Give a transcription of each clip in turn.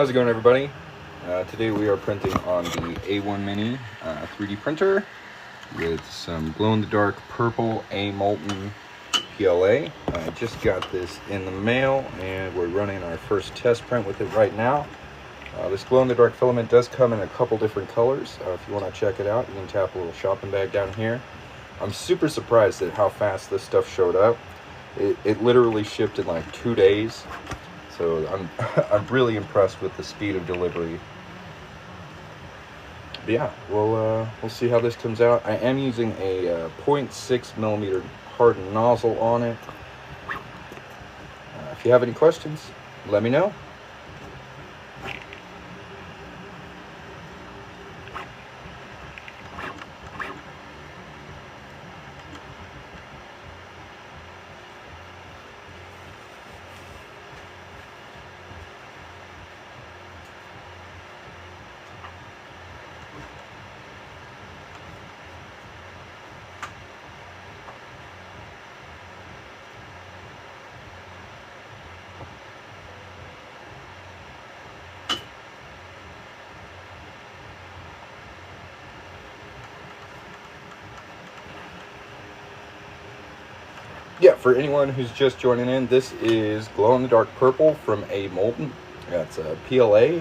How's it going, everybody? Today we are printing on the A1 Mini 3D printer with some glow-in-the-dark purple A molten PLA. I just got this in the mail and we're running our first test print with it right now. This glow-in-the-dark filament does come in a couple different colors. If you want to check it out, you can tap a little shopping bag down here. I'm super surprised at how fast this stuff showed up. It literally shipped in like 2 days. So I'm really impressed with the speed of delivery. But yeah, we'll see how this comes out. I am using a 0.6 millimeter hardened nozzle on it. If you have any questions, let me know. Yeah, for anyone who's just joining in, this is glow-in-the-dark purple from A Molten. That's a PLA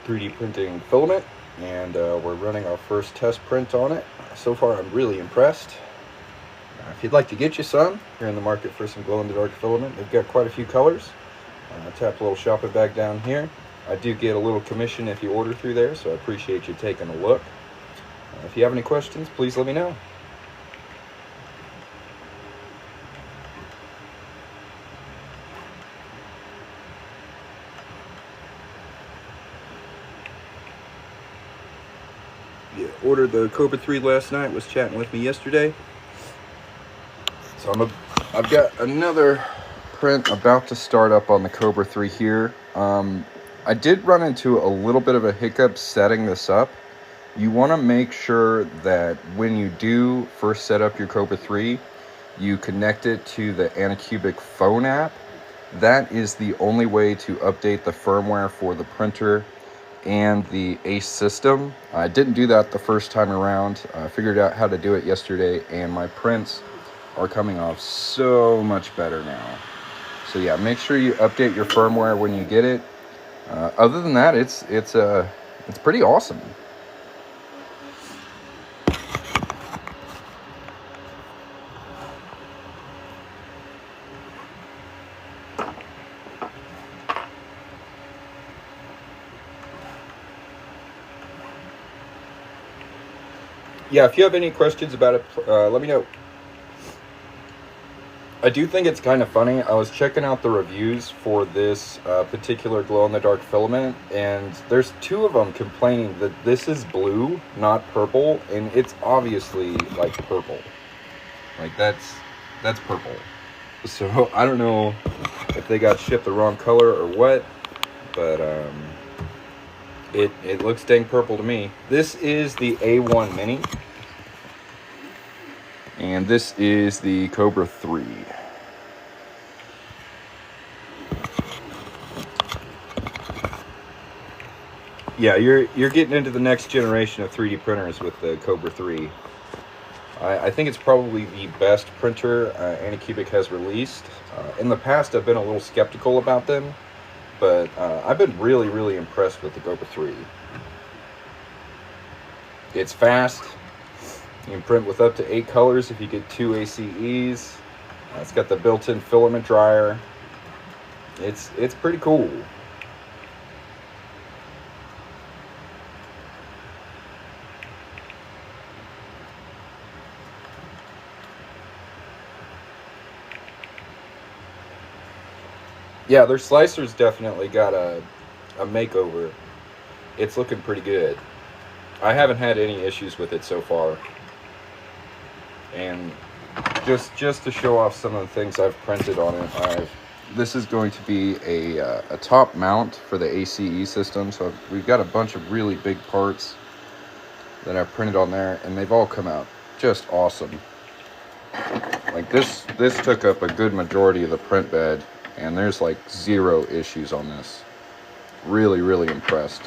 3D printing filament, and we're running our first test print on it. So far, I'm really impressed. If you'd like to get you some, you're in the market for some glow-in-the-dark filament. They've got quite a few colors. Tap a little shopping bag down here. I do get a little commission if you order through there, so I appreciate you taking a look. If you have any questions, please let me know. Yeah, ordered the Kobra 3 last night, was chatting with me yesterday. So I've got another print about to start up on the Kobra 3 here. I did run into a little bit of a hiccup setting this up. You want to make sure that when you do first set up your Kobra 3, you connect it to the Anycubic phone app. That is the only way to update the firmware for the printer and the ACE system. I didn't do that the first time around. I figured out how to do it yesterday, and my prints are coming off so much better now. So yeah, make sure you update your firmware when you get it. Other than that, it's pretty awesome. Yeah, if you have any questions about it, let me know. I do think it's kind of funny. I was checking out the reviews for this particular glow-in-the-dark filament, and there's 2 of them complaining that this is blue, not purple, and it's obviously like purple. Like that's purple. So I don't know if they got shipped the wrong color or what, but it looks dang purple to me. This is the A1 Mini, and this is the Kobra 3. Yeah, you're getting into the next generation of 3D printers with the Kobra 3. I think it's probably the best printer Anycubic has released. In the past, I've been a little skeptical about them, but I've been really impressed with the Kobra 3. It's fast. You can print with up to 8 colors if you get 2 ACEs. It's got the built-in filament dryer. It's pretty cool. Yeah, their slicer's definitely got a makeover. It's looking pretty good. I haven't had any issues with it so far. And just to show off some of the things I've printed on it, this is going to be a top mount for the ACE system. So we've got a bunch of really big parts that I've printed on there, and they've all come out just awesome. Like this took up a good majority of the print bed, and there's like 0 issues on this. really impressed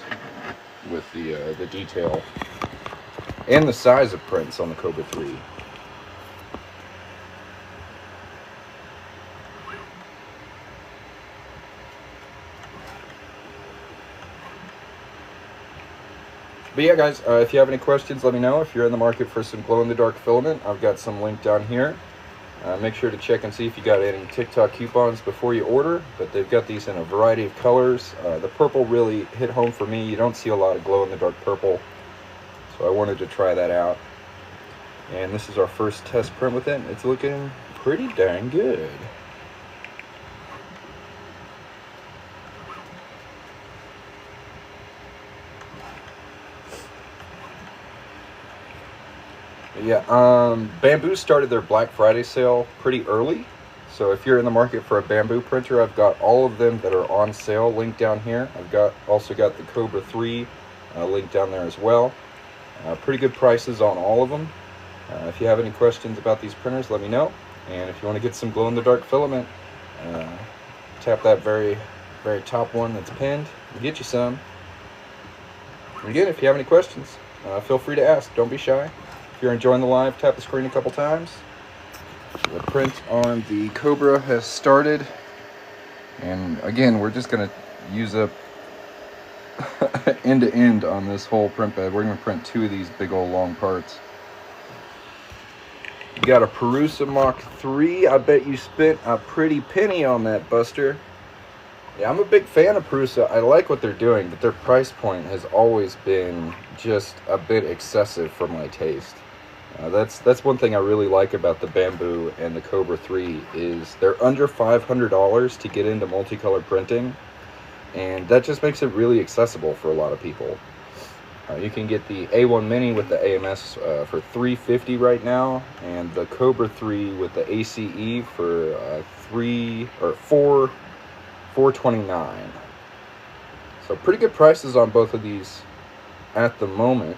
with the detail and the size of prints on the Kobra 3. But yeah, guys, if you have any questions, let me know. If you're in the market for some glow-in-the-dark filament, I've got some linked down here. Make sure to check and see if you got any TikTok coupons before you order, but they've got these in a variety of colors. The purple really hit home for me. You don't see a lot of glow-in-the-dark purple, so I wanted to try that out. And this is our first test print with it. It's looking pretty dang good. Yeah, Bamboo started their Black Friday sale pretty early. So if you're in the market for a Bamboo printer, I've got all of them that are on sale linked down here. I've also got the Kobra 3 linked down there as well. Pretty good prices on all of them. If you have any questions about these printers, let me know. And if you want to get some glow-in-the-dark filament, tap that very top one that's pinned and get you some. And again, if you have any questions, feel free to ask. Don't be shy. If you're enjoying the live, tap the screen a couple times. The print on the Kobra has started. And again, we're just going to use up end to end on this whole print bed. We're going to print 2 of these big old long parts. You got a Prusa Mach 3. I bet you spent a pretty penny on that, Buster. Yeah, I'm a big fan of Prusa. I like what they're doing, but their price point has always been just a bit excessive for my taste. That's one thing I really like about the Bamboo and the Kobra 3 is they're under $500 to get into multicolor printing, and that just makes it really accessible for a lot of people. You can get the A1 Mini with the AMS for $350 right now, and the Kobra 3 with the ACE for $429. So pretty good prices on both of these at the moment.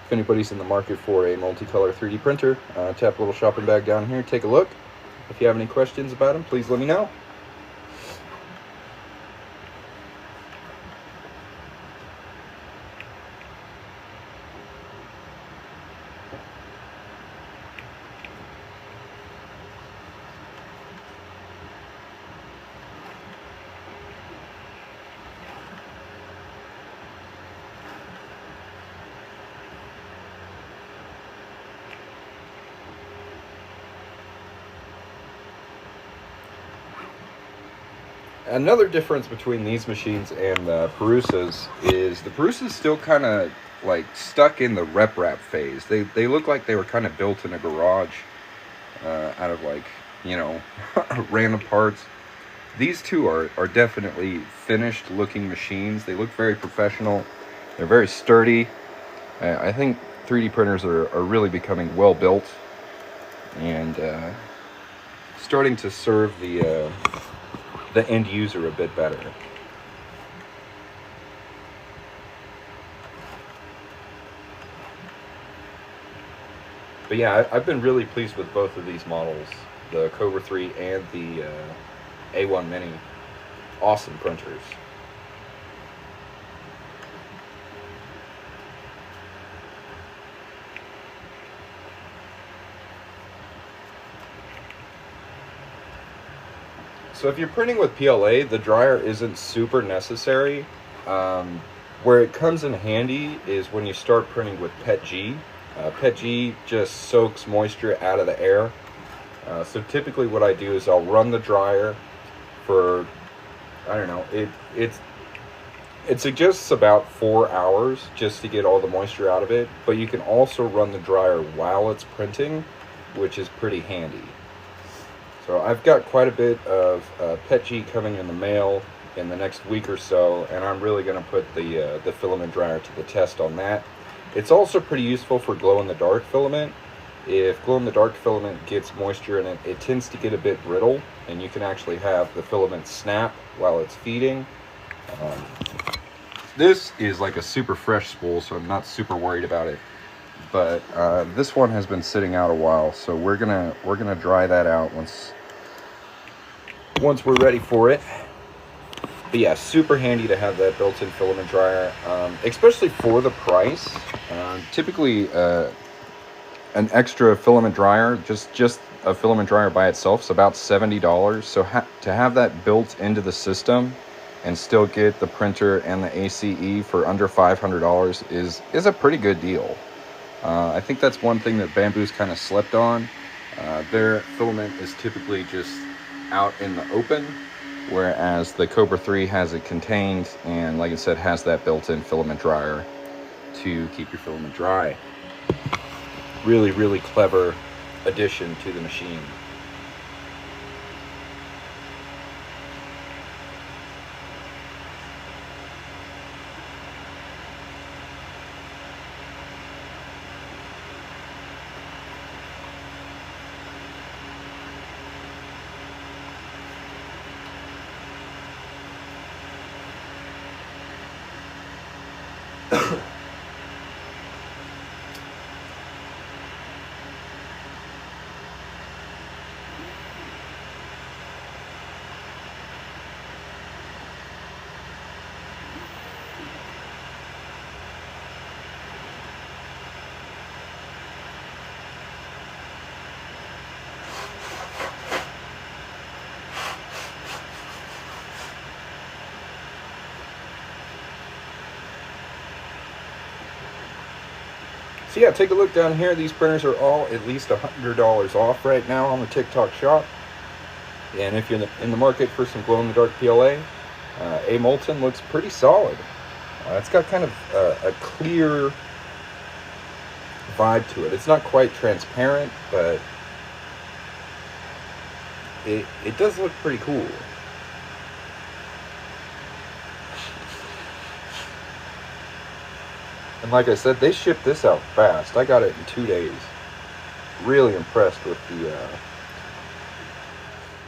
If anybody's in the market for a multicolor 3D printer, tap a little shopping bag down here, take a look. If you have any questions about them, please let me know. Another difference between these machines and the Prusas is the Prusa's still kind of like stuck in the rep wrap phase. They look like they were kind of built in a garage out of, like, you know, random parts. These two are definitely finished looking machines. They look very professional. They're very sturdy. I think 3D printers are really becoming well built and starting to serve the end user a bit better. But yeah, I've been really pleased with both of these models, the Kobra 3 and the A1 Mini. Awesome printers. So if you're printing with PLA, the dryer isn't super necessary. Where it comes in handy is when you start printing with PETG. PETG just soaks moisture out of the air. So typically what I do is I'll run the dryer for, I don't know, it suggests about 4 hours just to get all the moisture out of it. But you can also run the dryer while it's printing, which is pretty handy. So I've got quite a bit of PETG coming in the mail in the next week or so, and I'm really going to put the filament dryer to the test on that. It's also pretty useful for glow-in-the-dark filament. If glow-in-the-dark filament gets moisture in it, it tends to get a bit brittle, and you can actually have the filament snap while it's feeding. This is like a super fresh spool, so I'm not super worried about it. But this one has been sitting out a while, so we're gonna dry that out once we're ready for it. But yeah, super handy to have that built-in filament dryer, especially for the price. Typically, an extra filament dryer, just a filament dryer by itself, is about $70. So to have that built into the system and still get the printer and the ACE for under $500 is a pretty good deal. I think that's one thing that Bamboo's kind of slept on. Their filament is typically just out in the open, whereas the Kobra 3 has it contained and, like I said, has that built-in filament dryer to keep your filament dry. Really, really clever addition to the machine. So yeah, take a look down here. These printers are all at least $100 off right now on the TikTok shop. And if you're in the market for some glow-in-the-dark PLA, A Molten looks pretty solid. It's got kind of a clear vibe to it. It's not quite transparent, but it does look pretty cool. And like I said, they shipped this out fast. I got it in 2 days. Really impressed with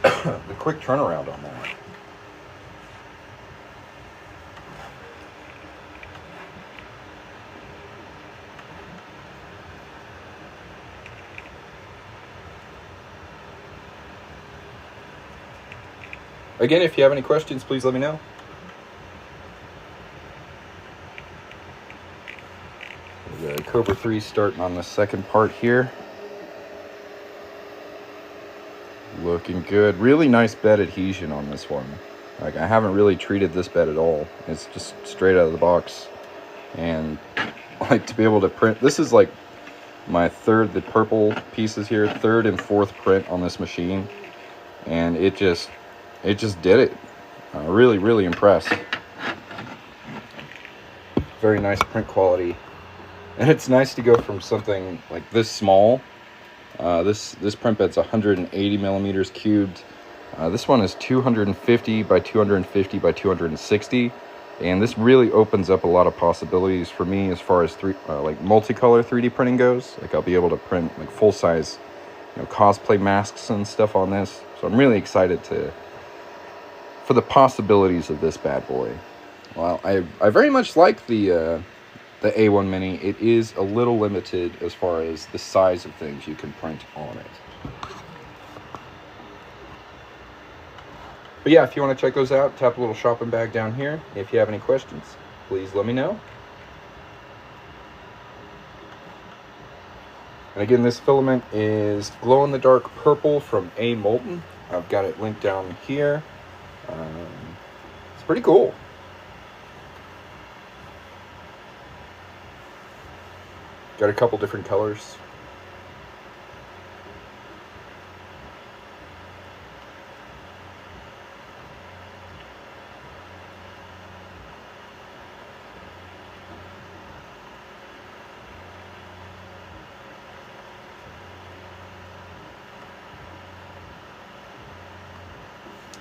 the quick turnaround on that. Again, if you have any questions, please let me know. The Kobra 3 starting on the second part here. Looking good. Really nice bed adhesion on this one. Like, I haven't really treated this bed at all. It's just straight out of the box. And like, to be able to print, this is like my third, the purple pieces here, third and fourth print on this machine. And it just did it. Really, really impressed. Very nice print quality. And it's nice to go from something like this small. This print bed's 180 millimeters cubed. This one is 250 by 250 by 260, and this really opens up a lot of possibilities for me as far as like multicolor 3D printing goes. Like, I'll be able to print like full size, cosplay masks and stuff on this. So I'm really excited for the possibilities of this bad boy. Well, I very much like the A1 Mini. It is a little limited as far as the size of things you can print on it. But yeah, if you want to check those out, tap a little shopping bag down here. If you have any questions, please let me know. And again, this filament is glow-in-the-dark purple from A Molten. I've got it linked down here. It's pretty cool. Got a couple different colors.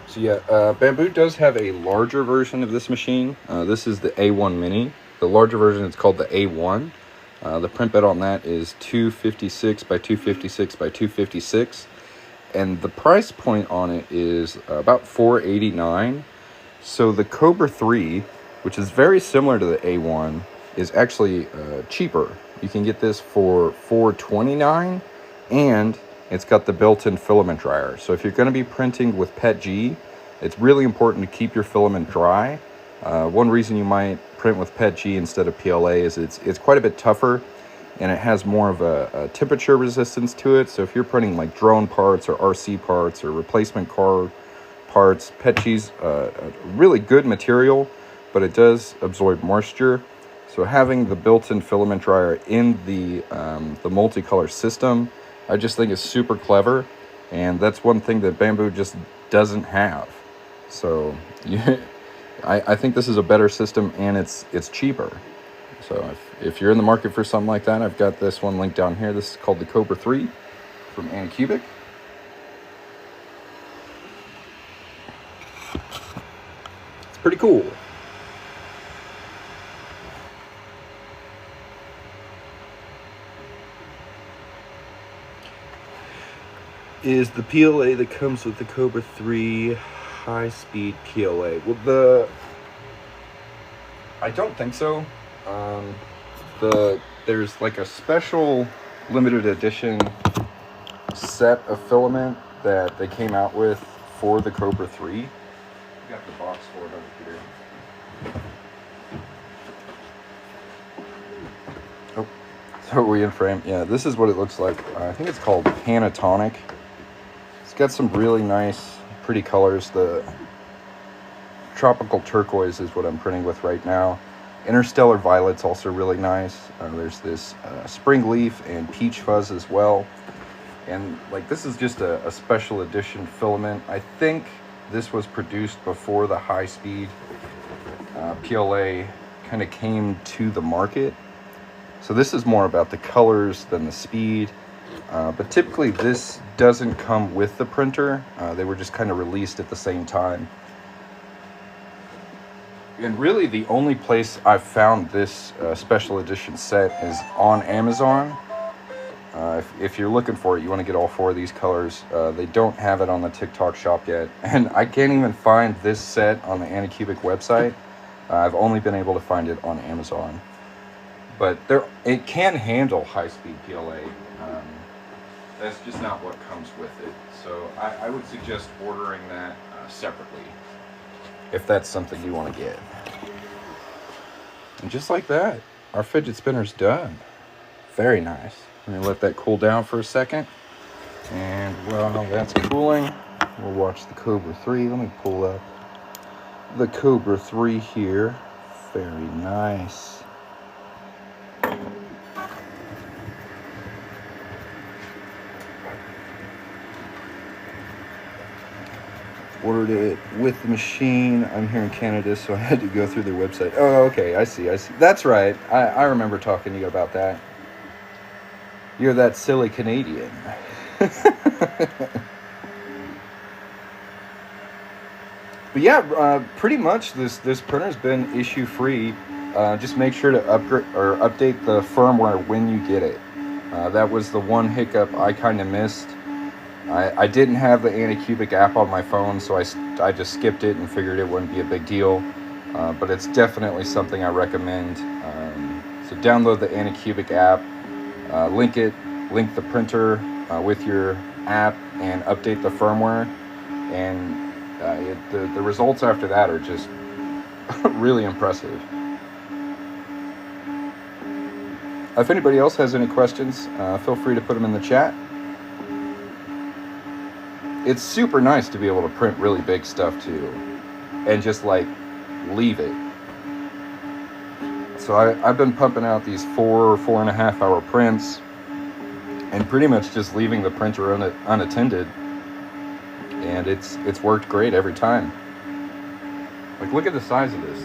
So yeah, Bamboo does have a larger version of this machine. This is the A1 Mini. The larger version is called the A1. The print bed on that is 256 by 256 by 256, and the price point on it is about $489. So the Kobra 3, which is very similar to the A1, is actually cheaper. You can get this for $429, and it's got the built-in filament dryer. So if you're going to be printing with PETG, It's really important to keep your filament dry. One reason you might print with PETG instead of PLA is it's quite a bit tougher, and it has more of a temperature resistance to it. So if you're printing like drone parts or RC parts or replacement car parts, PETG's a really good material, but it does absorb moisture. So having the built-in filament dryer in the multicolor system, I just think is super clever, and that's one thing that Bamboo just doesn't have. So I think this is a better system, and it's cheaper. So if you're in the market for something like that, I've got this one linked down here. This is called the Kobra 3 from Anycubic. It's pretty cool. Is the PLA that comes with the Kobra 3 high-speed PLA? Well, I don't think so. There's like a special limited edition set of filament that they came out with for the Kobra 3. Got the box for it over here. Oh, so are we in frame? Yeah, this is what it looks like. I think it's called Panatonic. It's got some really nice, pretty colors. The tropical turquoise is what I'm printing with right now. Interstellar violet's also really nice. There's this spring leaf and peach fuzz as well. And like this is just a special edition filament. I think this was produced before the high-speed PLA kind of came to the market. So this is more about the colors than the speed. But typically this doesn't come with the printer. They were just kind of released at the same time. And really the only place I've found this special edition set is on Amazon. If you're looking for it, you want to get all four of these colors. They don't have it on the TikTok shop yet. And I can't even find this set on the Anycubic website. I've only been able to find it on Amazon. But it can handle high-speed PLA. That's just not what comes with it. So I would suggest ordering that separately, if that's something you want to get. And just like that, our fidget spinner's done. Very nice. I'm gonna let that cool down for a second. And while that's cooling, we'll watch the Kobra 3. Let me pull up the Kobra 3 here. Very nice. Ordered it with the machine. I'm here in Canada, so I had to go through their website. Oh, okay, I see. That's right. I remember talking to you about that. You're that silly Canadian. But yeah, pretty much this printer's been issue free. Just make sure to upgrade or update the firmware when you get it. That was the one hiccup I kind of missed. I didn't have the Anycubic app on my phone, so I just skipped it and figured it wouldn't be a big deal. But it's definitely something I recommend. So download the Anycubic app, link the printer with your app, and update the firmware. And the results after that are just really impressive. If anybody else has any questions, feel free to put them in the chat. It's super nice to be able to print really big stuff too, and just like leave it. So I've been pumping out these 4.5 hour prints, and pretty much just leaving the printer unattended, and it's worked great every time. Like, look at the size of this.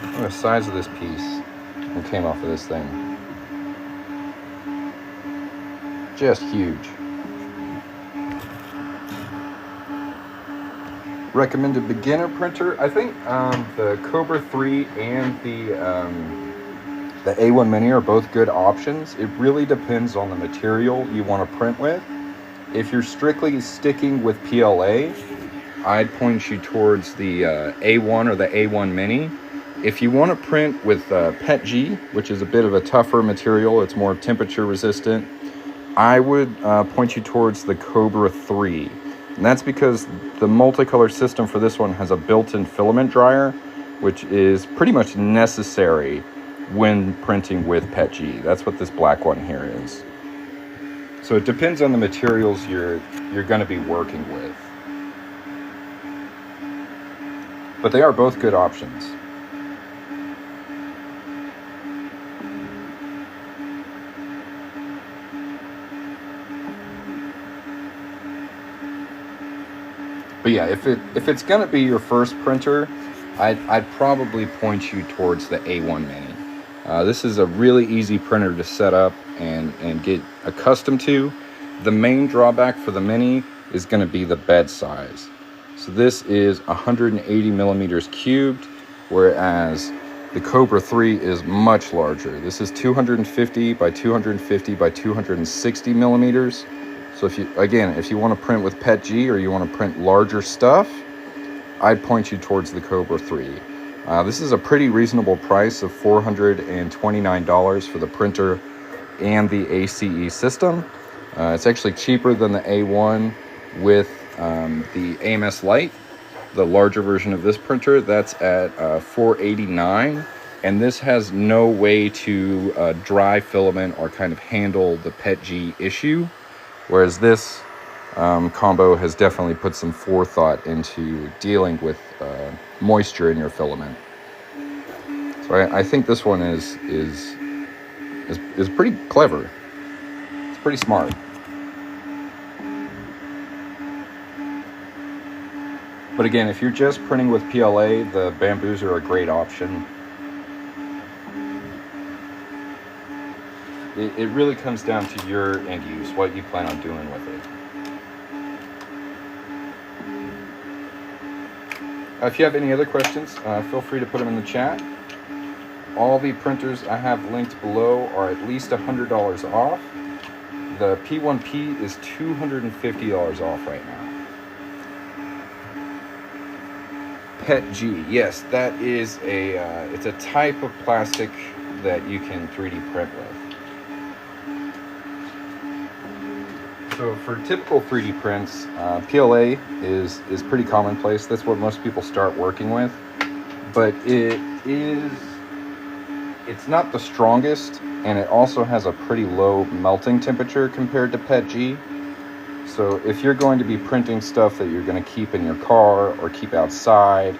Look at the size of this piece that came off of this thing. Just huge. Recommended beginner printer. I think the Kobra 3 and the A1 Mini are both good options. It really depends on the material you want to print with. If you're strictly sticking with PLA, I'd point you towards the A1 or the A1 Mini. If you want to print with PETG, which is a bit of a tougher material, it's more temperature resistant, I would point you towards the Kobra 3. And that's because the multicolor system for this one has a built-in filament dryer, which is pretty much necessary when printing with PETG. That's what this black one here is. So it depends on the materials you're going to be working with. But they are both good options. But yeah, if it's gonna be your first printer, I'd probably point you towards the A1 Mini. This is a really easy printer to set up and get accustomed to. The main drawback for the Mini is going to be the bed size. So this is 180 millimeters cubed, whereas the Kobra 3 is much larger. This is 250 by 250 by 260 millimeters. So if you want to print with PETG or you want to print larger stuff, I'd point you towards the Kobra 3. This is a pretty reasonable price of $429 for the printer and the ACE system. It's actually cheaper than the A1 with the AMS Lite, the larger version of this printer. That's at $489, and this has no way to dry filament or kind of handle the PETG issue. Whereas this combo has definitely put some forethought into dealing with moisture in your filament. So I think this one is pretty clever. It's pretty smart. But again, if you're just printing with PLA, the bamboos are a great option. It really comes down to your end use, what you plan on doing with it. If you have any other questions, feel free to put them in the chat. All the printers I have linked below are at least $100 off. The P1P is $250 off right now. PETG, yes, that is it's a type of plastic that you can 3D print with. So for typical 3D prints, PLA is pretty commonplace. That's what most people start working with. But it's not the strongest, and it also has a pretty low melting temperature compared to PETG. So if you're going to be printing stuff that you're going to keep in your car or keep outside,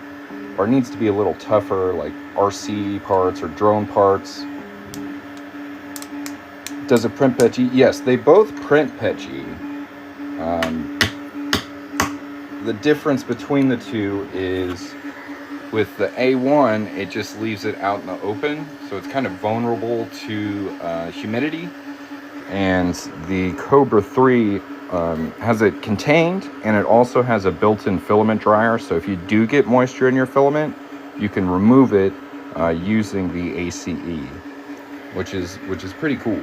or needs to be a little tougher, like RC parts or drone parts, does it print PETG? Yes, they both print PETG. The difference between the two is with the A1, it just leaves it out in the open, so it's kind of vulnerable to humidity. And the Kobra 3 has it contained, and it also has a built-in filament dryer, so if you do get moisture in your filament, you can remove it using the ACE, which is pretty cool.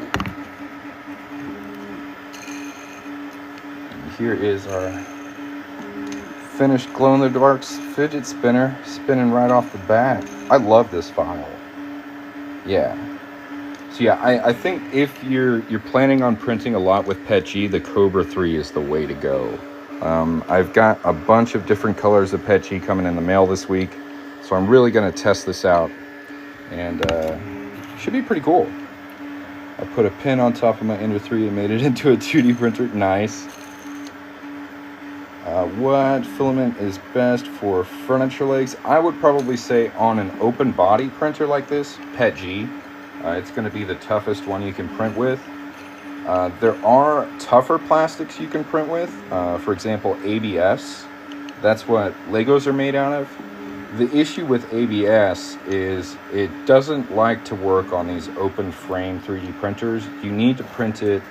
Here is our finished glow-in-the-dark fidget spinner, spinning right off the bat. I love this file. Yeah. So yeah, I think if you're planning on printing a lot with PETG, the Kobra 3 is the way to go. I've got a bunch of different colors of PETG coming in the mail this week, so I'm really going to test this out, and should be pretty cool. I put a pin on top of my Ender 3 and made it into a 2D printer. Nice. What filament is best for furniture legs? I would probably say on an open body printer like this, PETG. It's going to be the toughest one you can print with. There are tougher plastics you can print with. For example, ABS. That's what Legos are made out of. The issue with ABS is it doesn't like to work on these open frame 3D printers. You need to print it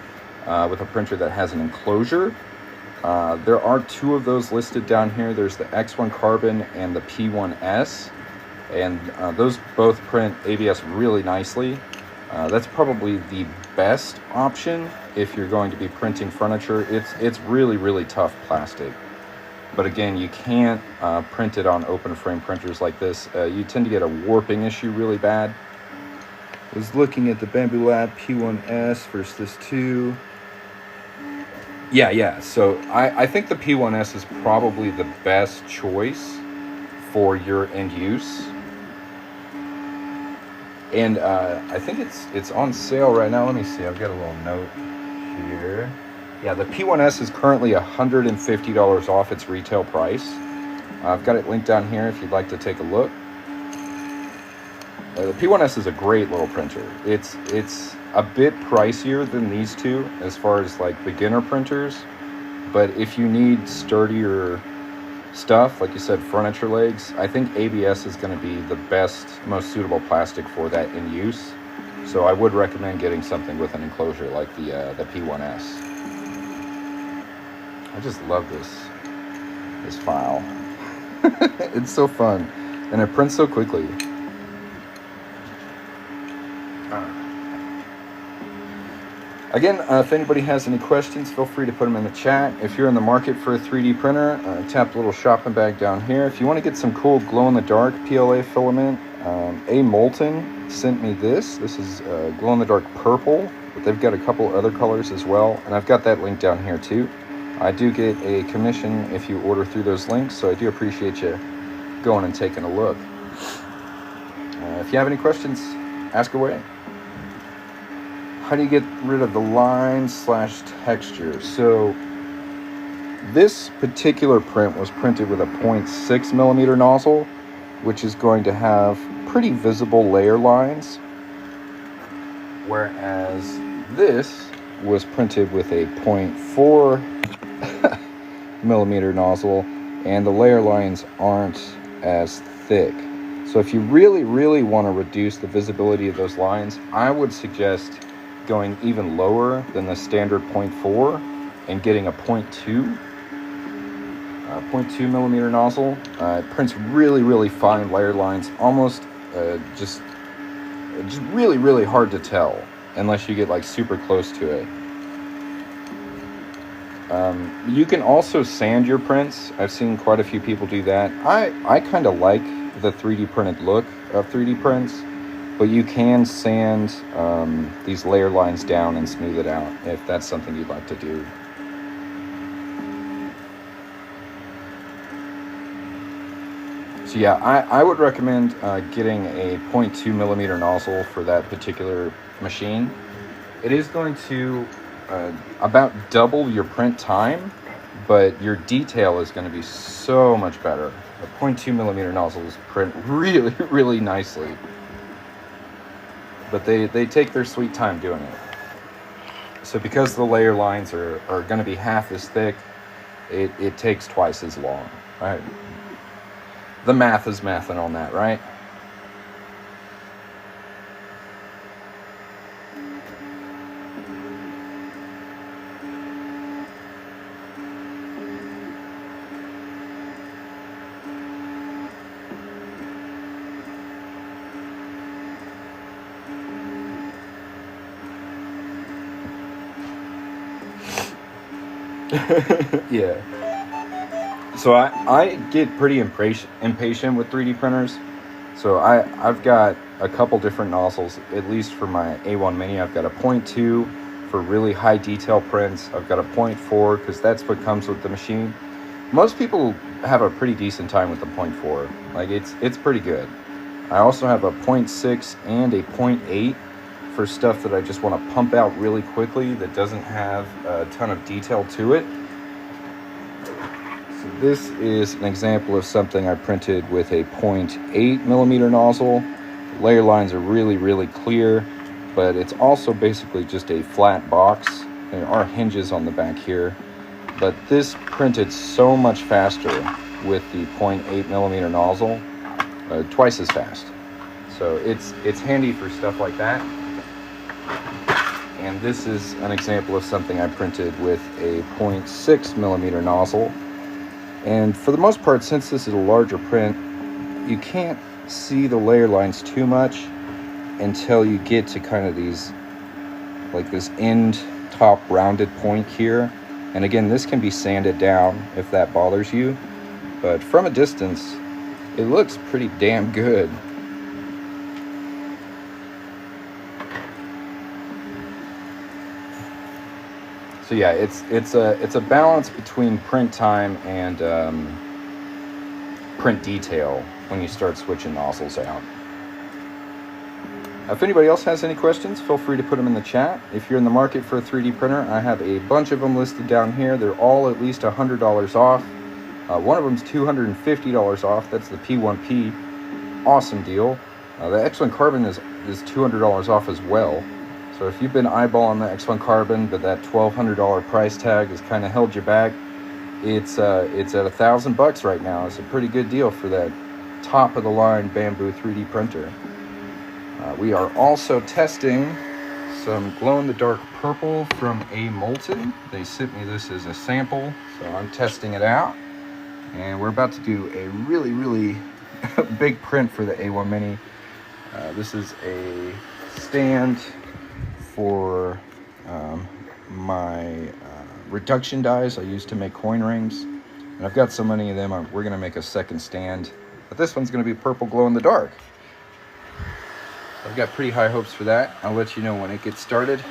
with a printer that has an enclosure. There are two of those listed down here. There's the X1 Carbon and the P1S, and those both print ABS really nicely. That's probably the best option if you're going to be printing furniture. It's really, really tough plastic. But again, you can't print it on open frame printers like this. You tend to get a warping issue really bad. I was looking at the Bamboo Lab P1S versus this 2. Yeah. So I think the P1S is probably the best choice for your end use. And I think it's on sale right now. Let me see. I've got a little note here. Yeah, the P1S is currently $150 off its retail price. I've got it linked down here if you'd like to take a look. The P1S is a great little printer. It's a bit pricier than these two as far as like beginner printers, but if you need sturdier stuff, like you said, furniture legs, I think ABS is going to be the best, most suitable plastic for that in use. So I would recommend getting something with an enclosure like the P1S. I just love this file. It's so fun, and it prints so quickly. Again, if anybody has any questions, feel free to put them in the chat. If you're in the market for a 3D printer, tap the little shopping bag down here. If you want to get some cool glow-in-the-dark PLA filament, A Molten sent me this. This is glow-in-the-dark purple, but they've got a couple other colors as well, and I've got that link down here too. I do get a commission if you order through those links, so I do appreciate you going and taking a look. If you have any questions, ask away. How do you get rid of the line/texture? So this particular print was printed with a 0.6 millimeter nozzle, which is going to have pretty visible layer lines, whereas this was printed with a 0.4 millimeter nozzle, and the layer lines aren't as thick. So if you really want to reduce the visibility of those lines, I would suggest going even lower than the standard 0.4 and getting a 0.2 millimeter nozzle. It prints really fine layer lines, almost just really hard to tell unless you get like super close to it. You can also sand your prints. I've seen quite a few people do that. I kind of like the 3D printed look of 3D prints, but you can sand these layer lines down and smooth it out if that's something you'd like to do. So yeah, I would recommend getting a 0.2 millimeter nozzle for that particular machine. It is going to about double your print time, but your detail is going to be so much better. The 0.2 millimeter nozzles print really nicely. But they take their sweet time doing it. So because the layer lines are going to be half as thick, it takes twice as long. Right? The math is mathin' on that, right? Yeah. So I get pretty impatient with 3D printers. So I've got a couple different nozzles, at least for my A1 Mini. I've got a 0.2 for really high detail prints. I've got a 0.4 because that's what comes with the machine. Most people have a pretty decent time with the 0.4. Like it's pretty good. I also have a 0.6 and a 0.8 for stuff that I just want to pump out really quickly that doesn't have a ton of detail to it. So this is an example of something I printed with a 0.8 millimeter nozzle. The layer lines are really clear, but it's also basically just a flat box. There are hinges on the back here, but this printed so much faster with the 0.8 millimeter nozzle, twice as fast. So it's handy for stuff like that. And this is an example of something I printed with a 0.6 millimeter nozzle. And for the most part, since this is a larger print, you can't see the layer lines too much until you get to kind of these, like this end top rounded point here. And again, this can be sanded down if that bothers you, but from a distance, it looks pretty damn good. So So yeah, it's a balance between print time and print detail when you start switching nozzles out. If anybody else has any questions, feel free to put them in the chat. If you're in the market for a 3D printer, I have a bunch of them listed down here. They're all at least $100 off. One of them is $250 off. That's the P1P. Awesome deal. The X1 Carbon is $200 off as well. So if you've been eyeballing the X1 Carbon, but that $1,200 price tag has kind of held you back, it's at $1,000 right now. It's a pretty good deal for that top of the line Bamboo 3D printer. We are also testing some glow-in-the-dark purple from A Molten. They sent me this as a sample, so I'm testing it out. And we're about to do a really, really big print for the A1 Mini. This is a stand for my reduction dies I use to make coin rings. And I've got so many of them, we're going to make a second stand. But this one's going to be purple glow-in-the-dark. I've got pretty high hopes for that. I'll let you know when it gets started.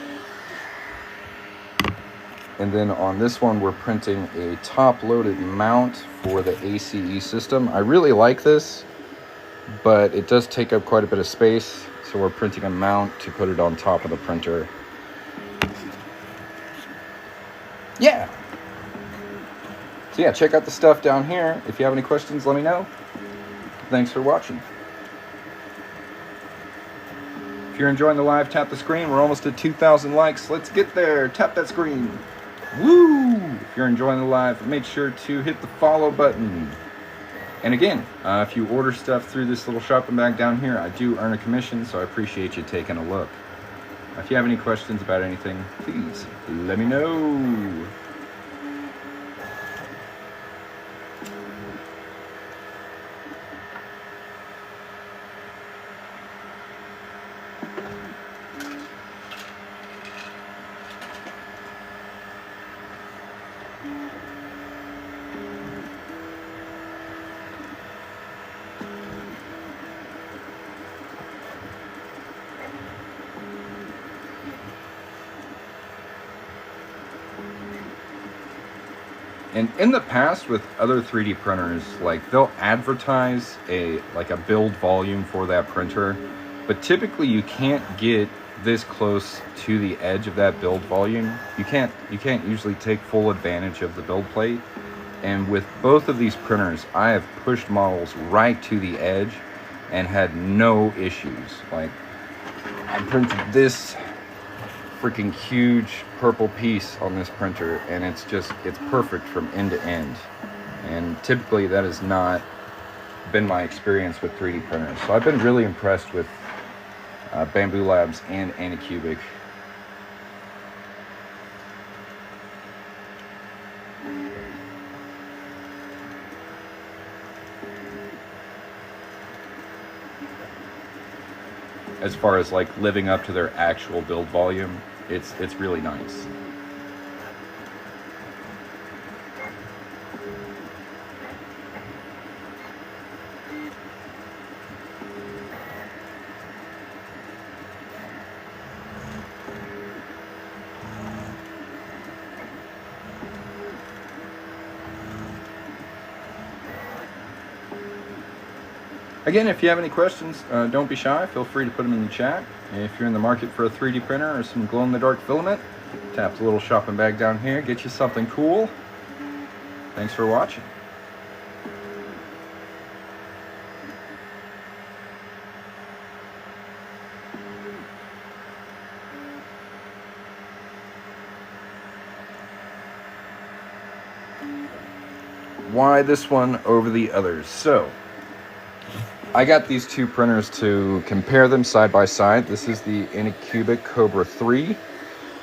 And then on this one, we're printing a top-loaded mount for the ACE system. I really like this, but it does take up quite a bit of space. So we're printing a mount to put it on top of the printer. Yeah. So yeah, check out the stuff down here. If you have any questions, let me know. Thanks for watching. If you're enjoying the live, tap the screen. We're almost at 2,000 likes. Let's get there. Tap that screen. Woo! If you're enjoying the live, make sure to hit the follow button. And again, if you order stuff through this little shopping bag down here, I do earn a commission, so I appreciate you taking a look. If you have any questions about anything, please let me know. And in the past with other 3D printers, like they'll advertise a build volume for that printer, but typically you can't get this close to the edge of that build volume. You can't usually take full advantage of the build plate. And with both of these printers, I have pushed models right to the edge and had no issues. Like, I printed this freaking huge purple piece on this printer, and it's perfect from end to end. And typically that has not been my experience with 3D printers. So I've been really impressed with Bamboo Labs and Anycubic. As far as like living up to their actual build volume, it's really nice. Again, if you have any questions, don't be shy. Feel free to put them in the chat. If you're in the market for a 3D printer or some glow-in-the-dark filament, tap the little shopping bag down here. Get you something cool. Thanks for watching. Why this one over the others? So, I got these two printers to compare them side by side. This is the Anycubic Kobra 3,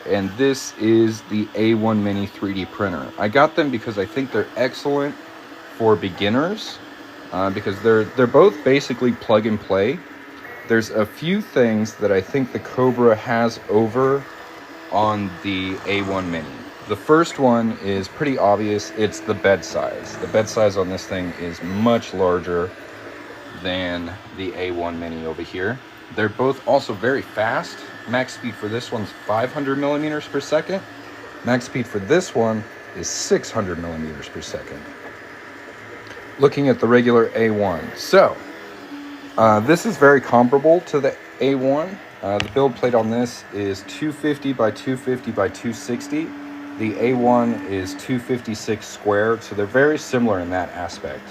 and this is the A1 Mini 3D printer. I got them because I think they're excellent for beginners, because they're both basically plug and play. There's a few things that I think the Kobra has over on the A1 Mini. The first one is pretty obvious. It's the bed size. The bed size on this thing is much larger than the A1 Mini over here. They're both also very fast. Max speed for this one's 500 millimeters per second, Max speed for this one is 600 millimeters per second. Looking at the regular A1. So, this is very comparable to the A1. The build plate on this is 250 by 250 by 260. The A1 is 256 squared, so they're very similar in that aspect.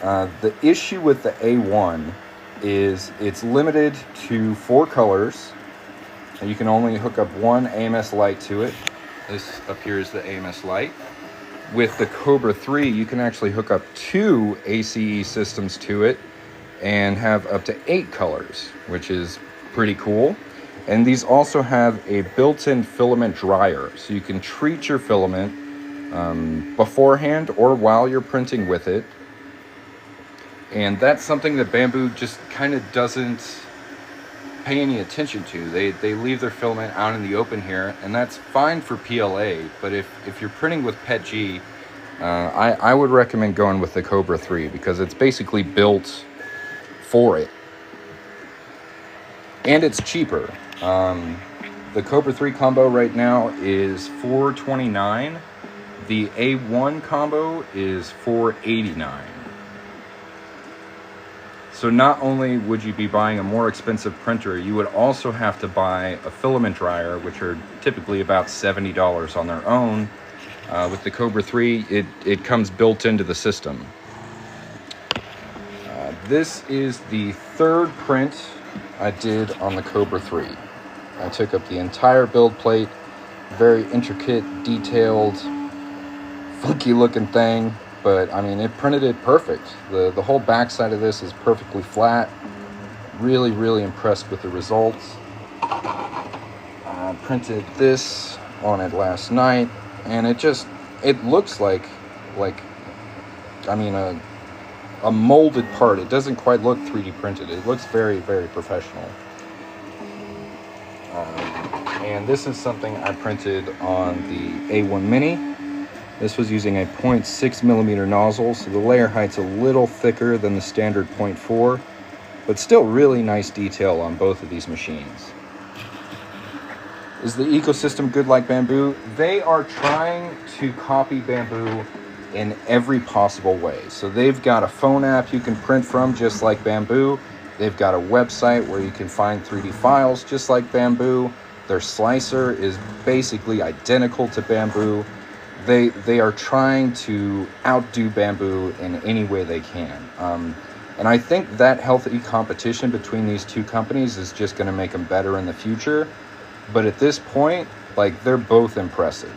The issue with the A1 is it's limited to 4 colors, and you can only hook up one AMS light to it. This up here is the AMS light. With the Kobra 3, you can actually hook up 2 ACE systems to it and have up to 8 colors, which is pretty cool. And these also have a built-in filament dryer, so you can treat your filament beforehand or while you're printing with it. And that's something that Bamboo just kind of doesn't pay any attention to. They leave their filament out in the open here, and that's fine for PLA, but if you're printing with PETG, I would recommend going with the Kobra 3 because it's basically built for it. And it's cheaper. The Kobra 3 combo right now is $429. The A1 combo is $489. So not only would you be buying a more expensive printer, you would also have to buy a filament dryer, which are typically about $70 on their own. With the Kobra 3, it comes built into the system. This is the third print I did on the Kobra 3. I took up the entire build plate, very intricate, detailed, funky looking thing. But I mean, it printed it perfect. The whole back side of this is perfectly flat. Really, really impressed with the results. I printed this on it last night, and it looks like I mean a molded part. It doesn't quite look 3D printed. It looks very, very professional. And this is something I printed on the A1 Mini. This was using a 0.6 millimeter nozzle, so the layer height's a little thicker than the standard 0.4, but still really nice detail on both of these machines. Is the ecosystem good like Bamboo? They are trying to copy Bamboo in every possible way. So they've got a phone app you can print from just like Bamboo. They've got a website where you can find 3D files just like Bamboo. Their slicer is basically identical to Bamboo. They are trying to outdo Bamboo in any way they can. And I think that healthy competition between these two companies is just going to make them better in the future. But at this point, like, they're both impressive.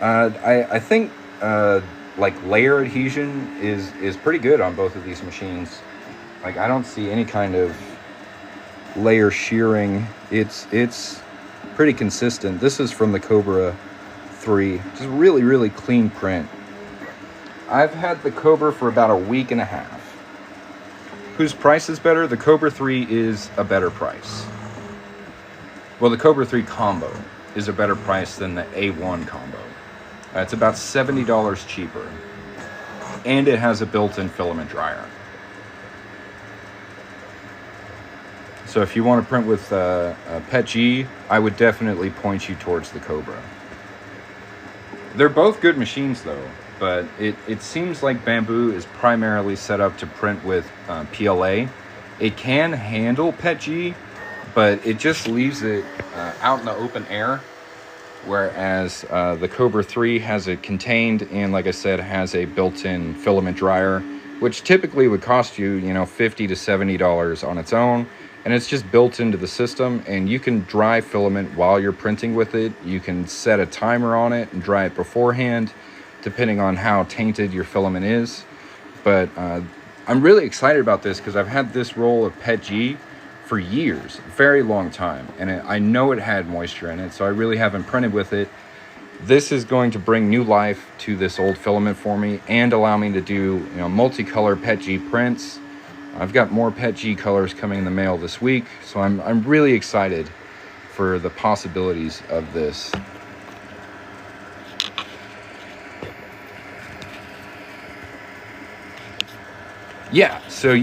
I think like layer adhesion is pretty good on both of these machines. Like, I don't see any kind of layer shearing. It's pretty consistent. This is from the Kobra 3. Just really, really clean print. I've had the Kobra for about a week and a half. Whose price is better? The Kobra 3 is a better price. Well, the Kobra 3 combo is a better price than the A1 combo. It's about $70 cheaper. And it has a built-in filament dryer. So if you want to print with PETG, I would definitely point you towards the Kobra. They're both good machines though, but it seems like Bamboo is primarily set up to print with PLA. It can handle PETG, but it just leaves it out in the open air. Whereas the Kobra 3 has it contained and, like I said, has a built-in filament dryer, which typically would cost you, $50 to $70 on its own. And it's just built into the system, and you can dry filament while you're printing with it. You can set a timer on it and dry it beforehand, depending on how tainted your filament is. But I'm really excited about this because I've had this roll of PETG for years, very long time, and I know it had moisture in it, so I really haven't printed with it. This is going to bring new life to this old filament for me and allow me to do multicolor PETG prints. I've got more PETG colors coming in the mail this week, so I'm really excited for the possibilities of this. Yeah, so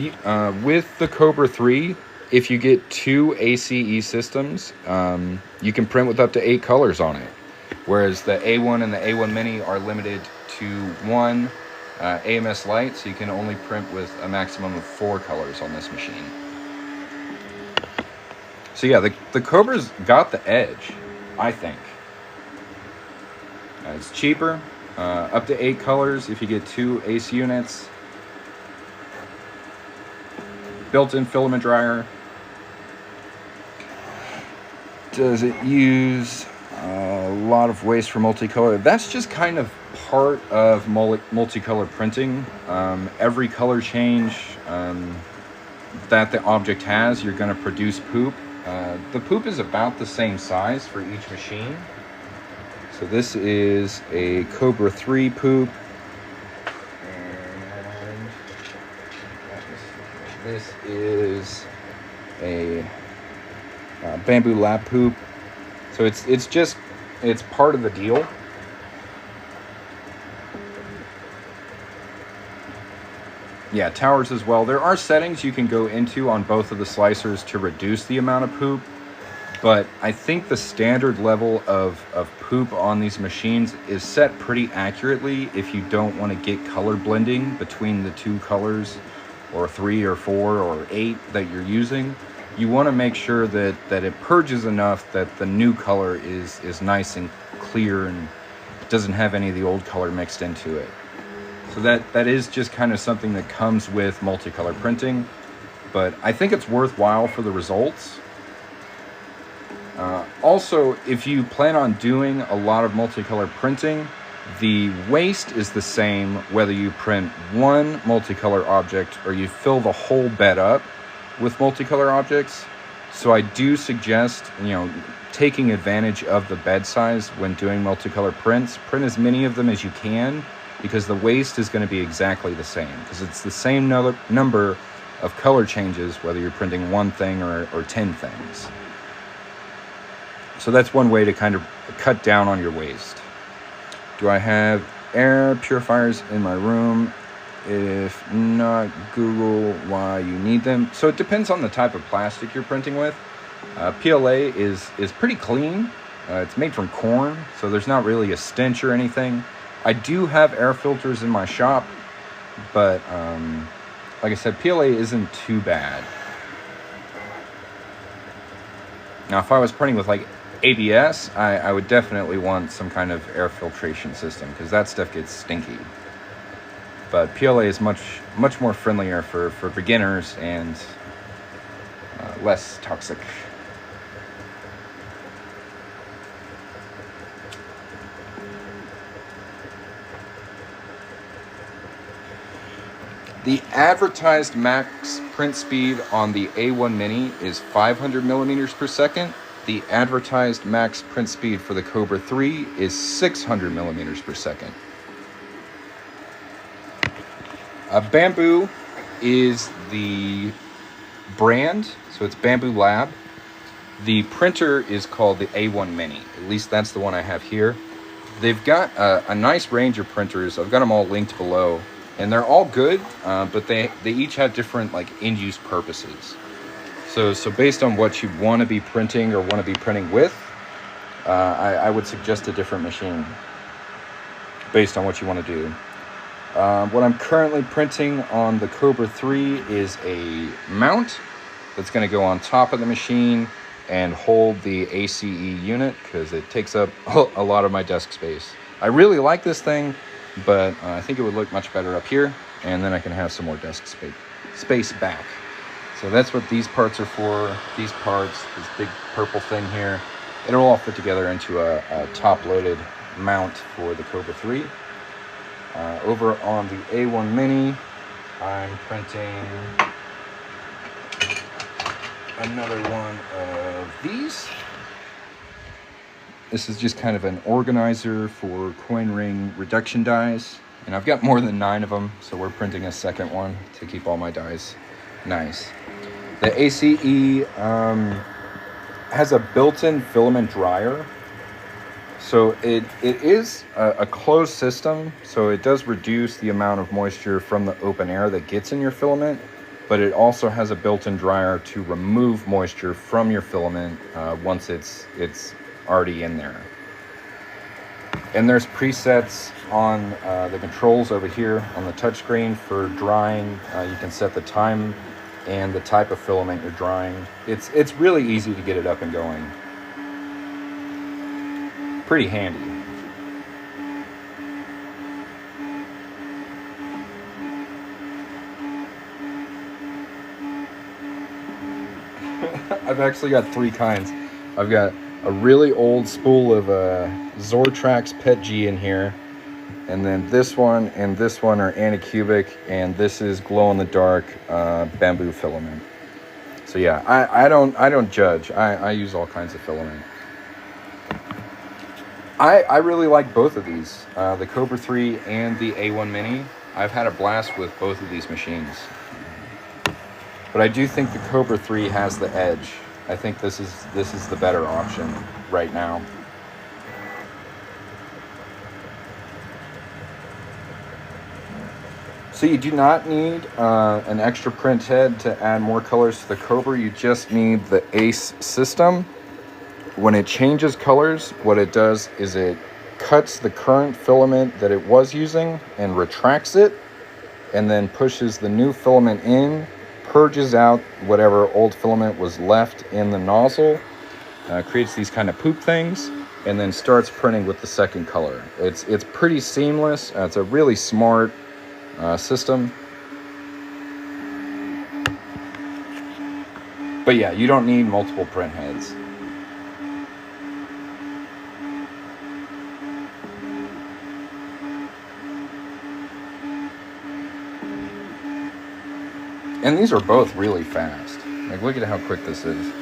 with the Kobra 3, if you get two ACE systems, you can print with up to 8 colors on it. Whereas the A1 and the A1 Mini are limited to one AMS lite, so you can only print with a maximum of 4 colors on this machine. So yeah, the Kobra's got the edge, I think. It's cheaper, up to 8 colors if you get 2 ACE units. Built-in filament dryer. Does it use a lot of waste for multicolor? That's just kind of part of multicolor printing. Every color change that the object has, you're going to produce poop. The poop is about the same size for each machine. So this is a Kobra 3 poop. And this is a bamboo lab poop. So it's part of the deal. Yeah, towers as well. There are settings you can go into on both of the slicers to reduce the amount of poop, but I think the standard level of poop on these machines is set pretty accurately if you don't want to get color blending between the 2 colors, or 3 or 4 or 8 that you're using. You want to make sure that it purges enough that the new color is nice and clear and doesn't have any of the old color mixed into it. So that is just kind of something that comes with multicolor printing, but I think it's worthwhile for the results. Also, if you plan on doing a lot of multicolor printing, the waste is the same whether you print one multicolor object or you fill the whole bed up with multicolor objects. So I do suggest, taking advantage of the bed size when doing multicolor prints. Print as many of them as you can, because the waste is going to be exactly the same, because it's the same number of color changes whether you're printing one thing or 10 things. So that's one way to kind of cut down on your waste. Do I have air purifiers in my room? If not, Google why you need them. So it depends on the type of plastic you're printing with. PLA is pretty clean. It's made from corn, so there's not really a stench or anything. I do have air filters in my shop, but like I said, PLA isn't too bad. Now, if I was printing with like ABS, I would definitely want some kind of air filtration system, because that stuff gets stinky. But PLA is much more friendlier for beginners and less toxic. The advertised max print speed on the A1 Mini is 500 millimeters per second. The advertised max print speed for the Kobra 3 is 600 millimeters per second. Bamboo is the brand, so it's Bamboo Lab. The printer is called the A1 Mini. At least that's the one I have here. They've got a nice range of printers. I've got them all linked below, and they're all good, but they each have different end-use purposes. So based on what you want to be printing or want to be printing with, I would suggest a different machine based on what you want to do. What I'm currently printing on the Kobra 3 is a mount that's going to go on top of the machine and hold the ACE unit, because it takes up a lot of my desk space. I really like this thing, but I think it would look much better up here, and then I can have some more desk space back. So that's what these parts are for. These parts, this big purple thing here, it'll all fit together into a top-loaded mount for the Kobra 3. Over on the A1 Mini, I'm printing another one of these. This is just kind of an organizer for coin ring reduction dies, and I've got more than 9 of them, so we're printing a second one to keep all my dies nice. The ACE has a built-in filament dryer. So it is a closed system, so it does reduce the amount of moisture from the open air that gets in your filament, but it also has a built-in dryer to remove moisture from your filament once it's already in there. And there's presets on the controls over here on the touchscreen for drying. You can set the time and the type of filament you're drying. It's really easy to get it up and going. Pretty handy. I've actually got three kinds. I've got a really old spool of Zortrax Pet G in here, and then this one and this one are Anycubic, and this is glow-in-the-dark bamboo filament. So yeah, I don't judge. I use all kinds of filament. I really like both of these, the Kobra 3 and the A1 Mini. I've had a blast with both of these machines. But I do think the Kobra 3 has the edge. I think this is the better option right now. So you do not need an extra print head to add more colors to the Kobra. You just need the ACE system. When it changes colors, what it does is it cuts the current filament that it was using and retracts it, and then pushes the new filament in, purges out whatever old filament was left in the nozzle, creates these kind of poop things, and then starts printing with the second color. It's pretty seamless. It's a really smart system. But yeah, you don't need multiple print heads. And these are both really fast. Like, look at how quick this is.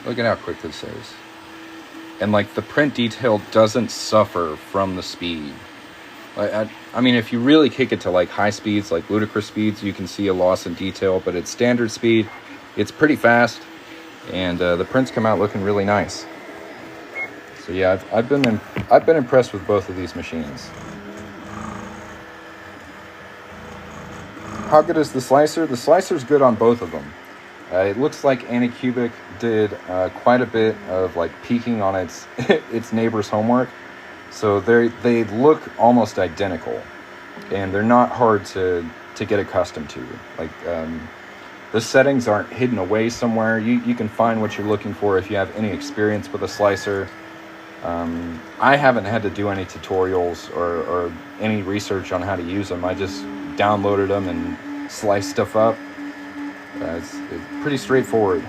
Look at how quick this is. And like, the print detail doesn't suffer from the speed. I mean, if you really kick it to like high speeds, like ludicrous speeds, you can see a loss in detail, but at standard speed, it's pretty fast, and the prints come out looking really nice. So yeah, I've been impressed with both of these machines. How good is the slicer? The slicer's good on both of them. It looks like Anycubic did quite a bit of like peeking on its its neighbor's homework. So they look almost identical, and they're not hard to get accustomed to. Like the settings aren't hidden away somewhere. You can find what you're looking for if you have any experience with a slicer. I haven't had to do any tutorials or any research on how to use them. I just downloaded them and sliced stuff up. It's pretty straightforward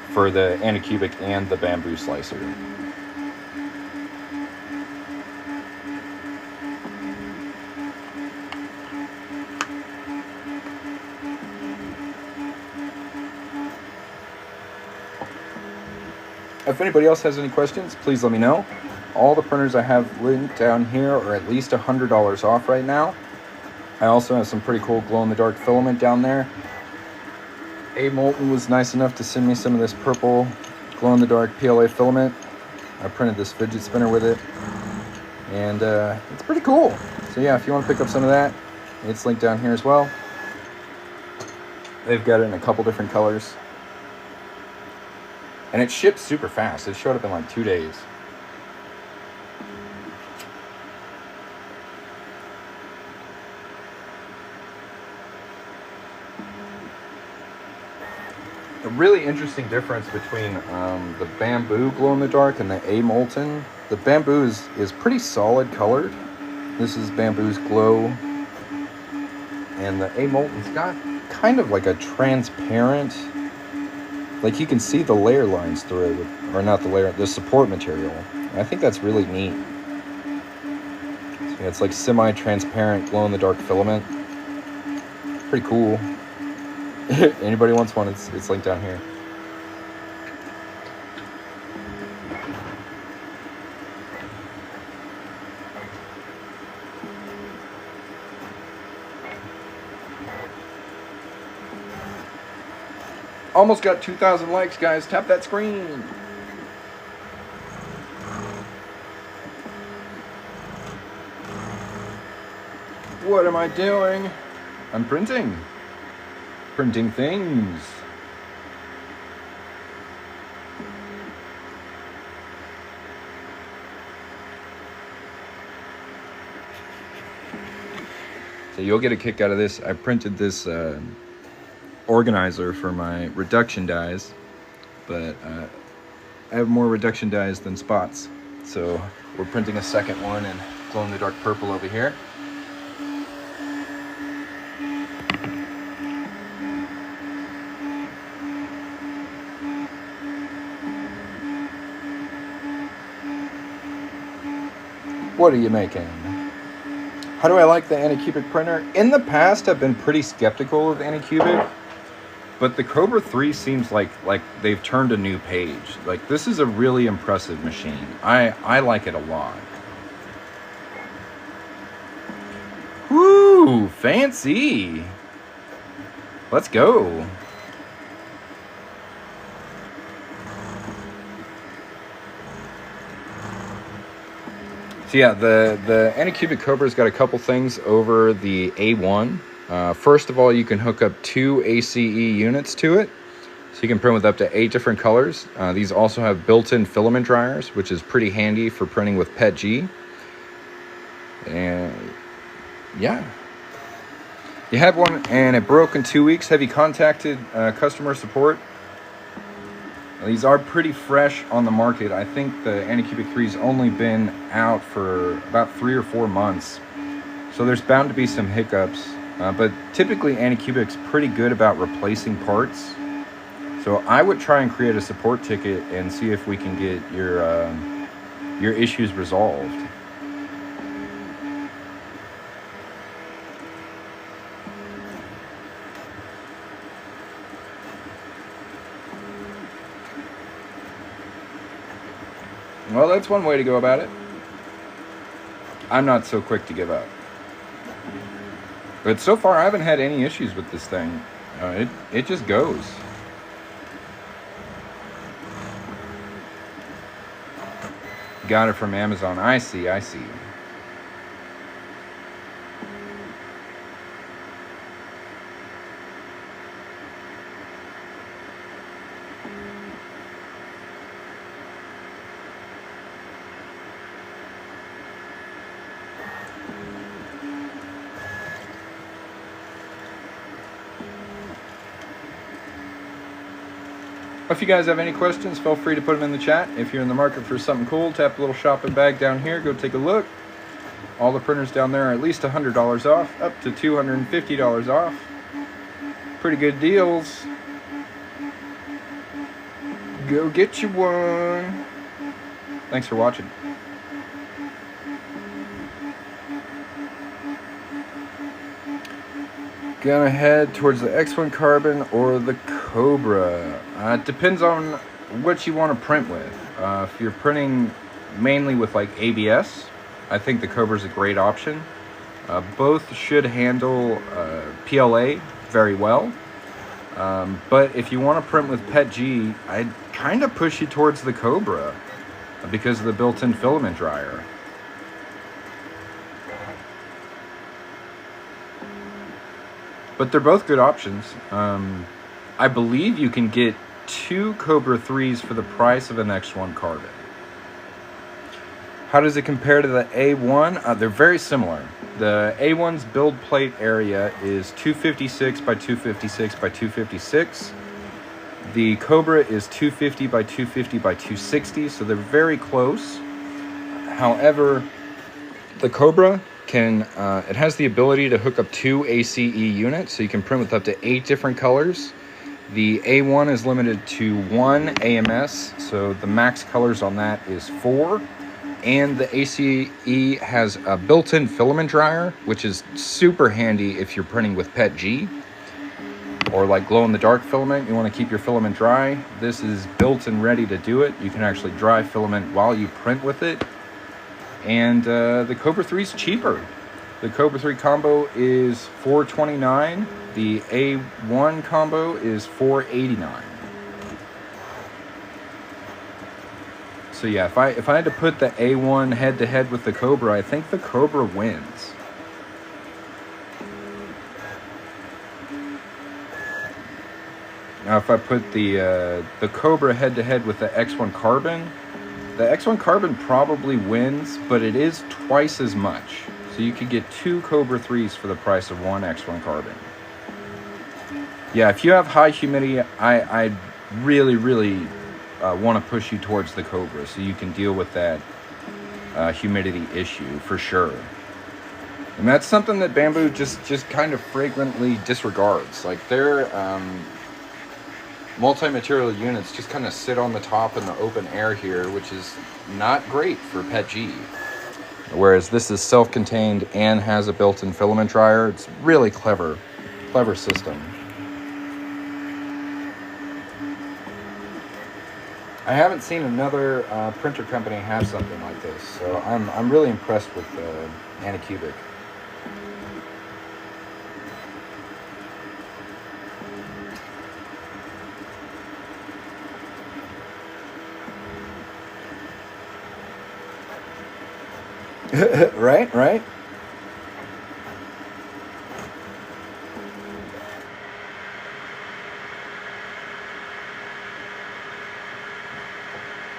for the Anycubic and the bamboo slicer. If anybody else has any questions, please let me know. All the printers I have linked down here are at least $100 off right now. I also have some pretty cool glow-in-the-dark filament down there. A Molten was nice enough to send me some of this purple glow-in-the-dark PLA filament. I printed this fidget spinner with it, and it's pretty cool. So yeah, if you want to pick up some of that, it's linked down here as well. They've got it in a couple different colors. And it shipped super fast. It showed up in like 2 days. A really interesting difference between the bamboo glow-in-the-dark and the A Molten. The bamboo is pretty solid colored. This is bamboo's glow. And the A Molten's got kind of like a transparent, like you can see the layer lines through it, or not the layer, the support material. And I think that's really neat. So yeah, it's like semi-transparent glow-in-the-dark filament. Pretty cool. Anybody wants one, it's linked down here. Almost got 2,000 likes, guys. Tap that screen. What am I doing? I'm printing. Printing things. So you'll get a kick out of this. I printed this organizer for my reduction dies, but I have more reduction dies than spots. So we're printing a second one in glow-in-the-dark purple over here. What are you making? How do I like the Anycubic printer? In the past, I've been pretty skeptical of Anycubic, but the Kobra 3 seems like they've turned a new page. Like, this is a really impressive machine. I like it a lot. Woo, fancy. Let's go. So yeah, the Anycubic Kobra's got a couple things over the A1. First of all, you can hook up 2 ACE units to it, so you can print with up to 8 different colors. These also have built-in filament dryers, which is pretty handy for printing with PETG. And yeah, you had one and it broke in 2 weeks. Have you contacted customer support? These are pretty fresh on the market. I think the Anycubic 3's only been out for about 3 or 4 months. So there's bound to be some hiccups. But typically Anycubic's pretty good about replacing parts. So I would try and create a support ticket and see if we can get your issues resolved. Well, that's one way to go about it. I'm not so quick to give up. But so far, I haven't had any issues with this thing. It just goes. Got it from Amazon. I see. If you guys have any questions, feel free to put them in the chat. If you're in the market for something cool, tap the little shopping bag down here. Go take a look. All the printers down there are at least $100 off, up to $250 off. Pretty good deals. Go get you one. Thanks for watching. Gonna head towards the X1 Carbon or the Kobra. It depends on what you want to print with. If you're printing mainly with like ABS, I think the Kobra is a great option. Both should handle PLA very well. But if you want to print with PETG, I'd kind of push you towards the Kobra because of the built-in filament dryer. But they're both good options. I believe you can get 2 Kobra 3s for the price of an X1 Carbon. How does it compare to the A1? They're very similar. The A1's build plate area is 256 by 256 by 256. The Kobra is 250 by 250 by 260, so they're very close. However, the Kobra it has the ability to hook up 2 ACE units, so you can print with up to 8 different colors. The A1 is limited to 1 AMS, so the max colors on that is 4. And the ACE has a built-in filament dryer, which is super handy if you're printing with PETG or like glow-in-the-dark filament. You want to keep your filament dry. This is built and ready to do it. You can actually dry filament while you print with it. And the Kobra 3 is cheaper. The Kobra 3 combo is $429. The A1 combo is $489. So yeah, if I had to put the A1 head to head with the Kobra, I think the Kobra wins. Now, if I put the Kobra head-to-head with the X1 Carbon, the X1 Carbon probably wins, but it is twice as much. So you could get 2 Kobra 3s for the price of 1 X1 Carbon. Yeah, if you have high humidity, I really want to push you towards the Kobra so you can deal with that humidity issue for sure. And that's something that Bamboo just kind of frequently disregards. Like their multi-material units just kind of sit on the top in the open air here, which is not great for PETG. Whereas this is self-contained and has a built-in filament dryer. It's really clever system. I haven't seen another printer company have something like this, so I'm really impressed with Anycubic. Right.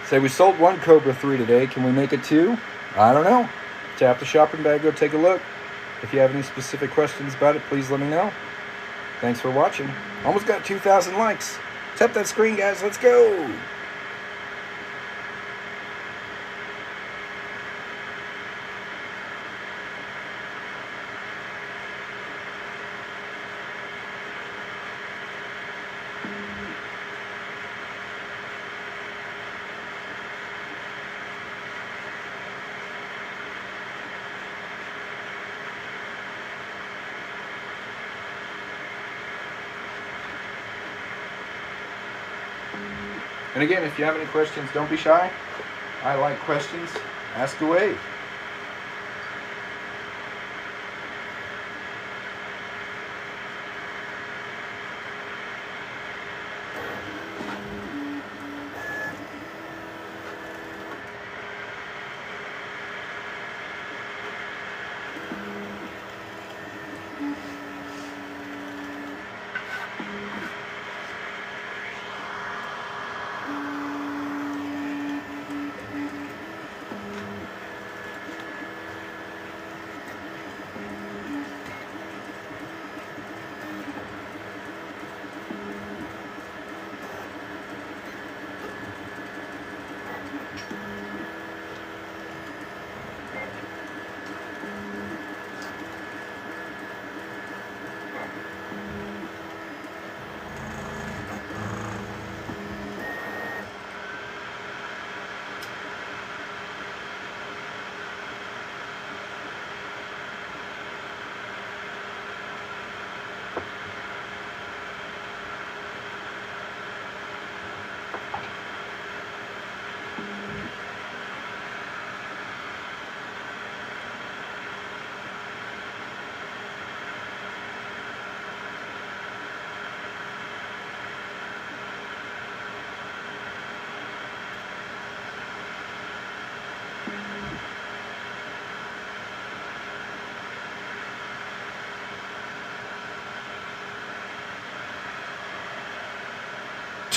Say we sold 1 Kobra 3 today. Can we make it 2? I don't know. Tap the shopping bag, go take a look. If you have any specific questions about it, please let me know. Thanks for watching. Almost got 2,000 likes. Tap that screen, guys. Let's go. And again, if you have any questions, don't be shy. I like questions. Ask away.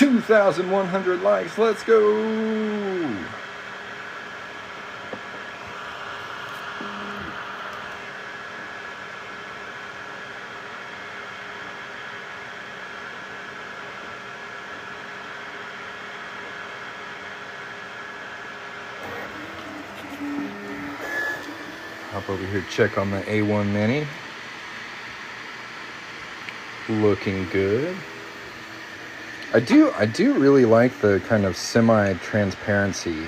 $2,100 likes. Let's go. Hop over here, check on the A1 Mini. Looking good. I do really like the kind of semi-transparency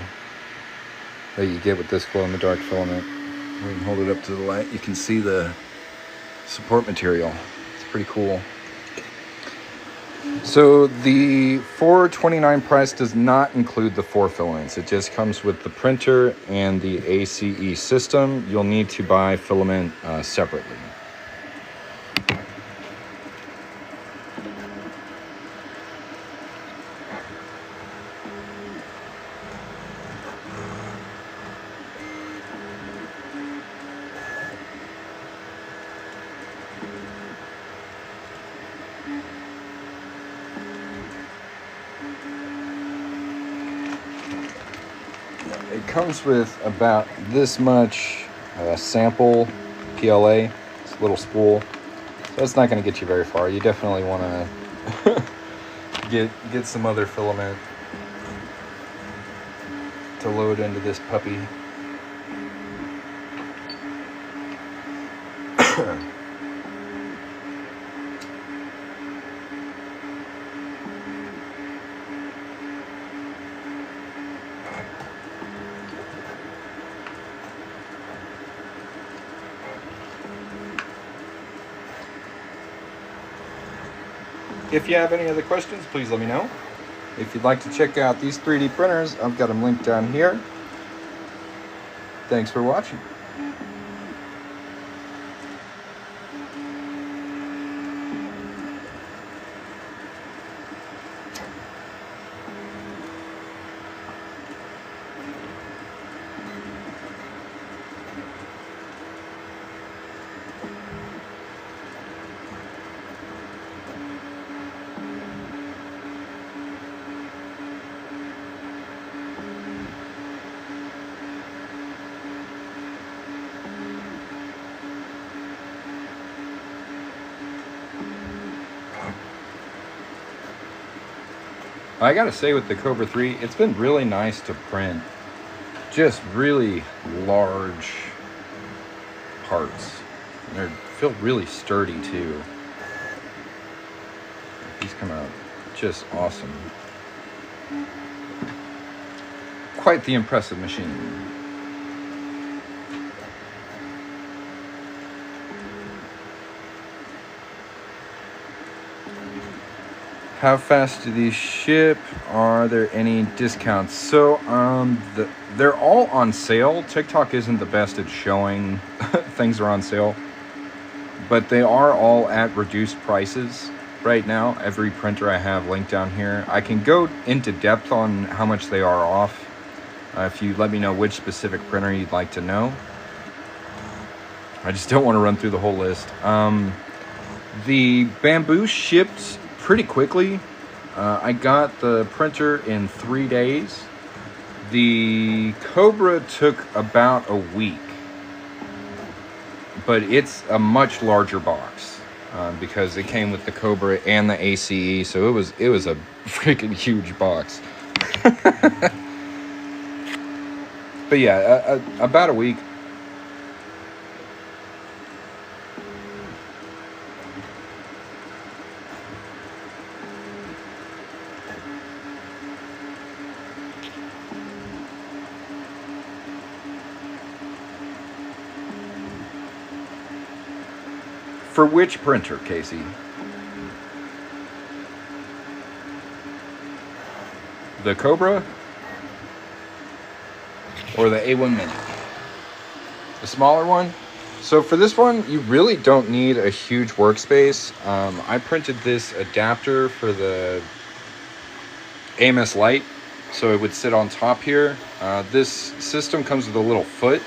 that you get with this glow-in-the-dark filament. We can hold it up to the light. You can see the support material. It's pretty cool. So the $429 price does not include the 4 filaments. It just comes with the printer and the ACE system. You'll need to buy filament separately. It comes with about this much sample PLA. It's a little spool. So that's not going to get you very far. You definitely want to get some other filament to load into this puppy. If you have any other questions, please let me know. If you'd like to check out these 3D printers, I've got them linked down here. Thanks for watching. I gotta say, with the Kobra 3, it's been really nice to print just really large parts. They feel really sturdy too. These come out just awesome. Quite the impressive machine. How fast do these ship? Are there any discounts? So they're all on sale. TikTok isn't the best at showing things are on sale, but they are all at reduced prices right now. Every printer I have linked down here. I can go into depth on how much they are off if you let me know which specific printer you'd like to know. I just don't want to run through the whole list. The Bamboo shipped pretty quickly. I got the printer in 3 days. The Kobra took about a week, but it's a much larger box because it came with the Kobra and the ACE, so it was a freaking huge box. But yeah, about a week. For which printer, Casey? The Kobra or the A1 Mini? The smaller one? So for this one, you really don't need a huge workspace. I printed this adapter for the AMS Lite, so it would sit on top here. This system comes with a little foot.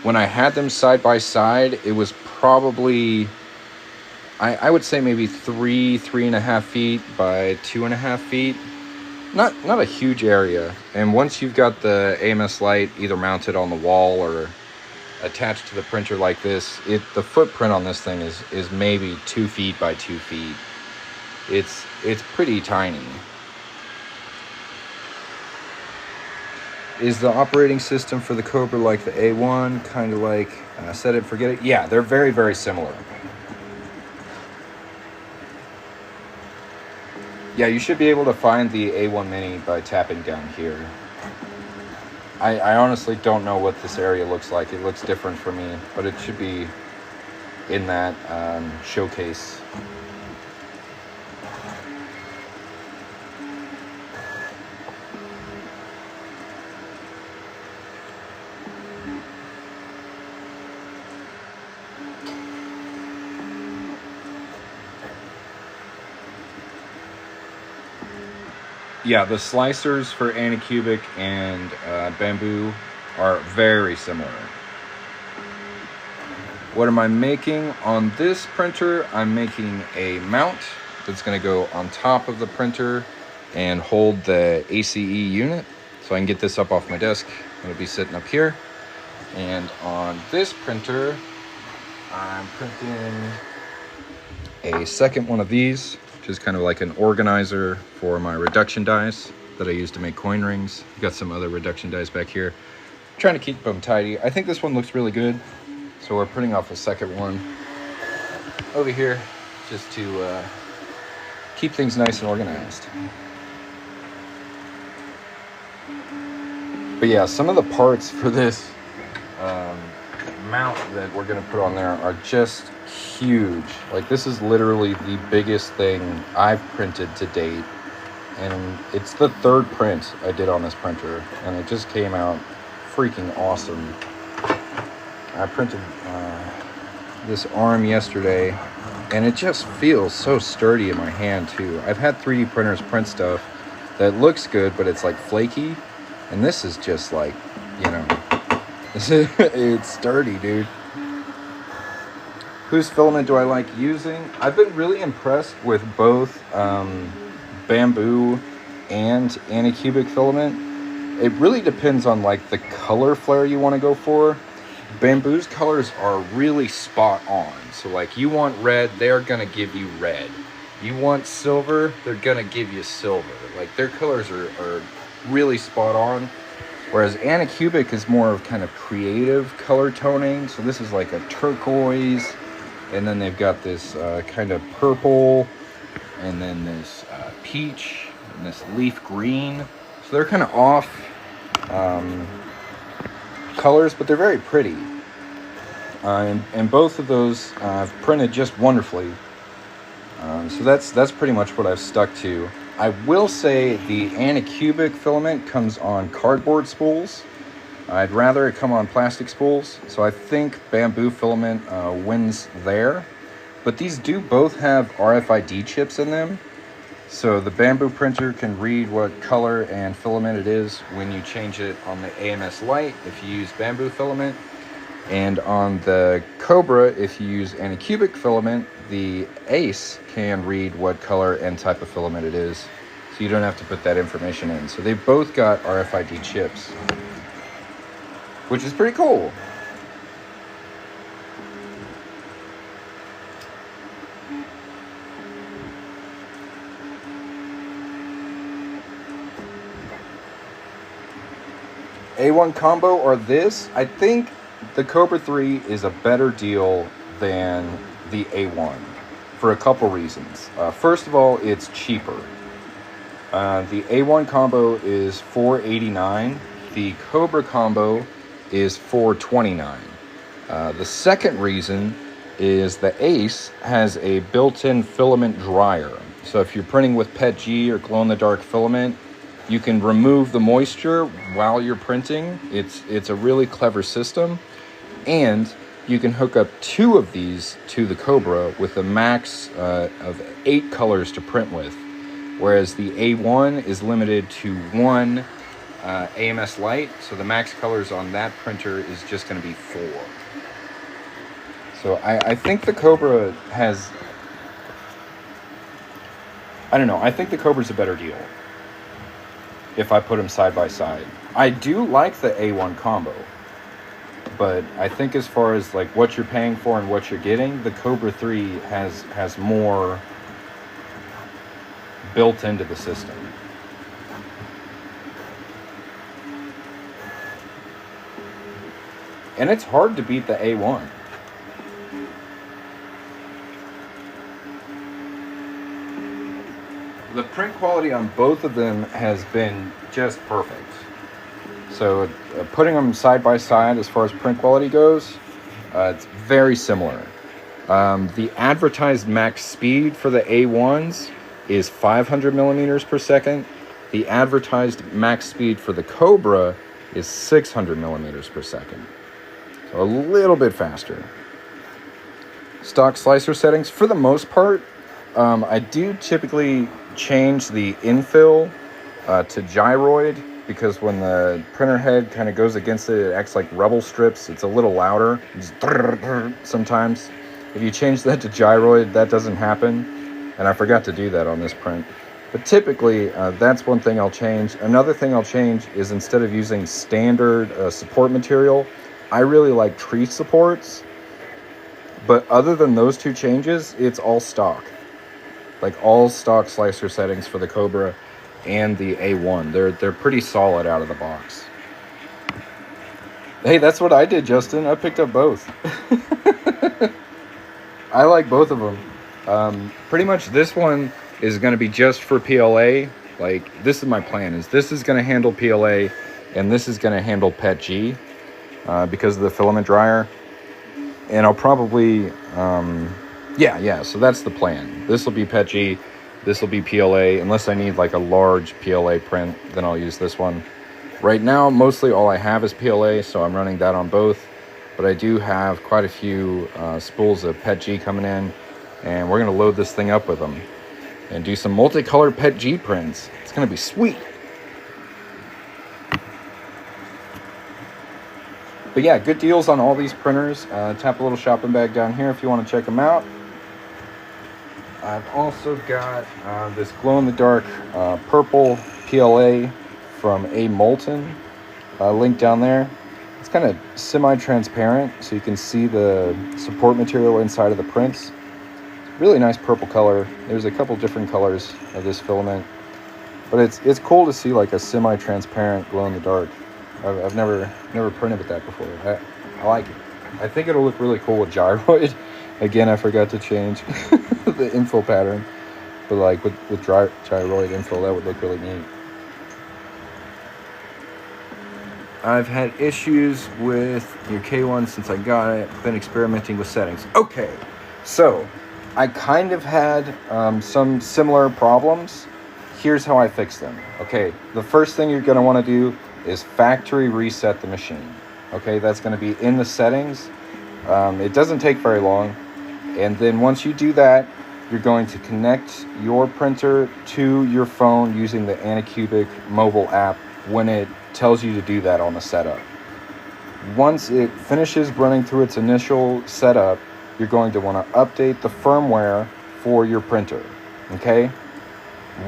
When I had them side by side, it was probably, I would say maybe 3.5 feet by 2.5 feet. Not a huge area. And once you've got the AMS Lite either mounted on the wall or attached to the printer like this, the footprint on this thing is maybe 2 feet by 2 feet. It's pretty tiny. Is the operating system for the Kobra like the A1, kind of like set it, forget it? Yeah, they're very, very similar. Yeah, you should be able to find the A1 Mini by tapping down here. I honestly don't know what this area looks like. It looks different for me, but it should be in that showcase. Yeah, the slicers for Anycubic and Bamboo are very similar. What am I making on this printer? I'm making a mount that's going to go on top of the printer and hold the ACE unit. so I can get this up off my desk. It'll be sitting up here. And on this printer, I'm printing a second one of these, which is kind of like an organizer for my reduction dies that I use to make coin rings. Got some other reduction dies back here. I'm trying to keep them tidy. I think this one looks really good, so we're printing off a second one over here just to keep things nice and organized. But yeah, some of the parts for this mount that we're going to put on there are just huge. Like, this is literally the biggest thing I've printed to date, and it's the third print I did on this printer, and it just came out freaking awesome. I printed this arm yesterday, and it just feels so sturdy in my hand too. I've had 3D printers print stuff that looks good, but it's like flaky, and this is just like, you know, it's sturdy, dude. Whose filament do I like using? I've been really impressed with both bamboo and Anycubic filament. It really depends on like the color flare you want to go for. Bamboo's colors are really spot on. So like, you want red, they're gonna give you red. You want silver, they're gonna give you silver. Like, their colors are really spot on. Whereas Anycubic is more of kind of creative color toning. So this is like a turquoise, and then they've got this kind of purple, and then this peach, and this leaf green. So they're kind of off colors, but they're very pretty. And both of those I've printed just wonderfully. So that's pretty much what I've stuck to. I will say the Anycubic filament comes on cardboard spools. I'd rather it come on plastic spools, so I think bamboo filament wins there. But these do both have RFID chips in them, so the bamboo printer can read what color and filament it is when you change it on the AMS Lite if you use bamboo filament. And on the Kobra, if you use Anycubic filament, the ACE can read what color and type of filament it is, so you don't have to put that information in. So they've both got RFID chips, which is pretty cool. A1 combo or this, I think the Kobra 3 is a better deal than the A1 for a couple reasons. First of all, it's cheaper. The A1 combo is $489. The Kobra combo is $429. The second reason is the ACE has a built-in filament dryer. So if you're printing with PETG or glow-in-the-dark filament, you can remove the moisture while you're printing. It's a really clever system. And you can hook up 2 of these to the Kobra with a max of 8 colors to print with. Whereas the A1 is limited to 1 AMS Lite, so the max colors on that printer is just going to be 4. So I think the Kobra has, I don't know, I think the Kobra's a better deal if I put them side by side. I do like the A1 combo, but I think as far as like what you're paying for and what you're getting, the Kobra 3 has more built into the system. And it's hard to beat the A1. The print quality on both of them has been just perfect. So putting them side by side as far as print quality goes, it's very similar. The advertised max speed for the A1s is 500 millimeters per second. The advertised max speed for the Kobra is 600 millimeters per second. So a little bit faster. Stock slicer settings, for the most part, I do typically change the infill to gyroid, because when the printer head kind of goes against it, it acts like rubble strips. It's a little louder sometimes. If you change that to gyroid, that doesn't happen, and I forgot to do that on this print. But typically, that's one thing I'll change. Another thing I'll change is instead of using standard support material, I really like tree supports. But other than those two changes, it's all stock. Like all stock slicer settings for the Kobra and the A1. They're pretty solid out of the box. Hey, that's what I did, Justin. I picked up both. I like both of them. Pretty much this one is going to be just for PLA. Like, this is my plan, is this is going to handle PLA and this is going to handle PET G because of the filament dryer. And I'll probably, so that's the plan. This will be PET G, this will be PLA. Unless I need like a large PLA print, then I'll use this one. Right now, mostly all I have is PLA, so I'm running that on both. But I do have quite a few spools of PET G coming in, and we're going to load this thing up with them and do some multicolored PET G prints. It's going to be sweet. But yeah, good deals on all these printers. Tap a little shopping bag down here if you want to check them out. I've also got this glow-in-the-dark purple PLA from A Molten. Link down there. It's kind of semi-transparent, so you can see the support material inside of the prints. Really nice purple color. There's a couple different colors of this filament, but it's cool to see like a semi-transparent glow-in-the-dark. I've never printed with that before. I like it. I think it'll look really cool with gyroid. Again, I forgot to change the infill pattern, but like with gyroid infill, that would look really neat. I've had issues with your K1 since I got it. Been experimenting with settings. Okay, so I kind of had some similar problems. Here's how I fixed them. Okay, the first thing you're going to want to do is factory reset the machine. Okay, that's going to be in the settings. It doesn't take very long. And then once you do that, you're going to connect your printer to your phone using the Anycubic mobile app when it tells you to do that on the setup. Once it finishes running through its initial setup, you're going to want to update the firmware for your printer. Okay?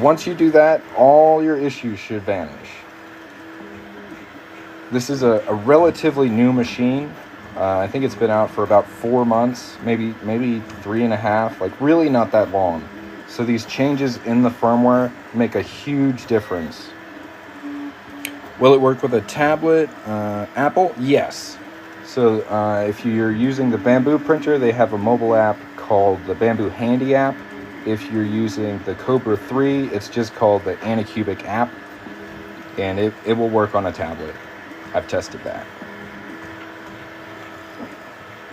Once you do that, all your issues should vanish. This is a relatively new machine. I think it's been out for about 4 months, maybe 3.5, like really not that long. So these changes in the firmware make a huge difference. Will it work with a tablet, Apple? Yes. So if you're using the Bamboo printer, they have a mobile app called the Bamboo Handy app. If you're using the Kobra 3, it's just called the Anycubic app, and it will work on a tablet. I've tested that.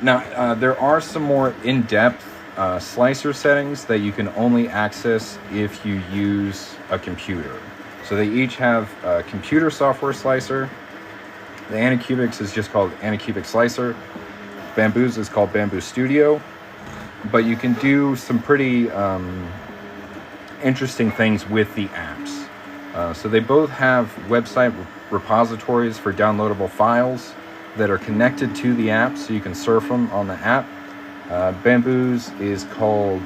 Now, there are some more in-depth slicer settings that you can only access if you use a computer. So they each have a computer software slicer. The Anycubics is just called Anycubic Slicer. Bamboo's is called Bamboo Studio. But you can do some pretty interesting things with the apps. So they both have website repositories for downloadable files that are connected to the app, so you can surf them on the app. Bamboo's is called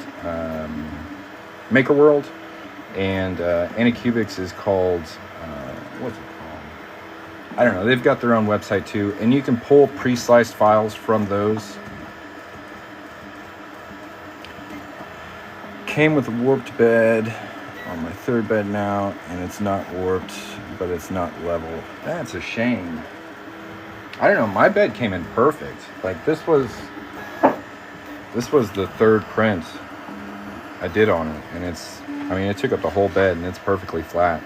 MakerWorld, and Anycubics is called, what's it called? I don't know, they've got their own website too, and you can pull pre-sliced files from those. Came with a warped bed on my third bed now, and it's not warped, but it's not level. That's a shame. I don't know, my bed came in perfect. Like this was the third print I did on it, and it took up the whole bed, and it's perfectly flat.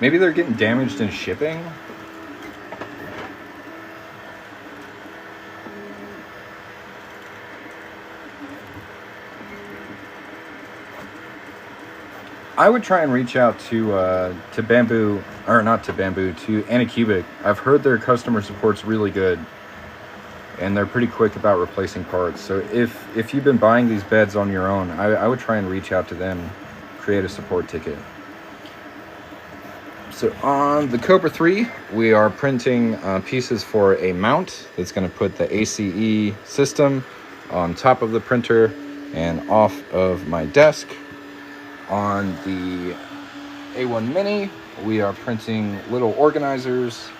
Maybe they're getting damaged in shipping. I would try and reach out to Bamboo, or not to Bamboo, to Anycubic. I've heard their customer support's really good, and they're pretty quick about replacing parts. So if you've been buying these beds on your own, I would try and reach out to them, create a support ticket. So on the Kobra 3, we are printing pieces for a mount that's going to put the ACE system on top of the printer and off of my desk. On the A1 Mini, we are printing little organizers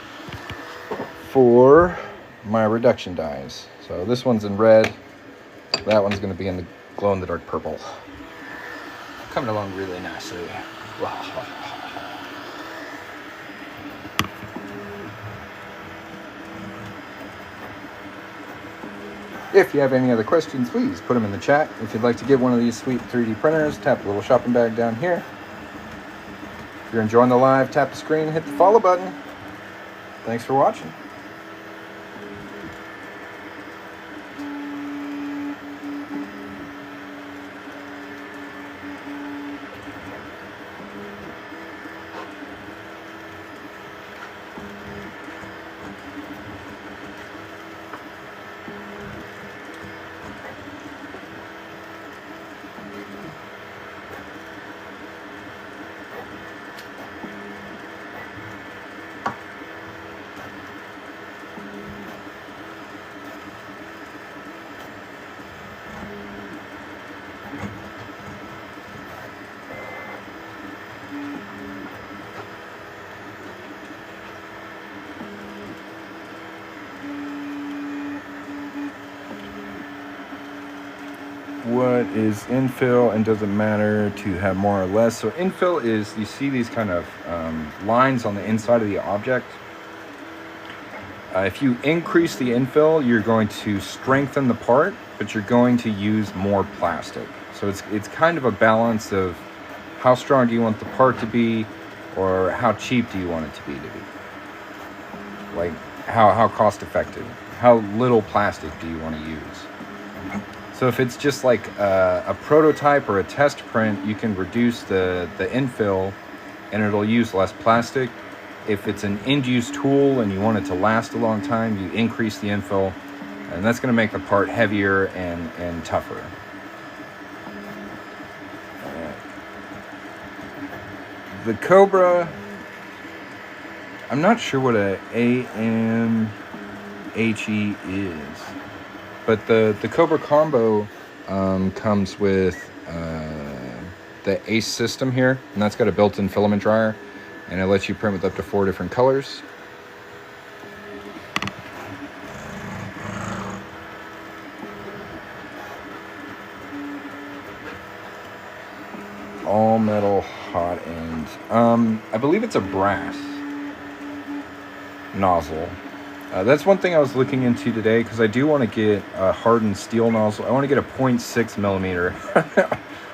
for my reduction dies. So this one's in red, that one's going to be in the glow-in-the-dark purple. Coming along really nicely. Wow. If you have any other questions, please put them in the chat. If you'd like to get one of these sweet 3D printers, tap the little shopping bag down here. If you're enjoying the live, tap the screen, hit the follow button. Thanks for watching. What is infill, and does it matter to have more or less? So infill is, you see these kind of lines on the inside of the object. If you increase the infill, you're going to strengthen the part, but you're going to use more plastic. So it's kind of a balance of how strong do you want the part to be, or how cheap do you want it to be? Like how cost effective, how little plastic do you want to use? So if it's just like a prototype or a test print, you can reduce the infill and it'll use less plastic. If it's an end-use tool and you want it to last a long time, you increase the infill, and that's going to make the part heavier and tougher. The Kobra, I'm not sure what a AMHE is. But the Kobra combo comes with the ACE system here, and that's got a built-in filament dryer, and it lets you print with up to 4 different colors. All metal hot end. I believe it's a brass nozzle. That's one thing I was looking into today, because I do want to get a hardened steel nozzle. I want to get a 0.6 millimeter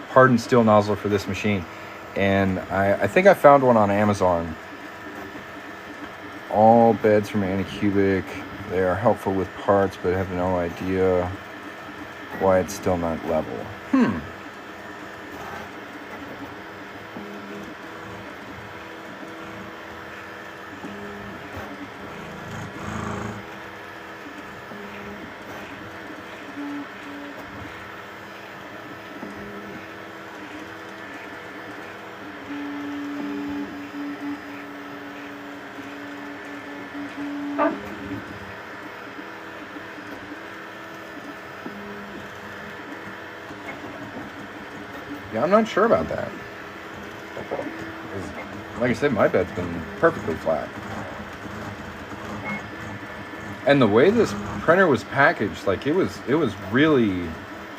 hardened steel nozzle for this machine. And I think I found one on Amazon. All beds from Anycubic. They are helpful with parts, but I have no idea why it's still not level. Yeah, I'm not sure about that. Like I said, my bed's been perfectly flat. And the way this printer was packaged, like it was really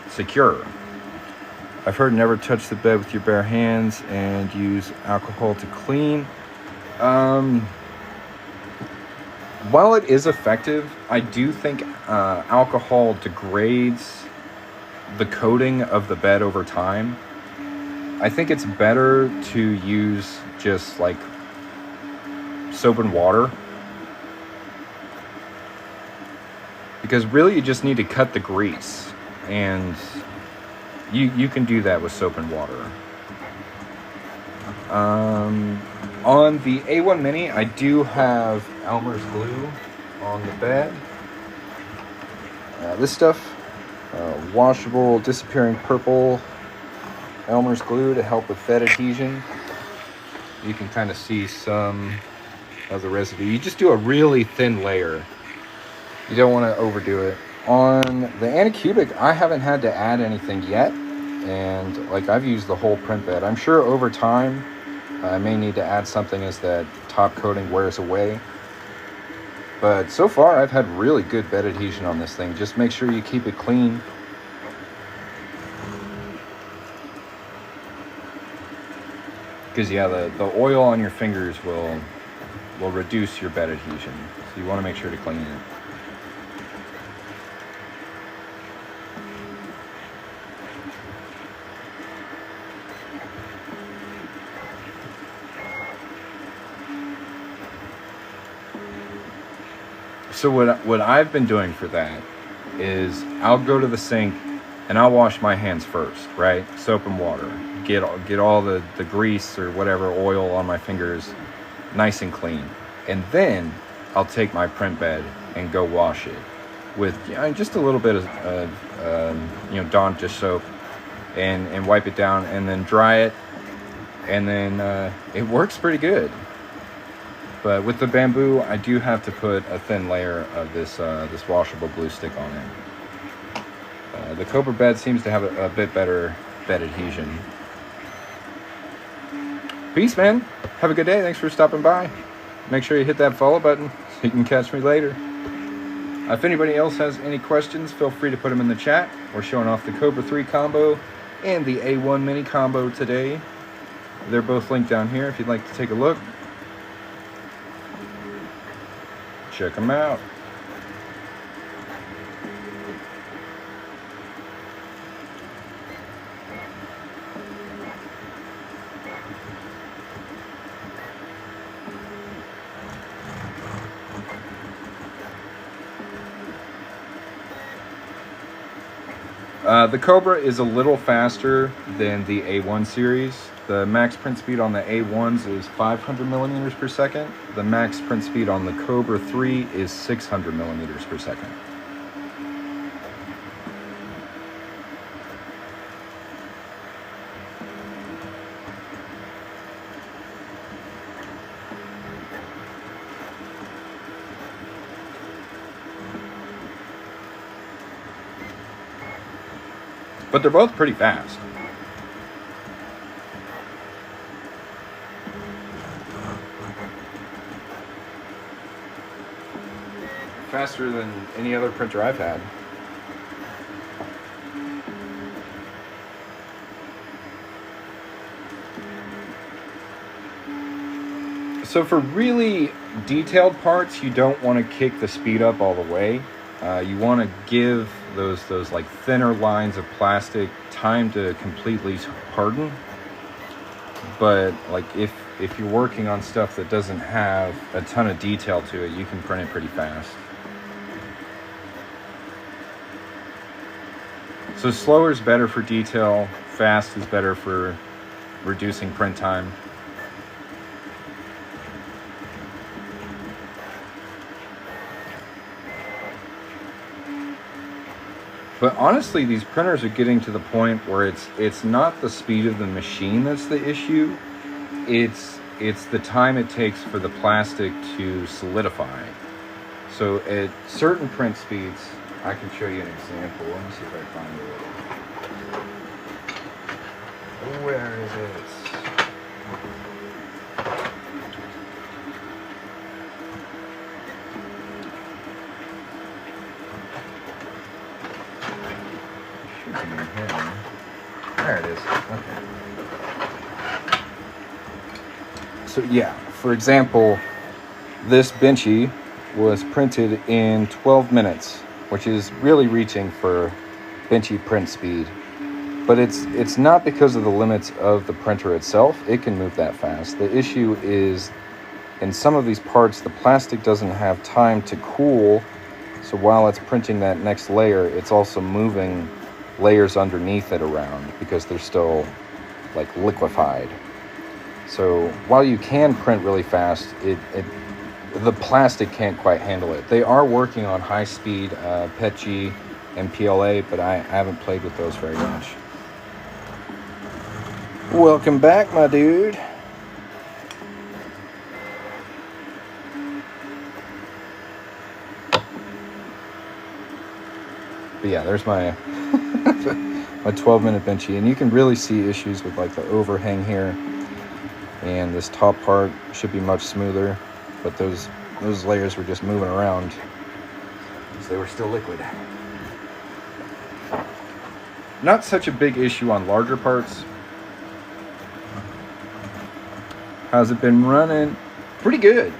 secure. I've heard never touch the bed with your bare hands and use alcohol to clean. While it is effective, I do think alcohol degrades the coating of the bed over time. I think it's better to use just like soap and water, because really you just need to cut the grease, and you can do that with soap and water. On the A1 Mini, I do have Elmer's glue on the bed. This stuff, washable, disappearing purple Elmer's glue to help with bed adhesion. you can kind of see some of the residue. You just do a really thin layer. You don't want to overdo it. On the Anycubic, I haven't had to add anything yet, and like I've used the whole print bed. I'm sure over time I may need to add something as that top coating wears away. But so far I've had really good bed adhesion on this thing. Just make sure you keep it clean. Because yeah, the oil on your fingers will reduce your bed adhesion. So you want to make sure to clean it. So what I've been doing for that is I'll go to the sink and I'll wash my hands first, right? Soap and water. Get all the grease or whatever oil on my fingers nice and clean. And then I'll take my print bed and go wash it with just a little bit of Dawn dish soap and wipe it down and then dry it. And then it works pretty good. But with the bamboo, I do have to put a thin layer of this washable glue stick on it. The Kobra bed seems to have a bit better bed adhesion. Peace, man. Have a good day. Thanks for stopping by. Make sure you hit that follow button so you can catch me later. If anybody else has any questions, feel free to put them in the chat. We're showing off the Kobra 3 combo and the A1 mini combo today. They're both linked down here if you'd like to take a look. Check them out. The Kobra is a little faster than the A1 series. The max print speed on the A1s is 500 millimeters per second. The max print speed on the Kobra 3 is 600 millimeters per second. But they're both pretty fast. Faster than any other printer I've had. So for really detailed parts, you don't want to kick the speed up all the way. You want to give those like thinner lines of plastic time to completely harden. But like if you're working on stuff that doesn't have a ton of detail to it, you can print it pretty fast. So slower is better for detail, fast is better for reducing print time. But honestly, these printers are getting to the point where it's not the speed of the machine that's the issue. It's the time it takes for the plastic to solidify. So at certain print speeds, I can show you an example. Let me see if I find it. Where is it? There it is. Okay. So yeah, for example, this Benchy was printed in 12 minutes, which is really reaching for Benchy print speed. But it's not because of the limits of the printer itself. It can move that fast. The issue is in some of these parts, the plastic doesn't have time to cool. So while it's printing that next layer, it's also moving layers underneath it around because they're still like liquefied. So while you can print really fast, the plastic can't quite handle it. They are working on high speed PETG and PLA, but I haven't played with those very much. Welcome back, my dude. But yeah, there's my my 12-minute benchy, and you can really see issues with like the overhang here, and this top part should be much smoother, but those layers were just moving around because they were still liquid. Not such a big issue on larger parts. How's it been running? Pretty good.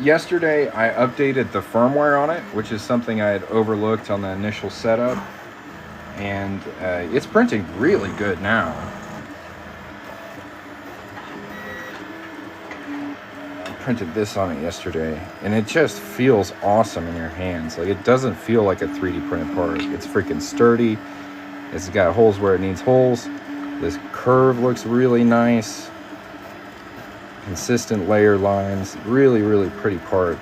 Yesterday I updated the firmware on it, which is something I had overlooked on the initial setup, and it's printing really good now. I printed this on it yesterday, and it just feels awesome in your hands. Like, it doesn't feel like a 3D printed part. It's freaking sturdy. It's got holes where it needs holes. This curve looks really nice. Consistent layer lines. Really, really pretty part.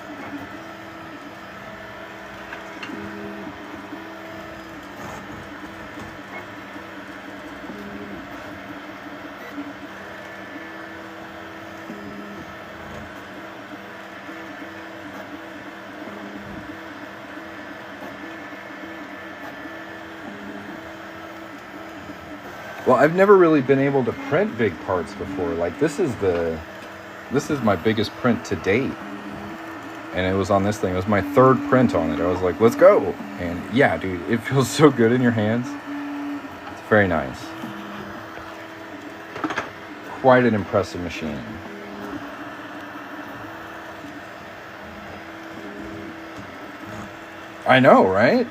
Well, I've never really been able to print big parts before. Like, this is my biggest print to date. And it was on this thing. It was my third print on it. I was like, let's go. And yeah, dude, it feels so good in your hands. It's very nice. Quite an impressive machine. I know, right?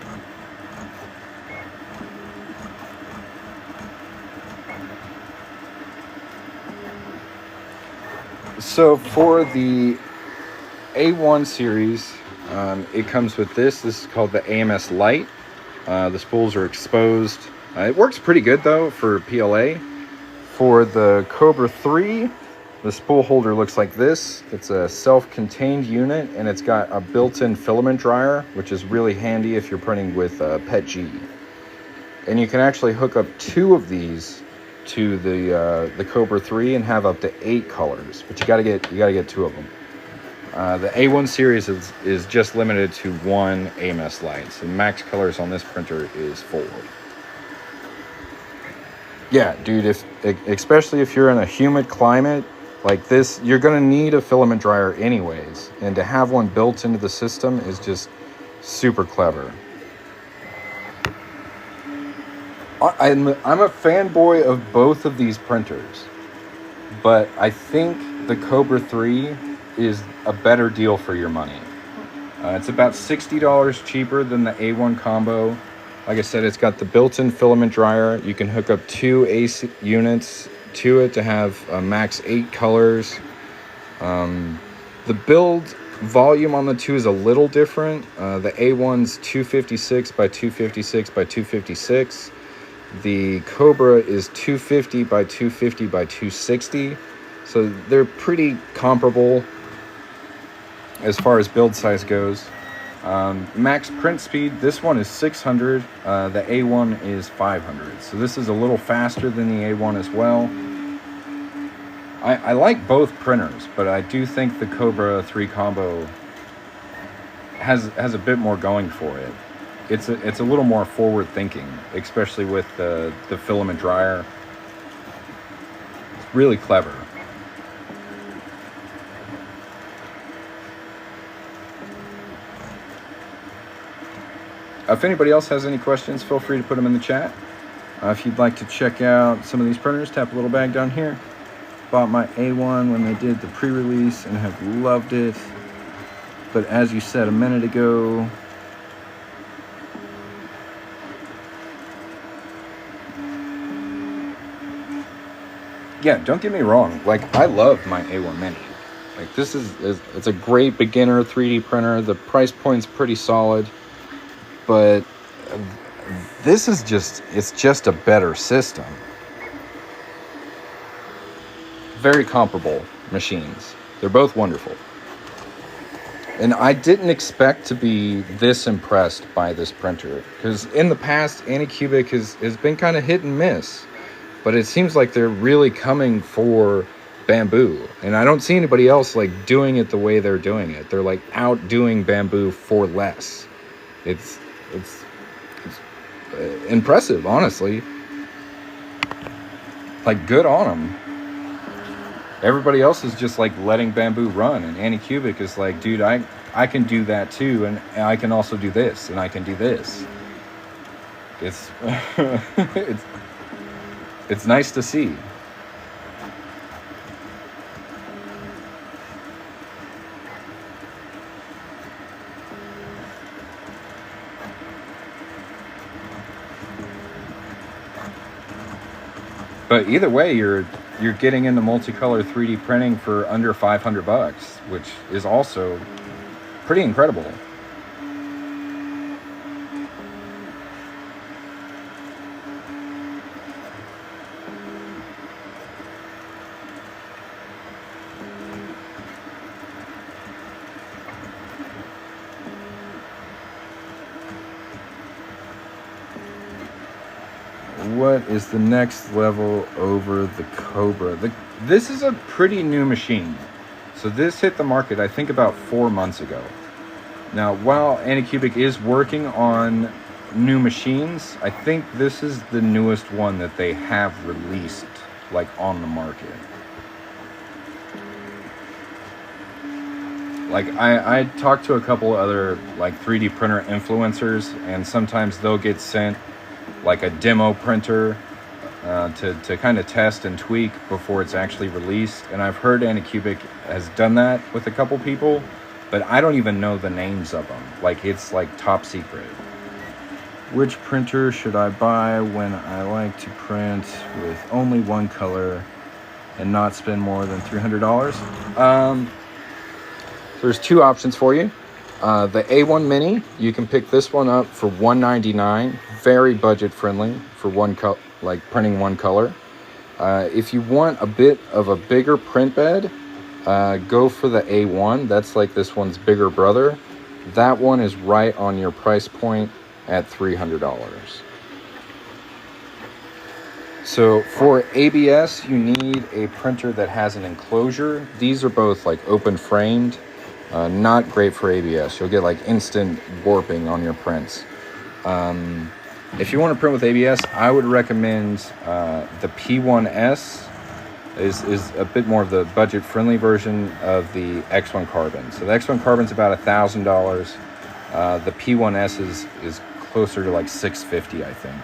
So for the A1 series, it comes with this. This is called the AMS Lite. The spools are exposed. It works pretty good though for PLA. For the Kobra 3, the spool holder looks like this. It's a self-contained unit, and it's got a built-in filament dryer, which is really handy if you're printing with PETG. And you can actually hook up 2 of these to the Kobra 3 and have up to 8 colors, but you gotta get 2 of them. The A1 series is just limited to 1 AMS light, so max colors on this printer is 4. Yeah, dude, especially if you're in a humid climate like this, you're gonna need a filament dryer anyways, and to have one built into the system is just super clever. I'm a fanboy of both of these printers, but I think the Kobra 3 is a better deal for your money. It's about $60 cheaper than the A1 combo. Like I said, it's got the built-in filament dryer. You can hook up 2 AC units to it to have a max 8 colors. The build volume on the 2 is a little different. The A1's 256 by 256 by 256. The Kobra is 250 by 250 by 260, so they're pretty comparable as far as build size goes. Max print speed, this one is 600, the A1 is 500, so this is a little faster than the A1 as well. I like both printers, but I do think the Kobra 3 combo has a bit more going for it. It's a little more forward thinking, especially with the filament dryer. It's really clever. If anybody else has any questions, feel free to put them in the chat. If you'd like to check out some of these printers, tap a little bag down here. Bought my A1 when they did the pre-release and have loved it. But as you said a minute ago, yeah, don't get me wrong. Like, I love my A1 Mini. Like, it's a great beginner 3D printer. The price point's pretty solid, but it's just a better system. Very comparable machines. They're both wonderful. And I didn't expect to be this impressed by this printer, because in the past, Anycubic has been kind of hit and miss. But it seems like they're really coming for Bamboo. And I don't see anybody else like doing it the way they're doing it. They're like outdoing Bamboo for less. It's impressive, honestly. Like, good on them. Everybody else is just like letting bamboo run, and Anycubic is like, dude, I can do that too, and I can also do this, and I can do this. It's it's nice to see. But either way, you're getting into multicolor 3D printing for under $500, which is also pretty incredible. What is the next level over the Kobra? This is a pretty new machine. So this hit the market, I think, about 4 months ago. Now, while Anycubic is working on new machines, I think this is the newest one that they have released, like, on the market. Like, I talked to a couple other, like, 3D printer influencers, and sometimes they'll get sent like a demo printer to kind of test and tweak before it's actually released. And I've heard Anycubic has done that with a couple people, but I don't even know the names of them. Like, it's like top secret. Which printer should I buy when I like to print with only one color and not spend more than $300? There's two options for you. The A1 Mini, you can pick this one up for $199, very budget friendly for printing one color. If you want a bit of a bigger print bed, go for the A1. That's like this one's bigger brother. That one is right on your price point at $300. So for ABS, you need a printer that has an enclosure. These are both like open framed. Not great for ABS. You'll get like instant warping on your prints. If you want to print with ABS, I would recommend the P1S. Is a bit more of the budget-friendly version of the X1 Carbon. So the X1 Carbon's about $1,000. The P1S is closer to like $650, I think.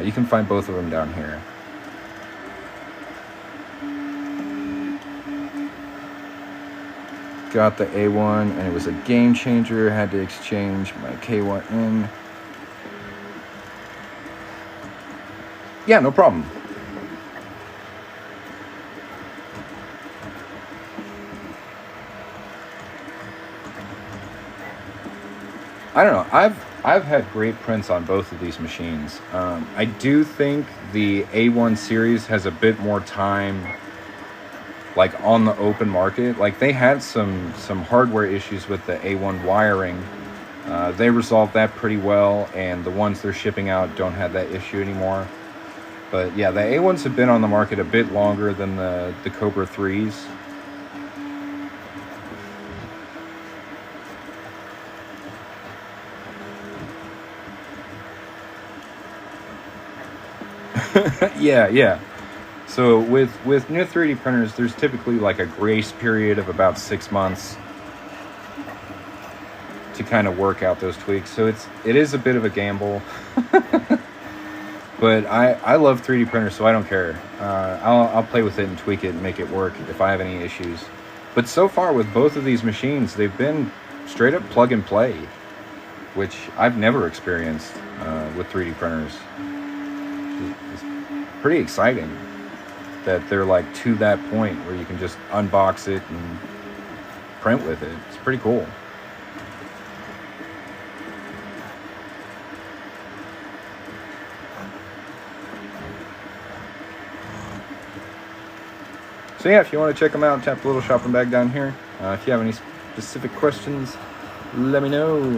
You can find both of them down here. Got the A1 and it was a game changer. Had to exchange my K1 in. Yeah, no problem. I don't know. I've had great prints on both of these machines. I do think the A1 series has a bit more time, like, on the open market. Like, they had some hardware issues with the A1 wiring. They resolved that pretty well, and the ones they're shipping out don't have that issue anymore. But yeah, the A1s have been on the market a bit longer than the Kobra 3s. Yeah. So with new 3D printers, there's typically like a grace period of about 6 months to kind of work out those tweaks. So it is a bit of a gamble. But I love 3D printers, so I don't care. I'll play with it and tweak it and make it work if I have any issues. But so far with both of these machines, they've been straight up plug and play, which I've never experienced with 3D printers. It's pretty exciting that they're like to that point where you can just unbox it and print with it. It's pretty cool. So yeah, if you want to check them out, tap the little shopping bag down here. If you have any specific questions, let me know.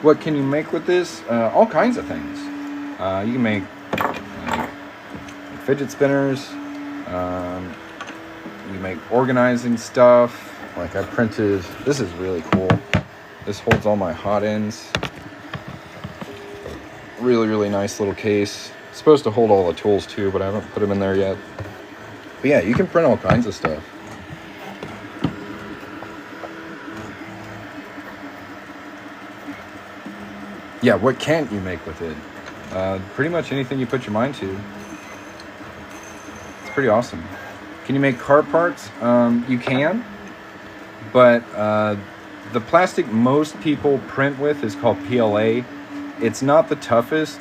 What can you make with this? All kinds of things. You can make fidget spinners. You make organizing stuff. Like I printed, this is really cool. This holds all my hot ends. Really, really nice little case. It's supposed to hold all the tools too, but I haven't put them in there yet. But yeah, you can print all kinds of stuff. Yeah, what can't you make with it? Pretty much anything you put your mind to. It's pretty awesome. Can you make car parts? You can, but the plastic most people print with is called PLA. It's not the toughest,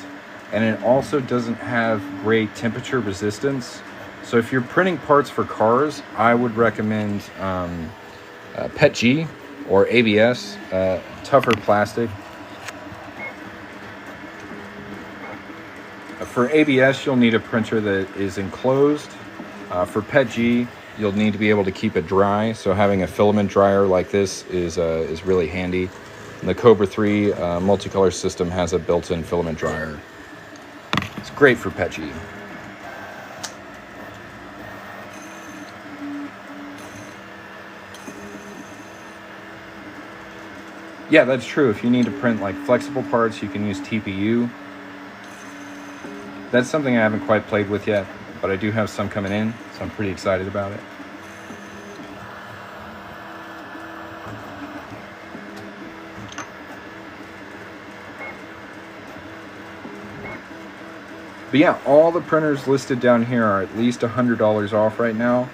and it also doesn't have great temperature resistance. So if you're printing parts for cars, I would recommend PETG or ABS, tougher plastic. For ABS, you'll need a printer that is enclosed. For PETG, you'll need to be able to keep it dry. So having a filament dryer like this is really handy. And the Kobra 3 multicolor system has a built-in filament dryer. It's great for PETG. Yeah, that's true. If you need to print like flexible parts, you can use TPU. That's something I haven't quite played with yet, but I do have some coming in, so I'm pretty excited about it. But yeah, all the printers listed down here are at least $100 off right now.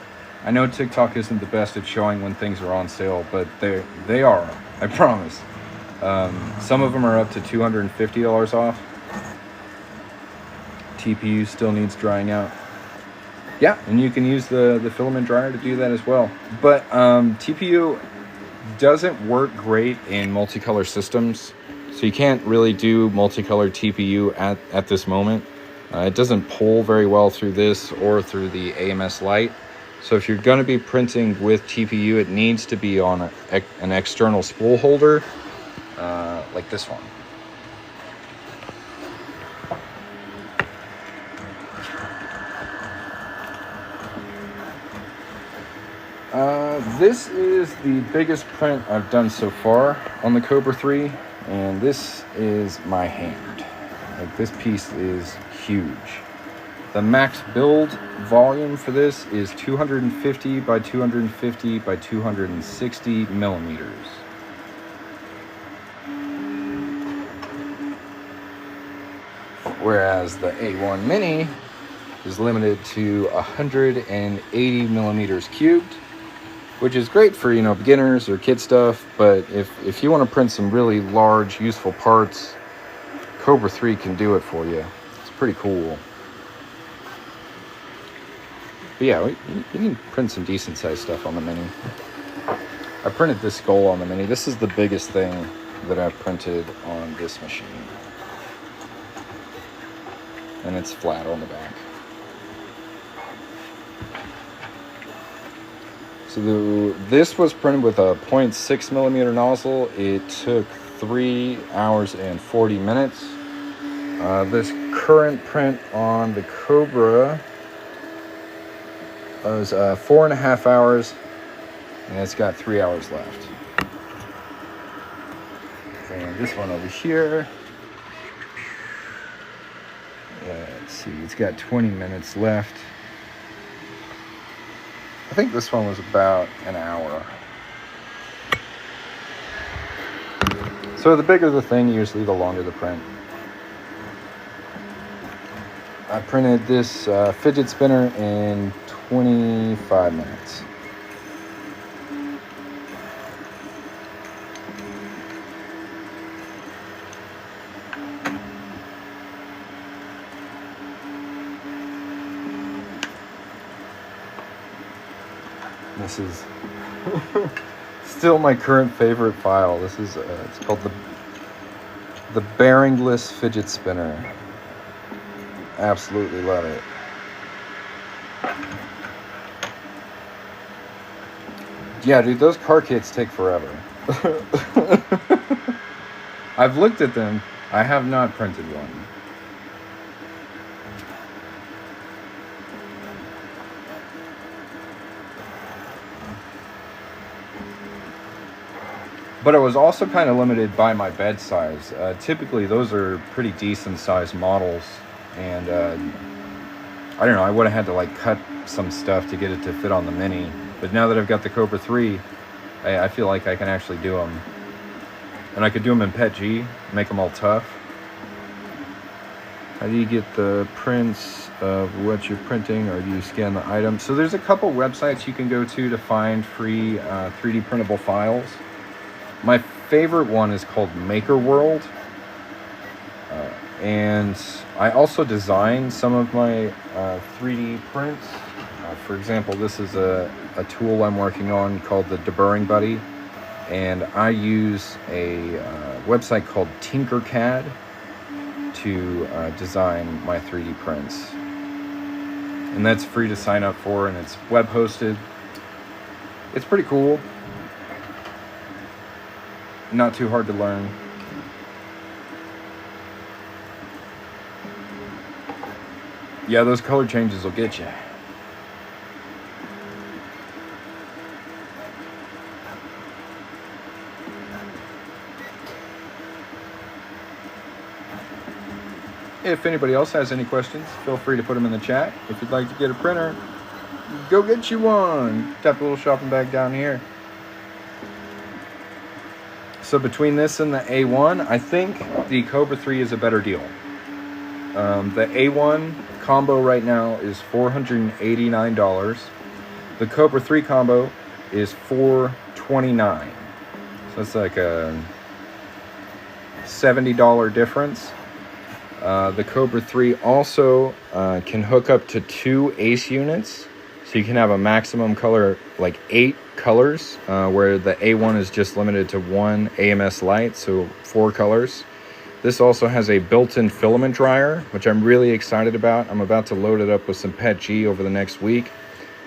I know TikTok isn't the best at showing when things are on sale, but they are, I promise. Some of them are up to $250 off. TPU still needs drying out. Yeah, and you can use the filament dryer to do that as well. But TPU doesn't work great in multicolor systems, so you can't really do multicolor TPU at this moment. It doesn't pull very well through this or through the AMS lite. So if you're going to be printing with TPU, it needs to be on an external spool holder, like this one. This is the biggest print I've done so far on the Kobra 3, and this is my hand. Like, this piece is huge. The max build volume for this is 250 by 250 by 260 millimeters. Whereas the A1 Mini is limited to 180 millimeters cubed, which is great for, you know, beginners or kid stuff. But if you want to print some really large, useful parts, Kobra 3 can do it for you. It's pretty cool. But yeah, you can print some decent sized stuff on the Mini. I printed this skull on the Mini. This is the biggest thing that I've printed on this machine. And it's flat on the back. So this was printed with a 0.6 millimeter nozzle. It took 3 hours and 40 minutes. This current print on the Kobra was 4.5 hours, and it's got 3 hours left. And this one over here, let's see, it's got 20 minutes left. I think this one was about an hour. So the bigger the thing, usually the longer the print. I printed this fidget spinner in 25 minutes. This is still my current favorite file. This is it's called the bearingless fidget spinner. Absolutely love it. Yeah, dude, those car kits take forever. I've looked at them. I have not printed one. But I was also kind of limited by my bed size. Typically, those are pretty decent sized models, and I don't know, I would have had to like cut some stuff to get it to fit on the Mini. But now that I've got the Kobra 3, I feel like I can actually do them. And I could do them in Pet G, make them all tough. How do you get the prints of what you're printing, or do you scan the item? So there's a couple websites you can go to find free 3D printable files. My favorite one is called Maker World. And I also design some of my 3D prints. For example, this is a tool I'm working on called the Deburring Buddy. And I use a website called Tinkercad to design my 3D prints. And that's free to sign up for, and it's web hosted. It's pretty cool. Not too hard to learn. Yeah, those color changes will get you. If anybody else has any questions, feel free to put them in the chat. If you'd like to get a printer, go get you one. Tap the little shopping bag down here. So between this and the A1, I think the Kobra 3 is a better deal. The A1 combo right now is $489. The Kobra 3 combo is $429. So that's like a $70 difference. The Kobra 3 also can hook up to 2 ACE units. So you can have a maximum color, like 8 colors, where the A1 is just limited to 1 AMS lite, so 4 colors. This also has a built-in filament dryer, which I'm really excited about. I'm about to load it up with some Pet G over the next week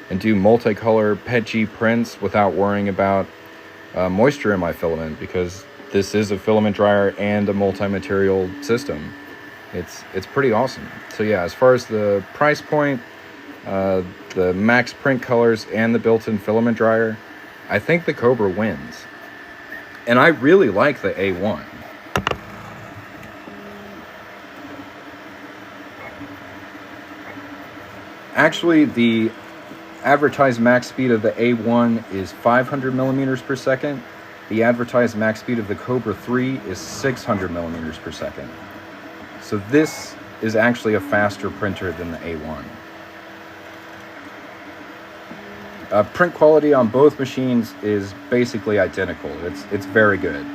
and do multicolor Pet G prints without worrying about moisture in my filament, because this is a filament dryer and a multi-material system. It's pretty awesome. So yeah, as far as the price point, the max print colors, and the built-in filament dryer, I think the Kobra wins. And I really like the A1. Actually, the advertised max speed of the A1 is 500 millimeters per second. The advertised max speed of the Kobra 3 is 600 millimeters per second. So this is actually a faster printer than the A1. Print quality on both machines is basically identical. It's very good.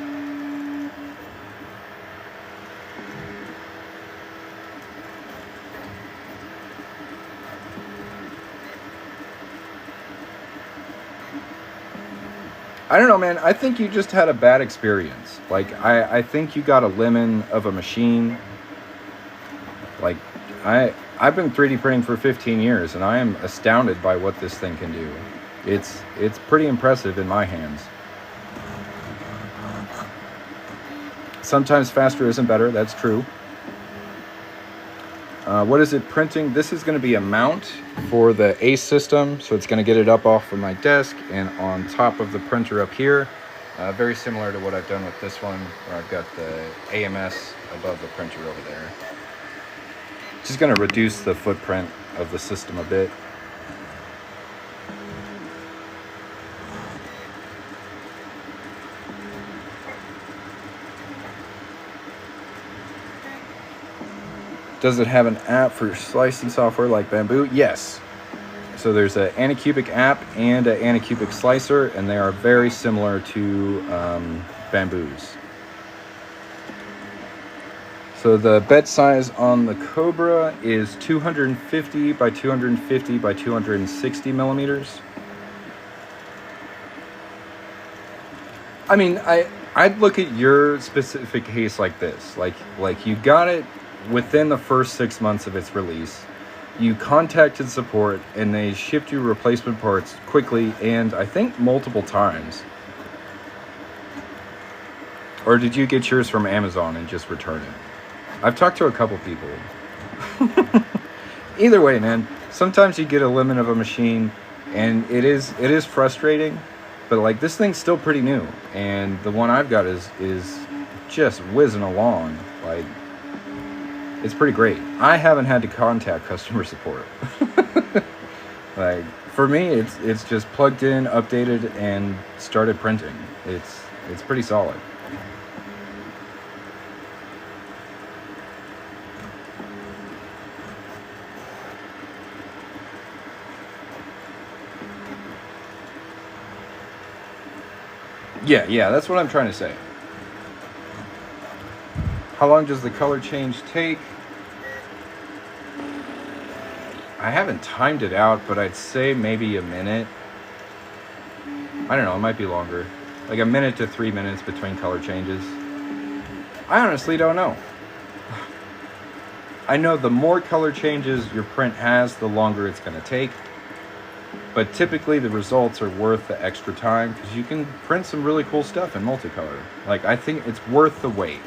I don't know, man. I think you just had a bad experience. Like, I think you got a lemon of a machine. Like, I've been 3D printing for 15 years, and I am astounded by what this thing can do. It's pretty impressive in my hands. Sometimes faster isn't better, that's true. What is it printing? This is going to be a mount for the ACE system, so it's going to get it up off of my desk and on top of the printer up here. Very similar to what I've done with this one, where I've got the AMS above the printer over there. Just going to reduce the footprint of the system a bit. Does it have an app for slicing software like Bamboo? Yes. So there's an Anycubic app and an Anycubic slicer, and they are very similar to Bamboo's. So the bed size on the Kobra is 250 by 250 by 260 millimeters. I mean, I'd look at your specific case like this. Like you got it within the first 6 months of its release. You contacted support, and they shipped you replacement parts quickly, and I think multiple times. Or did you get yours from Amazon and just return it? I've talked to a couple people. Either way, man, sometimes you get a lemon of a machine, and it is frustrating, But like, this thing's still pretty new, and the one I've got is just whizzing along. Like, it's pretty great. I haven't had to contact customer support. Like, for me, it's just plugged in, updated, and started printing. It's pretty solid. Yeah, that's what I'm trying to say. How long does the color change take? I haven't timed it out, but I'd say maybe a minute. I don't know, it might be longer. Like a minute to 3 minutes between color changes. I honestly don't know. I know the more color changes your print has, the longer it's going to take. But typically the results are worth the extra time because you can print some really cool stuff in multicolor. Like, I think it's worth the wait.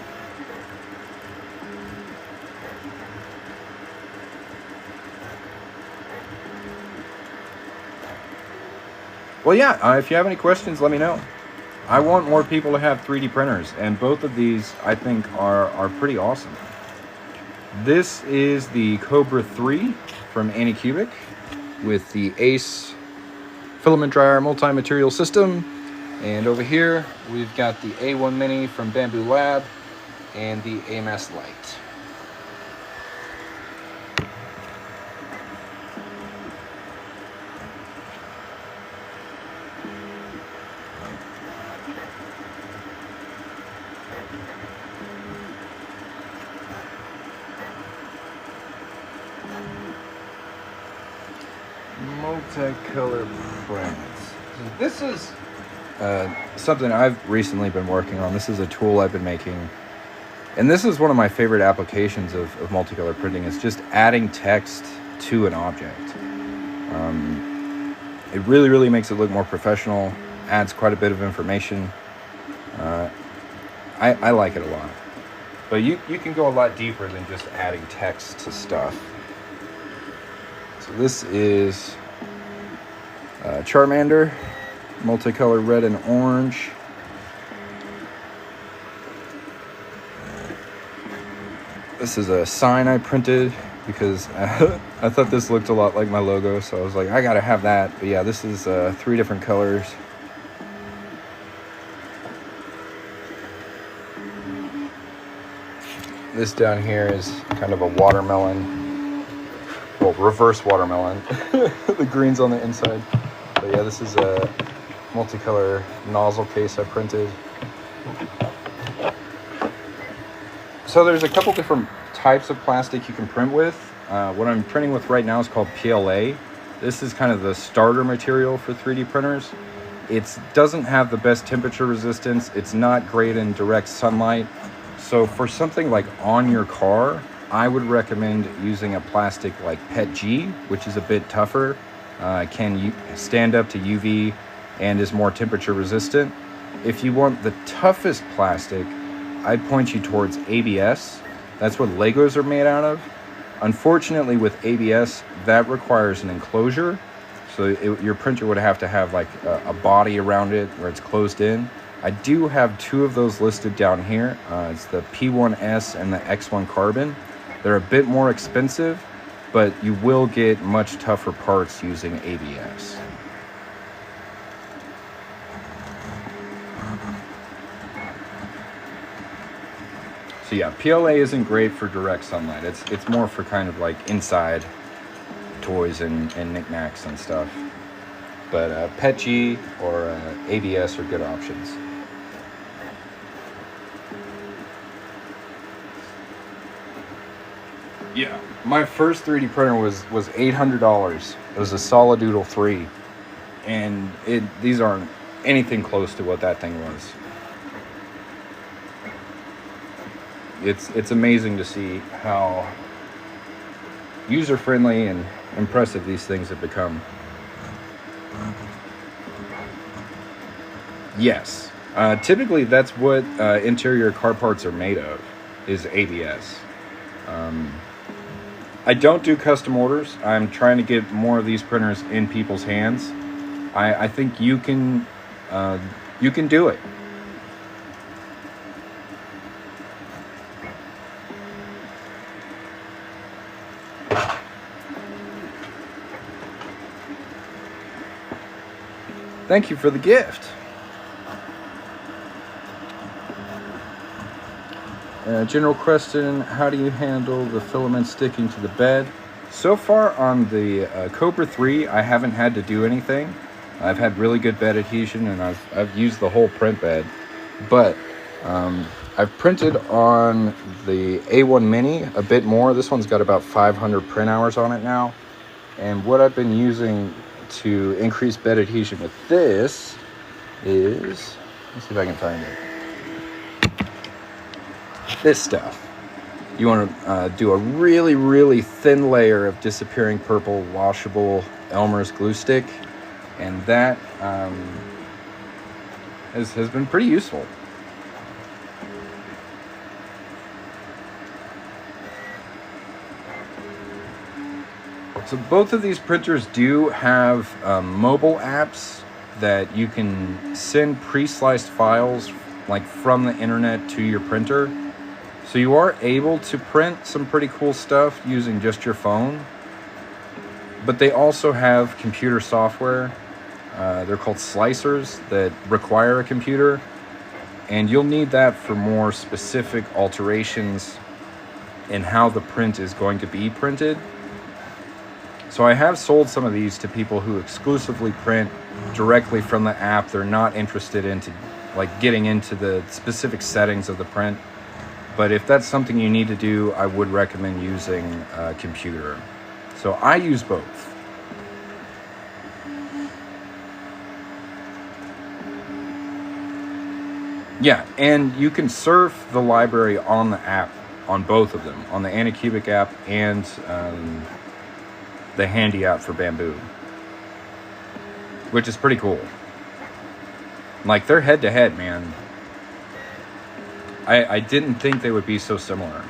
Well, yeah, if you have any questions, let me know. I want more people to have 3D printers, and both of these I think are pretty awesome. This is the Kobra 3 from Anycubic with the ACE filament dryer multi-material system. And over here we've got the A1 Mini from Bamboo Lab and the AMS Lite. Multicolor prints. This is something I've recently been working on. This is a tool I've been making, and this is one of my favorite applications of multicolor printing. Is just adding text to an object. It really makes it look more professional, adds quite a bit of information. I like it a lot, but you can go a lot deeper than just adding text to stuff. So this is Charmander, multicolor red and orange. This is a sign I printed because I thought this looked a lot like my logo, so I was like, I gotta have that. But yeah, this is 3 different colors. This down here is kind of a watermelon. Well, reverse watermelon. The green's on the inside. But yeah, this is a multicolor nozzle case I printed. So there's a couple different types of plastic you can print with. What I'm printing with right now is called PLA. This is kind of the starter material for 3D printers. It doesn't have the best temperature resistance. It's not great in direct sunlight. So for something like on your car, I would recommend using a plastic like PETG, which is a bit tougher, can stand up to UV, and is more temperature resistant. If you want the toughest plastic, I'd point you towards ABS. That's what Legos are made out of. Unfortunately, with ABS, that requires an enclosure. So your printer would have to have like a body around it where it's closed in. I do have 2 of those listed down here. It's the P1S and the X1 Carbon. They're a bit more expensive, but you will get much tougher parts using ABS. So yeah, PLA isn't great for direct sunlight. It's more for kind of like inside toys and knickknacks and stuff. But PETG or ABS are good options. Yeah, my first 3D printer was $800. It was a Solidoodle 3, and these aren't anything close to what that thing was. It's amazing to see how user-friendly and impressive these things have become. Yes, typically that's what interior car parts are made of, is ABS. I don't do custom orders. I'm trying to get more of these printers in people's hands. I think you can you can do it. Thank you for the gift. General question, how do you handle the filament sticking to the bed? So far on the Kobra 3, I haven't had to do anything. I've had really good bed adhesion, and I've used the whole print bed. But I've printed on the A1 Mini a bit more. This one's got about 500 print hours on it now. And what I've been using to increase bed adhesion with this is, let's see if I can find it. This stuff. You want to do a really, really thin layer of disappearing purple washable Elmer's glue stick, and that has been pretty useful. So both of these printers do have mobile apps that you can send pre-sliced files like from the internet to your printer. So you are able to print some pretty cool stuff using just your phone. But they also have computer software. They're called slicers that require a computer. And you'll need that for more specific alterations in how the print is going to be printed. So I have sold some of these to people who exclusively print directly from the app. They're not interested into like getting into the specific settings of the print. But if that's something you need to do, I would recommend using a computer. So I use both. Yeah, and you can surf the library on the app, on both of them, on the Anycubic app and the Handy app for Bamboo, which is pretty cool. Like, they're head to head, man. I didn't think they would be so similar.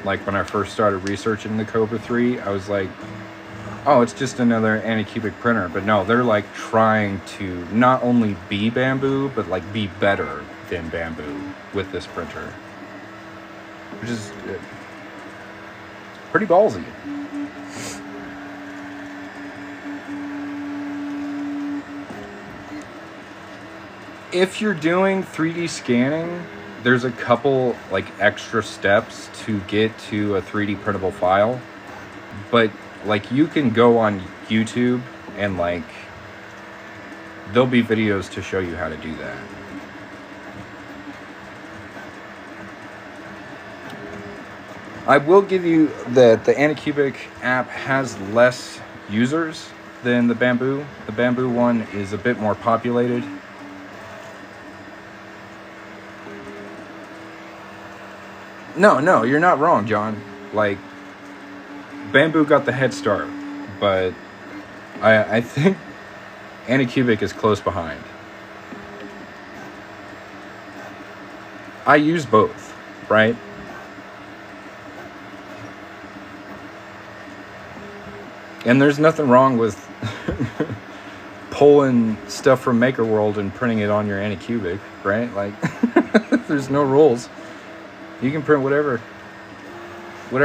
Like, when I first started researching the Kobra 3, I was like, oh, it's just another Anycubic printer. But no, they're like trying to not only be Bamboo, but like be better than Bamboo with this printer, which is pretty ballsy. If you're doing 3D scanning, there's a couple like extra steps to get to a 3D printable file. But like, you can go on YouTube and like there'll be videos to show you how to do that. I will give you that the Anycubic app has less users than the Bamboo. The Bamboo one is a bit more populated. No, you're not wrong, John. Like, Bamboo got the head start, but I think Anycubic is close behind. I use both, right? And there's nothing wrong with pulling stuff from Maker World and printing it on your Anycubic, right? Like, there's no rules. You can print whatever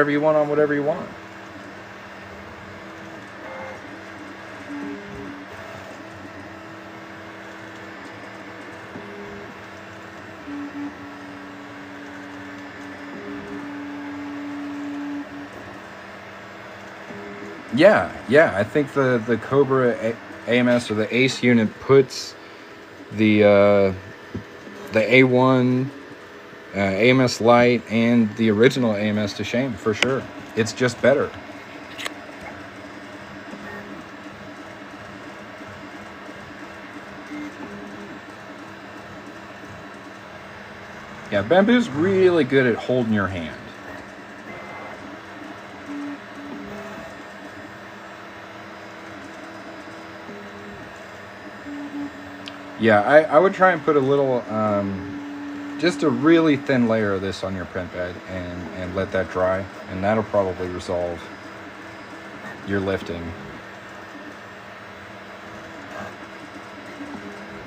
you want on whatever you want. Yeah, I think the Kobra AMS or the ACE unit puts the A1 AMS Lite and the original AMS to shame, for sure. It's just better. Yeah, Bamboo's really good at holding your hand. Yeah, I would try and put a little, just a really thin layer of this on your print bed and let that dry, and that'll probably resolve your lifting.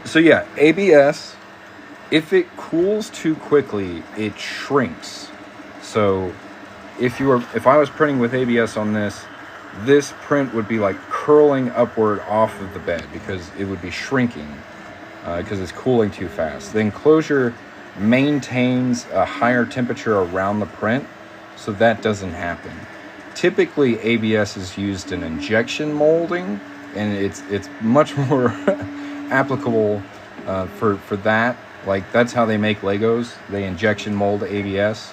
So yeah, ABS, if it cools too quickly, it shrinks. So if I was printing with ABS on this print would be like curling upward off of the bed because it would be shrinking because it's cooling too fast. The enclosure maintains a higher temperature around the print, so that doesn't happen. Typically, ABS is used in injection molding, and it's much more applicable for that. Like, that's how they make Legos. They injection mold ABS.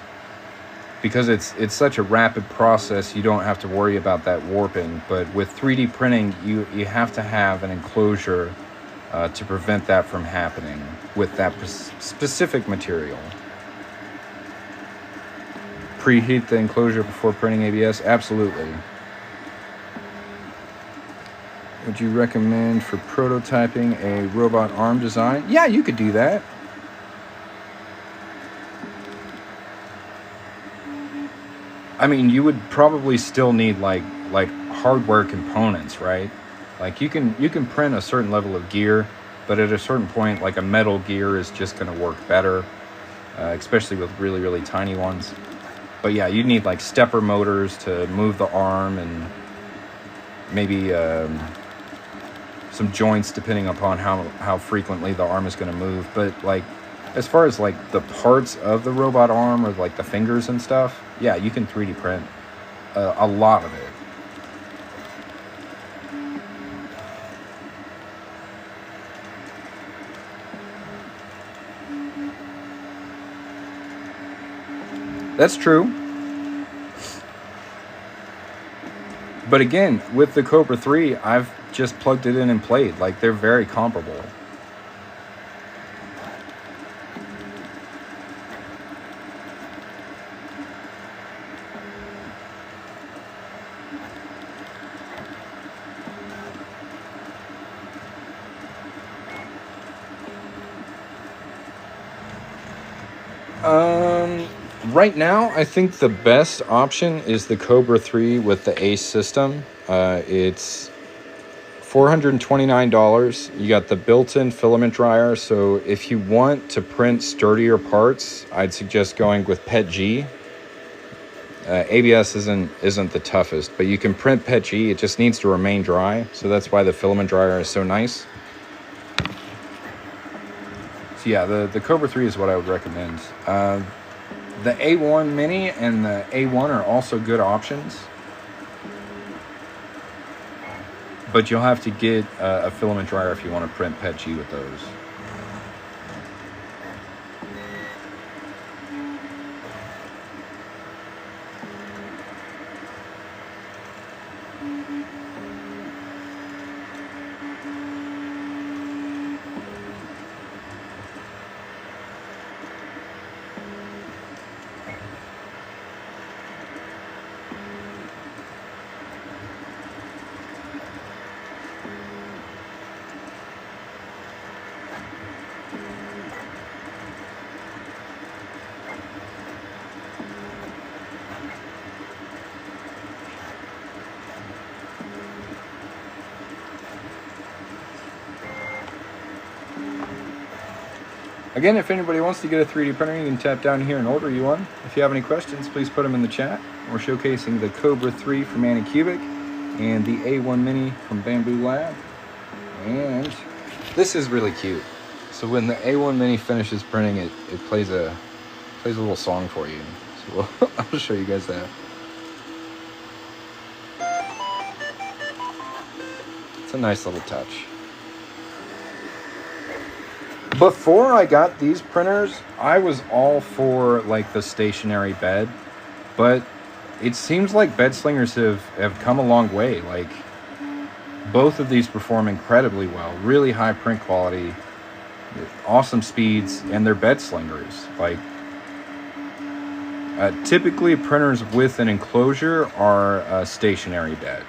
Because it's such a rapid process, you don't have to worry about that warping. But with 3D printing, you have to have an enclosure to prevent that from happening with that specific material. Preheat the enclosure before printing ABS? Absolutely. Would you recommend for prototyping a robot arm design? Yeah, you could do that. I mean, you would probably still need like hardware components, right? Like you can print a certain level of gear, but at a certain point, like a metal gear is just going to work better, especially with really, really tiny ones. But yeah, you need like stepper motors to move the arm, and maybe some joints depending upon how frequently the arm is going to move. But like, as far as like the parts of the robot arm or like the fingers and stuff, yeah, you can 3D print a lot of it. That's true. But again, with the Kobra 3, I've just plugged it in and played. Like, they're very comparable. Right now, I think the best option is the Kobra 3 with the ACE system. It's $429. You got the built-in filament dryer, so if you want to print sturdier parts, I'd suggest going with PETG. ABS isn't the toughest, but you can print PETG. It just needs to remain dry, so that's why the filament dryer is so nice. So yeah, the Kobra 3 is what I would recommend. The A1 Mini and the A1 are also good options, but you'll have to get a filament dryer if you want to print PETG with those. Again, if anybody wants to get a 3D printer, you can tap down here and order you one. If you have any questions, please put them in the chat. We're showcasing the Kobra 3 from Anycubic and the A1 Mini from Bamboo Lab. And this is really cute. So when the A1 Mini finishes printing, it plays a little song for you. So I'll show you guys that. It's a nice little touch. Before I got these printers, I was all for like the stationary bed, but it seems like bed slingers have come a long way. Like, both of these perform incredibly well, really high print quality, awesome speeds, and they're bed slingers. Like, typically printers with an enclosure are a stationary bed.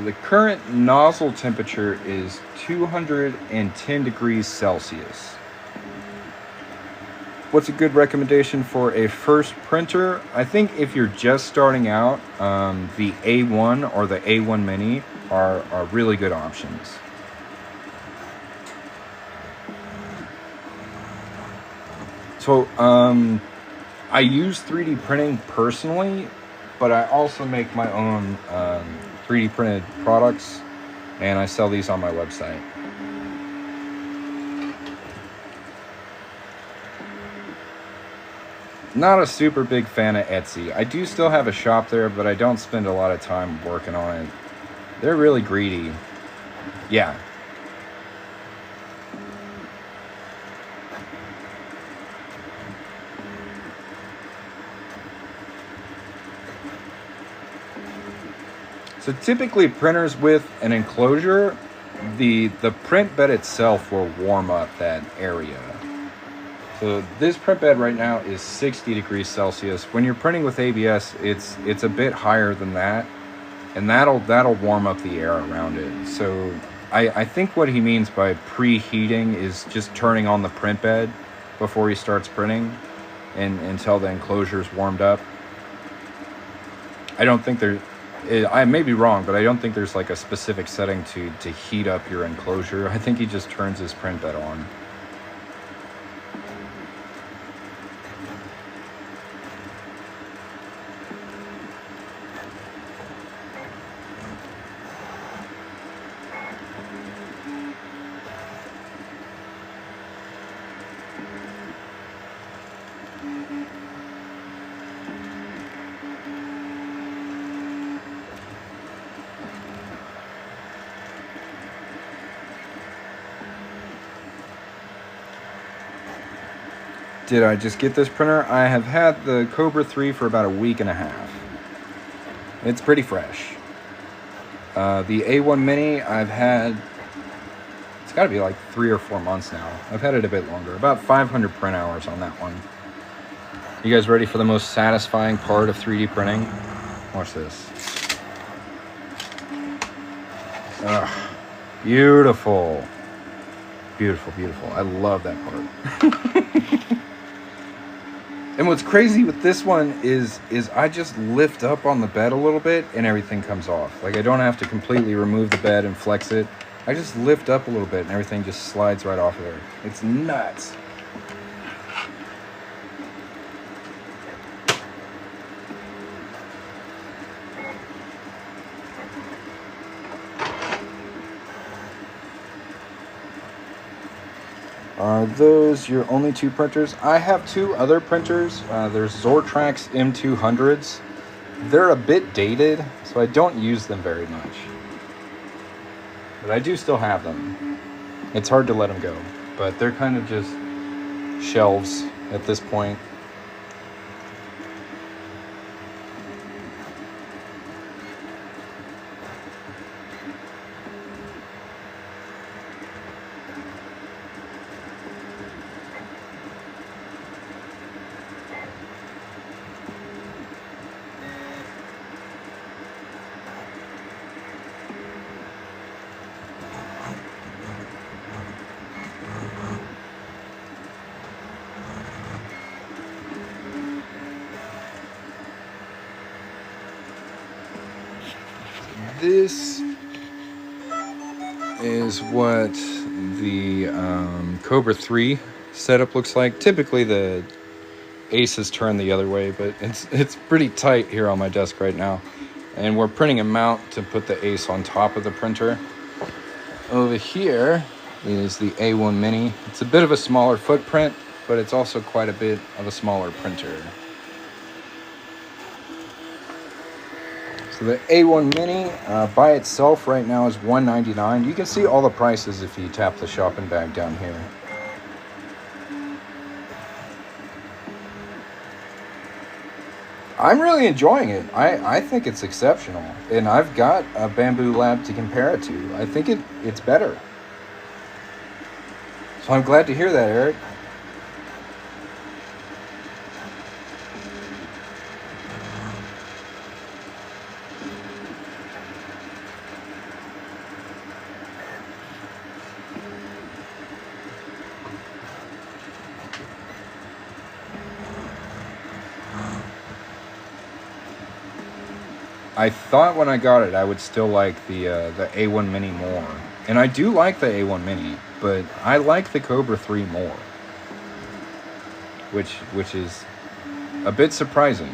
the current nozzle temperature is 210 degrees Celsius. What's a good recommendation for a first printer? I think if you're just starting out, the A1 or the A1 Mini are really good options. So I use 3D printing personally, but I also make my own 3D printed products, and I sell these on my website. Not a super big fan of Etsy. I do still have a shop there, but I don't spend a lot of time working on it. They're really greedy. Yeah. So typically printers with an enclosure, the print bed itself will warm up that area. So this print bed right now is 60 degrees Celsius. When you're printing with ABS, it's a bit higher than that, and that'll warm up the air around it. So I think what he means by preheating is just turning on the print bed before he starts printing and until the enclosure is warmed up. I don't think I may be wrong, but I don't think there's like a specific setting to heat up your enclosure. I think he just turns his print bed on. Did I just get this printer? I have had the Kobra 3 for about a week and a half. It's pretty fresh. The A1 Mini I've had, it's got to be like 3 or 4 months now. I've had it a bit longer, about 500 print hours on that one. You guys ready for the most satisfying part of 3D printing? Watch this. Ugh, beautiful. Beautiful, beautiful. I love that part. And what's crazy with this one is I just lift up on the bed a little bit and everything comes off. Like I don't have to completely remove the bed and flex it. I just lift up a little bit and everything just slides right off of there. It's nuts. Are those your only 2 printers? I have 2 other printers. There's Zortrax M200s. They're a bit dated, so I don't use them very much. But I do still have them. It's hard to let them go, but they're kind of just shelves at this point. This is what the Kobra 3 setup looks like. Typically the aces turn the other way, but it's pretty tight here on my desk right now. And we're printing a mount to put the ace on top of the printer. Over here is the A1 Mini. It's a bit of a smaller footprint, but it's also quite a bit of a smaller printer. So the A1 Mini by itself right now is $199. You can see all the prices if you tap the shopping bag down here. I'm really enjoying it. I think it's exceptional. And I've got a Bamboo Lab to compare it to. I think it's better. So I'm glad to hear that, Eric. I thought when I got it, I would still like the A1 Mini more. And I do like the A1 Mini, but I like the Kobra 3 more. Which is a bit surprising.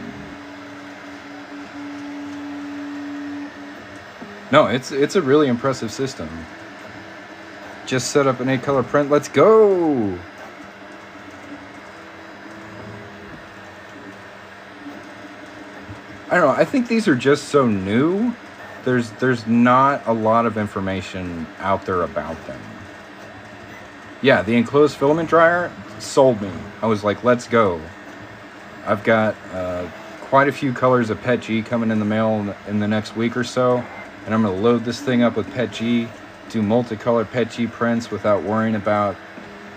No, it's a really impressive system. Just set up an 8-color print. Let's go! I don't know. I think these are just so new. There's not a lot of information out there about them. Yeah, the enclosed filament dryer sold me. I was like, let's go. I've got quite a few colors of PET G coming in the mail in the next week or so, and I'm gonna load this thing up with PET G, do multicolor PET G prints without worrying about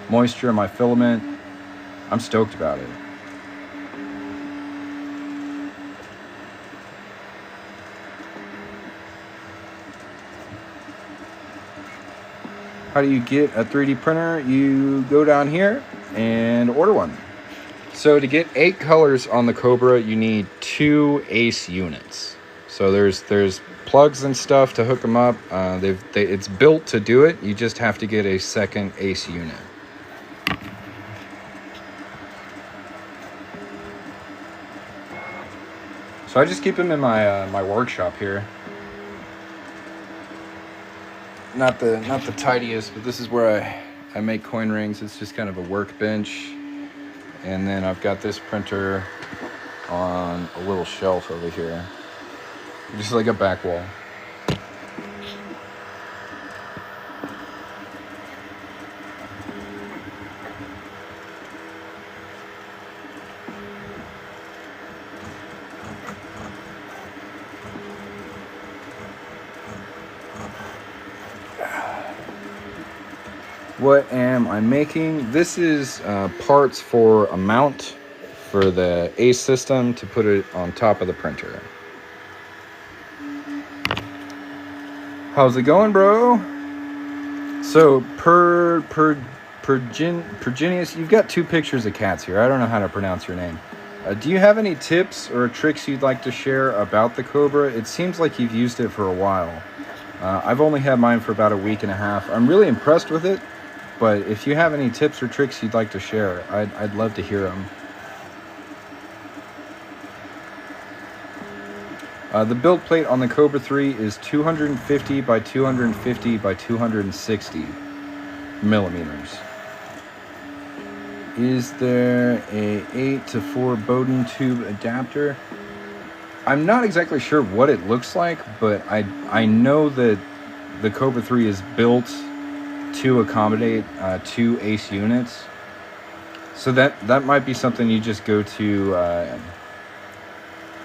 moisture in my filament. I'm stoked about it. How do you get a 3D printer? You go down here and order one. So to get 8 colors on the Kobra, you need 2 ACE units. So there's plugs and stuff to hook them up. It's built to do it. You just have to get a second ACE unit. So I just keep them in my my workshop here. Not the tidiest, but this is where I make coin rings. It's just kind of a workbench. And then I've got this printer on a little shelf over here. Just like a back wall. What am I making? This is parts for a mount for the ACE system to put it on top of the printer. How's it going, bro? So Perginius, you've got 2 pictures of cats here. I don't know how to pronounce your name. Do you have any tips or tricks you'd like to share about the Kobra? It seems like you've used it for a while. I've only had mine for about a week and a half. I'm really impressed with it. But if you have any tips or tricks you'd like to share, I'd love to hear them. The build plate on the Kobra 3 is 250 by 250 by 260 millimeters. Is there a 8 to 4 Bowden tube adapter? I'm not exactly sure what it looks like, but I know that the Kobra 3 is built to accommodate 2 ACE units. So that might be something you just go to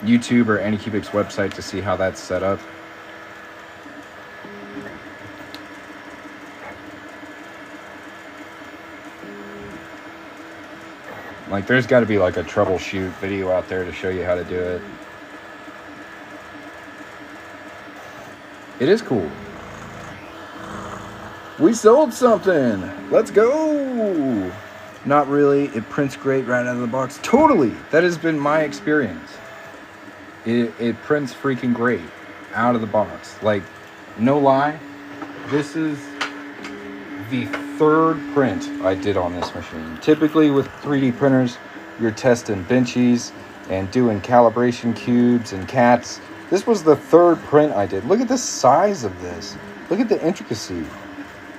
YouTube or Anycubic's website to see how that's set up. Like there's got to be like a troubleshoot video out there to show you how to do it. It is cool. We sold something. Let's go. Not really. It prints great right out of the box. Totally. That has been my experience. It prints freaking great out of the box. Like, no lie. This is the 3rd print I did on this machine. Typically with 3D printers, you're testing benchies and doing calibration cubes and cats. This was the 3rd print I did. Look at the size of this. Look at the intricacy.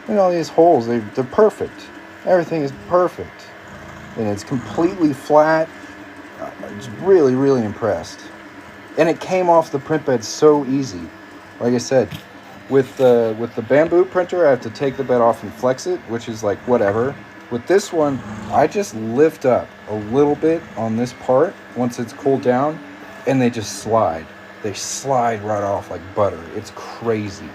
Look at all these holes. They're perfect. Everything is perfect. And it's completely flat. I'm just really, really impressed. And it came off the print bed so easy. Like I said, with the bamboo printer, I have to take the bed off and flex it, which is like whatever. With this one, I just lift up a little bit on this part once it's cooled down, and they just slide. They slide right off like butter. It's crazy.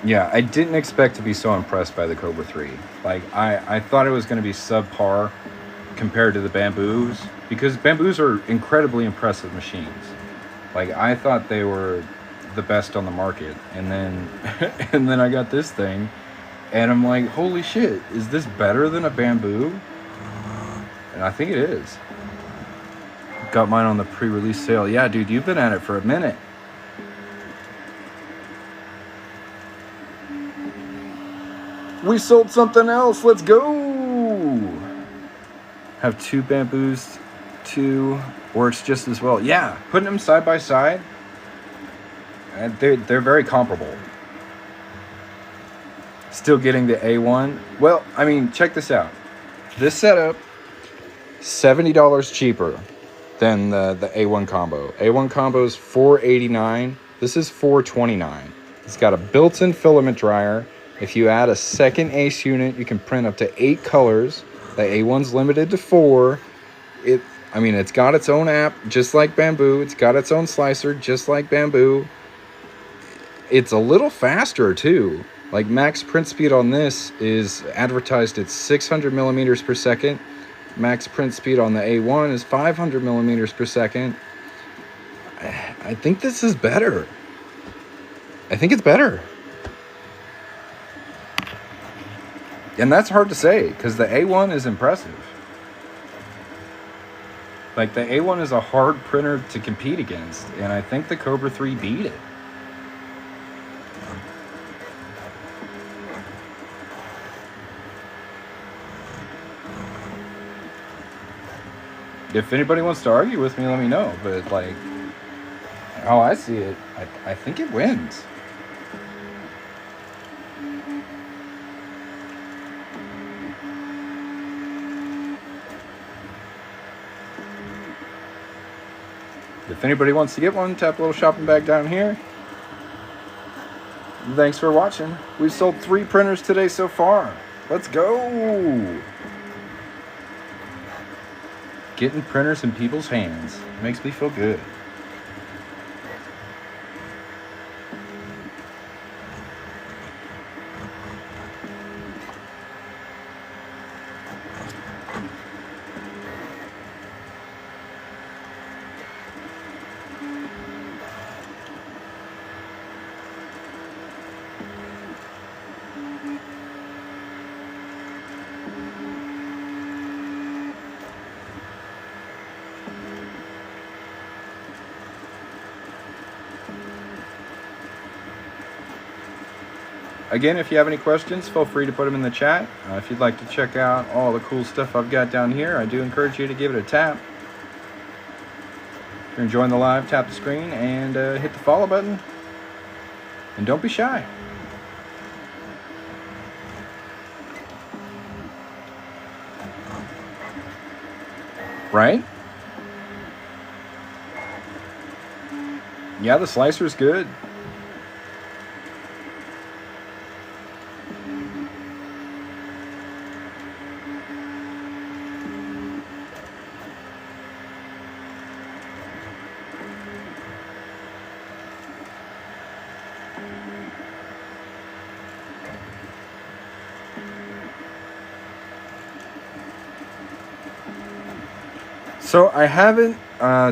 Yeah, I didn't expect to be so impressed by the Kobra 3. Like, I thought it was going to be subpar compared to the bamboos, because bamboos are incredibly impressive machines. Like, I thought they were the best on the market. And then and then I got this thing, and I'm like, holy shit, is this better than a bamboo? And I think it is. Got mine on the pre-release sale. Yeah, dude, you've been at it for a minute. We sold something else. Let's go. Have 2 bamboos, 2 works just as well. Yeah, putting them side by side, they're very comparable. Still getting the A1. Well, I mean, check this out. This setup, $70 cheaper than the A1 combo. A1 combo is $489. This is $429. It's got a built-in filament dryer. If you add a second ACE unit, you can print up to 8 colors. The A1's limited to 4. It's got its own app, just like bamboo. It's got its own slicer, just like bamboo. It's a little faster too. Like, max print speed on this is advertised at 600 millimeters per second. Max print speed on the A1 is 500 millimeters per second. I think this is better. I think it's better. And that's hard to say, because the A1 is impressive. Like, the A1 is a hard printer to compete against, and I think the Kobra 3 beat it. If anybody wants to argue with me, let me know. But, like, how I see it, I think it wins. If anybody wants to get one, tap a little shopping bag down here. Thanks for watching. We've sold 3 printers today so far. Let's go! Getting printers in people's hands makes me feel good. Again, if you have any questions, feel free to put them in the chat. If you'd like to check out all the cool stuff I've got down here, I do encourage you to give it a tap. If you're enjoying the live, tap the screen and hit the follow button. And don't be shy. Right? Yeah, the slicer's good. So I haven't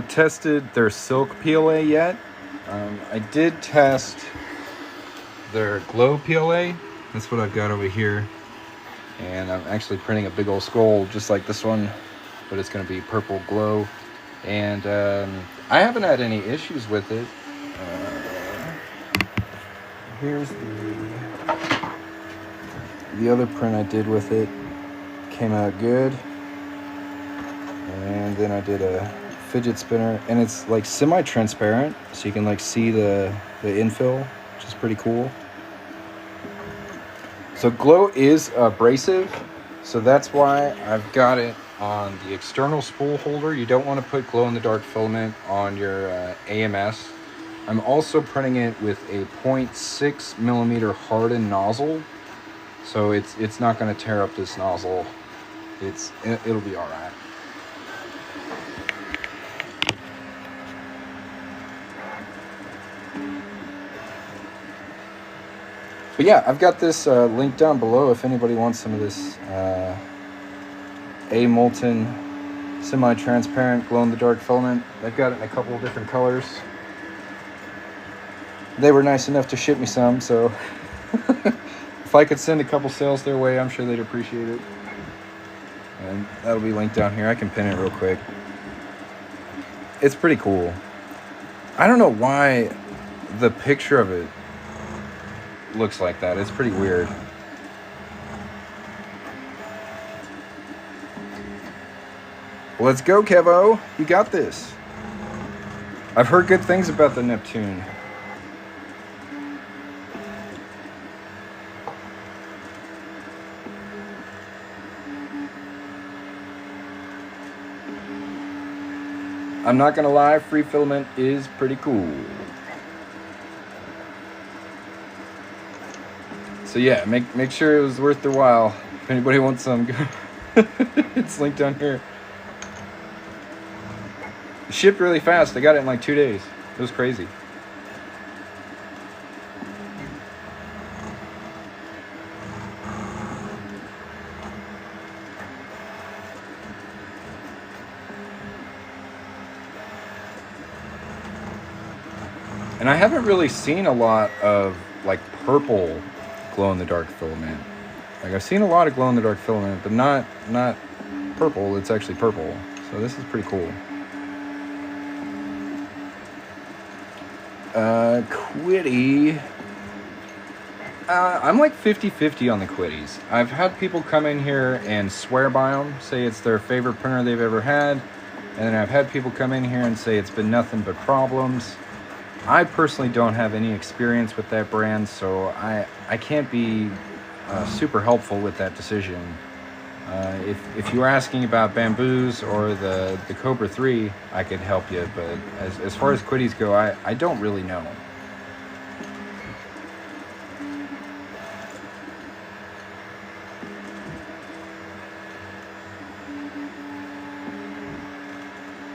tested their silk PLA yet. I did test their glow PLA. That's what I've got over here. And I'm actually printing a big old skull just like this one, but it's going to be purple glow. And I haven't had any issues with it. Here's the other print I did with it. Came out good. And then I did a fidget spinner, and it's like semi-transparent, so you can like see the infill, which is pretty cool. So glow is abrasive, so that's why I've got it on the external spool holder. You don't want to put glow-in-the-dark filament on your AMS. I'm also printing it with a 0.6 millimeter hardened nozzle, so it's not going to tear up this nozzle. It'll be all right. But yeah, I've got this link down below if anybody wants some of this molten semi-transparent glow-in-the-dark filament. I've got it in a couple of different colors. they were nice enough to ship me some, so if I could send a couple sales their way, I'm sure they'd appreciate it. And that'll be linked down here. I can pin it real quick. It's pretty cool. I don't know why the picture of it looks like that. It's pretty weird. Let's go, Kevo. You got this. I've heard good things about the Neptune. I'm not gonna lie, free filament is pretty cool. So yeah, make sure it was worth their while. If anybody wants some, it's linked down here. It shipped really fast. I got it in like 2 days. It was crazy. And I haven't really seen a lot of like purple glow-in-the-dark filament. Like I've seen a lot of glow-in-the-dark filament, but not purple. It's actually purple. So this is pretty cool. Quitty. I'm like 50-50 on the quitties. I've had people come in here and swear by them, say it's their favorite printer they've ever had. And then I've had people come in here and say it's been nothing but problems. I personally don't have any experience with that brand, so I can't be super helpful with that decision. If you were asking about Bamboos or the Kobra 3, I could help you, but as far as quitties go, I don't really know.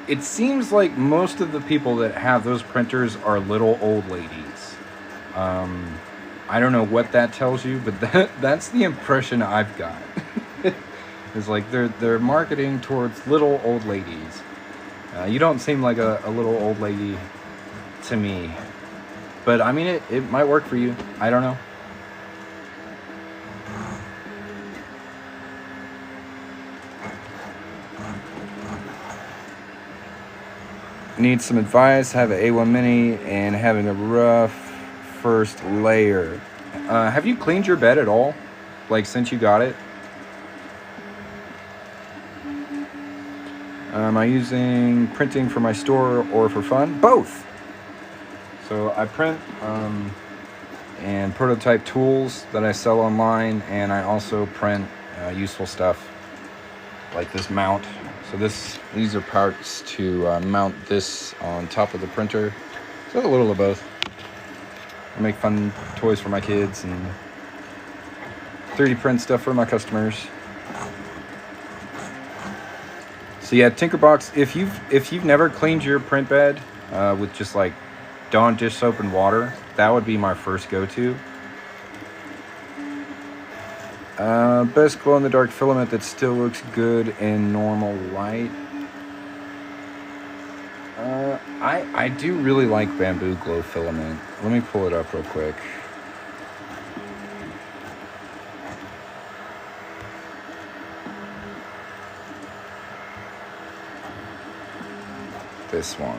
It seems like most of the people that have those printers are little old ladies. I don't know what that tells you, but that's the impression I've got. It's like they're marketing towards little old ladies. You don't seem like a little old lady to me. But I mean, it might work for you. I don't know. Need some advice. Have an A1 Mini and having a rough first layer. Have you cleaned your bed at all? Like since you got it? Am I using printing for my store or for fun? Both. So I print and prototype tools that I sell online, and I also print useful stuff like this mount. So these are parts to mount this on top of the printer. So a little of both. I make fun toys for my kids and 3D print stuff for my customers. So yeah, Tinkerbox, if you've never cleaned your print bed with just like Dawn dish soap and water, that would be my first go-to. Best glow-in-the-dark filament that still looks good in normal light. I do really like Bamboo Glow filament. Let me pull it up real quick. This one.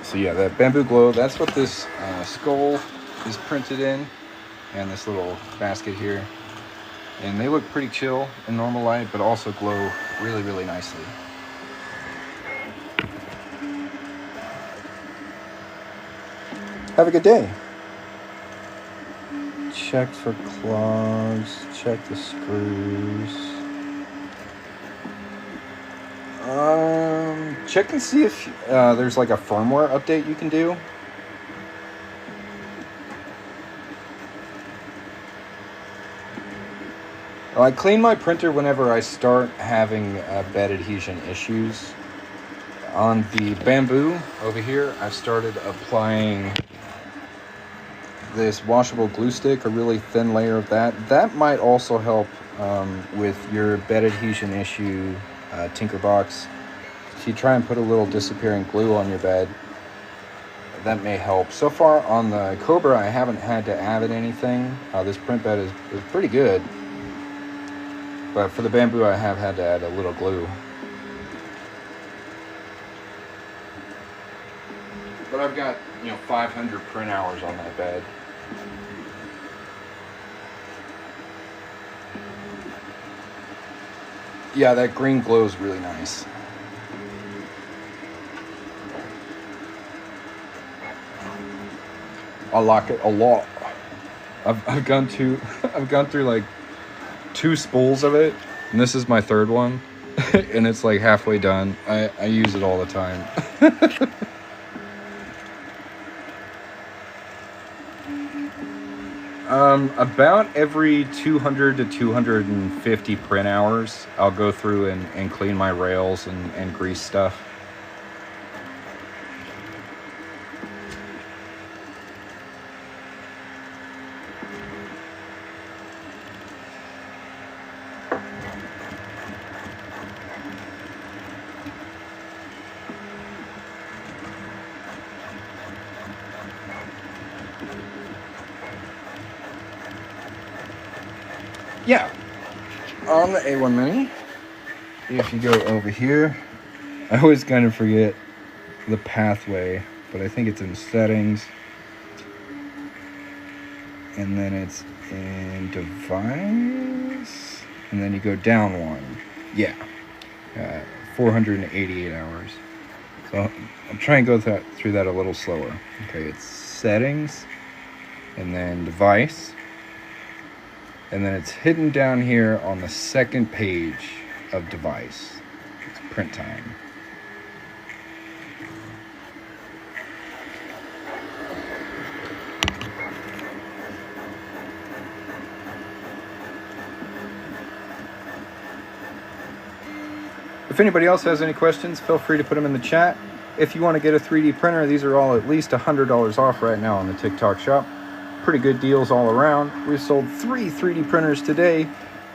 So yeah, that Bamboo Glow, that's what this skull is printed in, and this little basket here. And they look pretty chill in normal light, but also glow really, really nicely. Have a good day. Check for clogs, check the screws. Check and see if there's like a firmware update you can do. I clean my printer whenever I start having bed adhesion issues. On the Bamboo over here, I've started applying this washable glue stick, a really thin layer of that. That might also help with your bed adhesion issue, Tinkerbox. If you try and put a little disappearing glue on your bed, that may help. So far on the Kobra, I haven't had to add anything. This print bed is pretty good, but for the bamboo, I have had to add a little glue. But I've got 500 print hours on that bed. Yeah, that green glow is really nice. I like it a lot. I've gone through like 2 spools of it, and this is my 3rd one, and it's like halfway done. I use it all the time. About every 200 to 250 print hours, I'll go through and clean my rails and grease stuff. Yeah, on the A1 Mini, if you go over here, I always kind of forget the pathway, but I think it's in settings, and then it's in device, and then you go down 1. Yeah, 488 hours. So I'm trying to go through that a little slower. Okay, it's settings, and then device. And then it's hidden down here on the 2nd page of device. It's print time. If anybody else has any questions, feel free to put them in the chat. If you want to get a 3D printer, these are all at least $100 off right now on the TikTok shop. Pretty good deals all around. We've sold 3 3D printers today.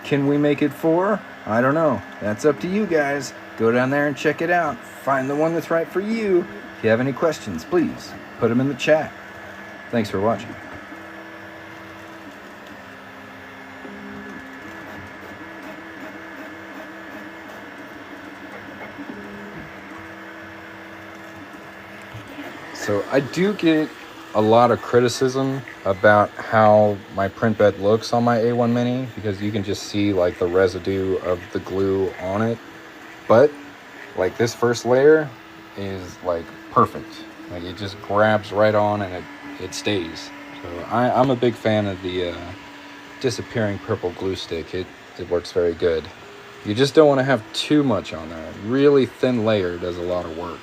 Can we make it 4? I don't know. That's up to you guys. Go down there and check it out. Find the one that's right for you. If you have any questions, please put them in the chat. Thanks for watching. So I do get a lot of criticism about how my print bed looks on my A1 Mini, because you can just see like the residue of the glue on it. But like this first layer is like perfect. Like it just grabs right on and it stays. So I'm a big fan of the disappearing purple glue stick. It works very good. You just don't want to have too much on there. A really thin layer does a lot of work.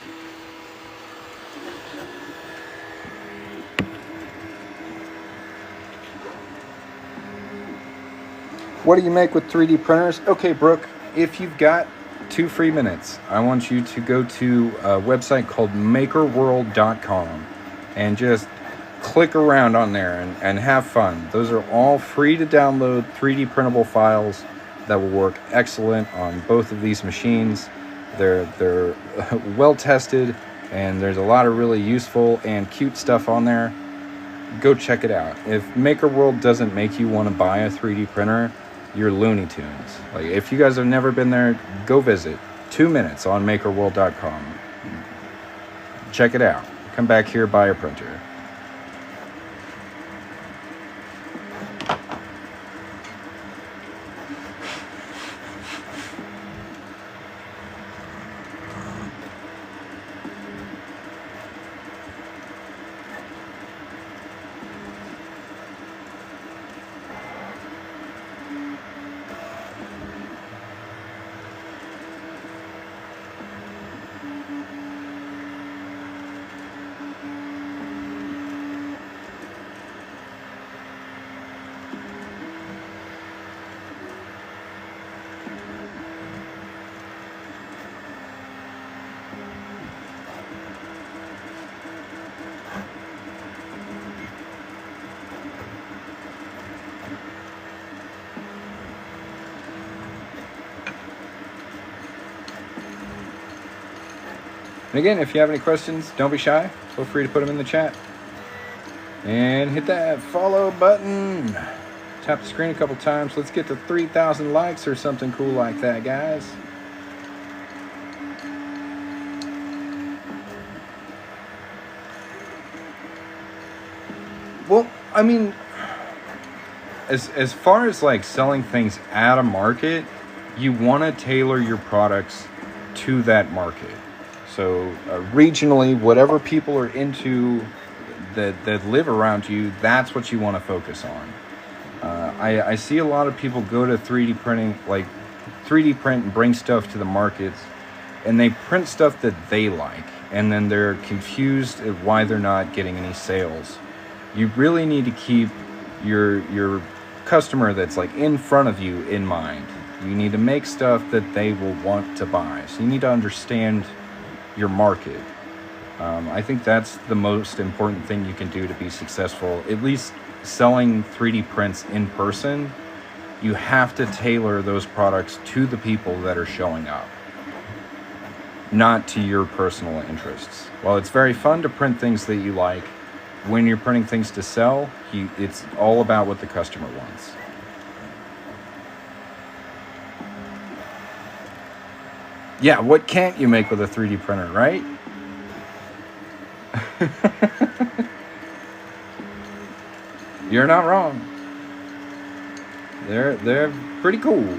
What do you make with 3D printers? Okay, Brooke, if you've got 2 free minutes, I want you to go to a website called makerworld.com and just click around on there and have fun. Those are all free to download 3D printable files that will work excellent on both of these machines. They're well tested, and there's a lot of really useful and cute stuff on there. Go check it out. If MakerWorld doesn't make you want to buy a 3D printer, you're Looney Tunes. Like, if you guys have never been there, go visit. 2 minutes on makerworld.com. Check it out. Come back here, buy a printer. And again, if you have any questions, don't be shy. Feel free to put them in the chat. And hit that follow button. Tap the screen a couple times. Let's get to 3,000 likes or something cool like that, guys. Well, I mean, as far as like selling things at a market, you want to tailor your products to that market. So regionally, whatever people are into that live around you, that's what you want to focus on. I see a lot of people go to 3D printing, like 3D print and bring stuff to the markets, and they print stuff that they like, and then they're confused at why they're not getting any sales. You really need to keep your customer that's like in front of you in mind. You need to make stuff that they will want to buy. So you need to understand your market. I think that's the most important thing you can do to be successful, at least selling 3D prints in person. You have to tailor those products to the people that are showing up, not to your personal interests. While it's very fun to print things that you like, when you're printing things to sell, it's all about what the customer wants. Yeah, what can't you make with a 3D printer, right? You're not wrong. They're pretty cool.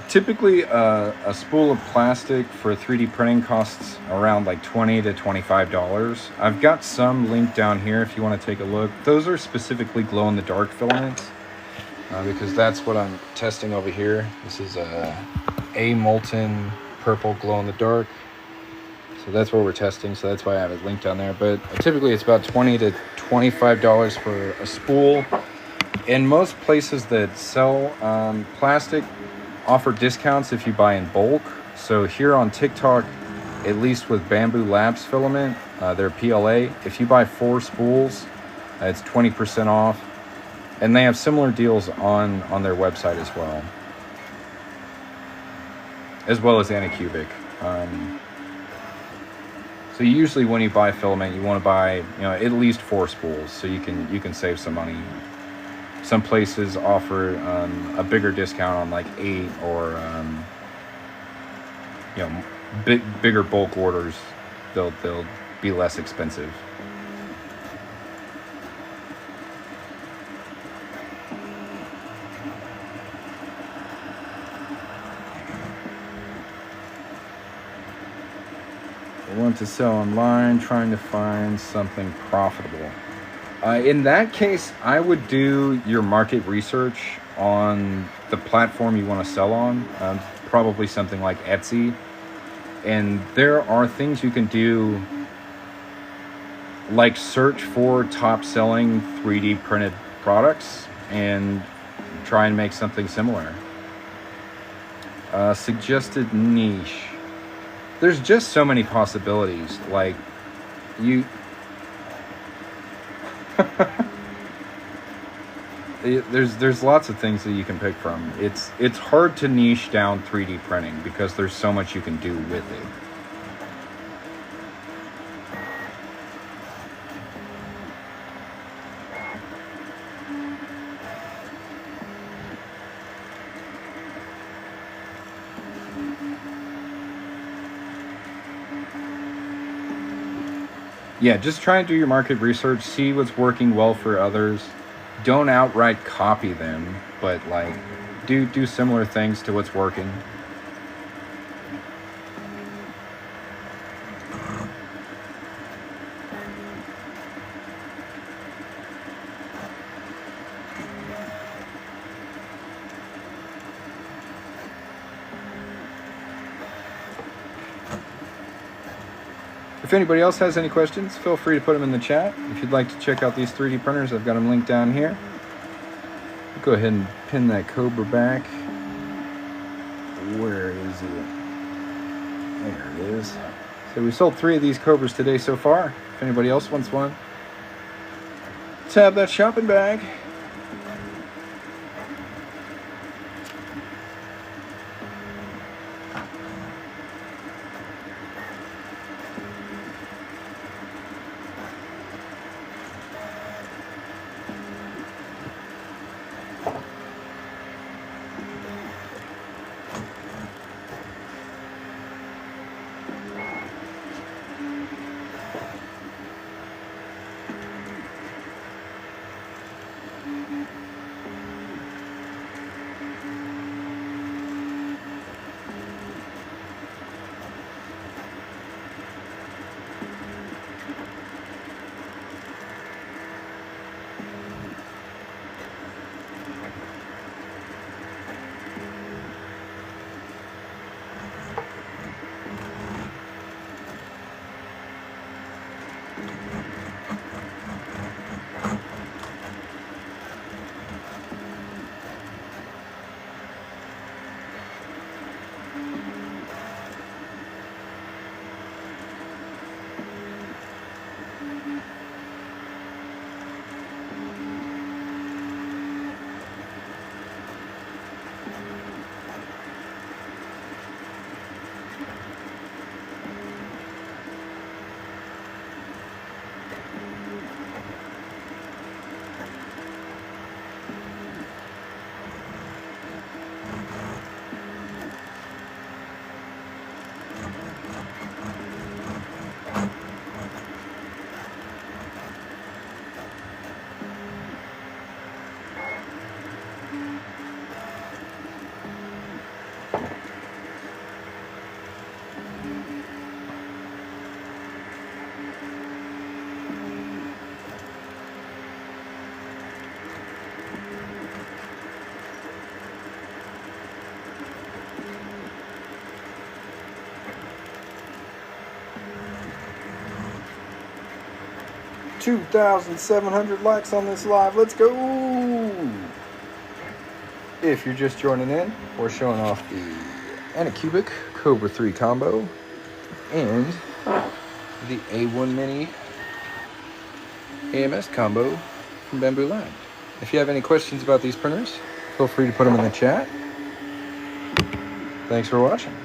Typically, a spool of plastic for 3D printing costs around like $20 to $25. I've got some linked down here if you want to take a look. Those are specifically glow-in-the-dark filaments, because that's what I'm testing over here. This is a molten purple glow-in-the-dark. So that's what we're testing, so that's why I have it linked down there. But typically it's about $20 to $25 for a spool. And most places that sell plastic offer discounts if you buy in bulk. So here on TikTok, at least with Bamboo Labs filament, their PLA, if you buy 4 spools, it's 20% off. And they have similar deals on their website as well as Anycubic. So usually when you buy filament, you want to buy, at least 4 spools, so you can save some money. Some places offer a bigger discount on like 8 or bigger bulk orders. They'll be less expensive. I want to sell online, trying to find something profitable. In that case, I would do your market research on the platform you want to sell on, probably something like Etsy. And there are things you can do, like search for top-selling 3D printed products and try and make something similar. Suggested niche. There's just so many possibilities. Like, there's lots of things that you can pick from. It's hard to niche down 3D printing because there's so much you can do with it. Yeah, just try and do your market research, see what's working well for others. Don't outright copy them, but like do similar things to what's working. If anybody else has any questions, feel free to put them in the chat. If you'd like to check out these 3D printers, I've got them linked down here. Go ahead and pin that Kobra back. Where is it? There it is. So we sold 3 of these Kobras today so far. If anybody else wants one, tab that shopping bag. $2,700 likes on this live. Let's go! If you're just joining in, we're showing off the Anycubic Kobra 3 combo and the A1 Mini AMS combo from Bamboo Lab. If you have any questions about these printers, feel free to put them in the chat. Thanks for watching.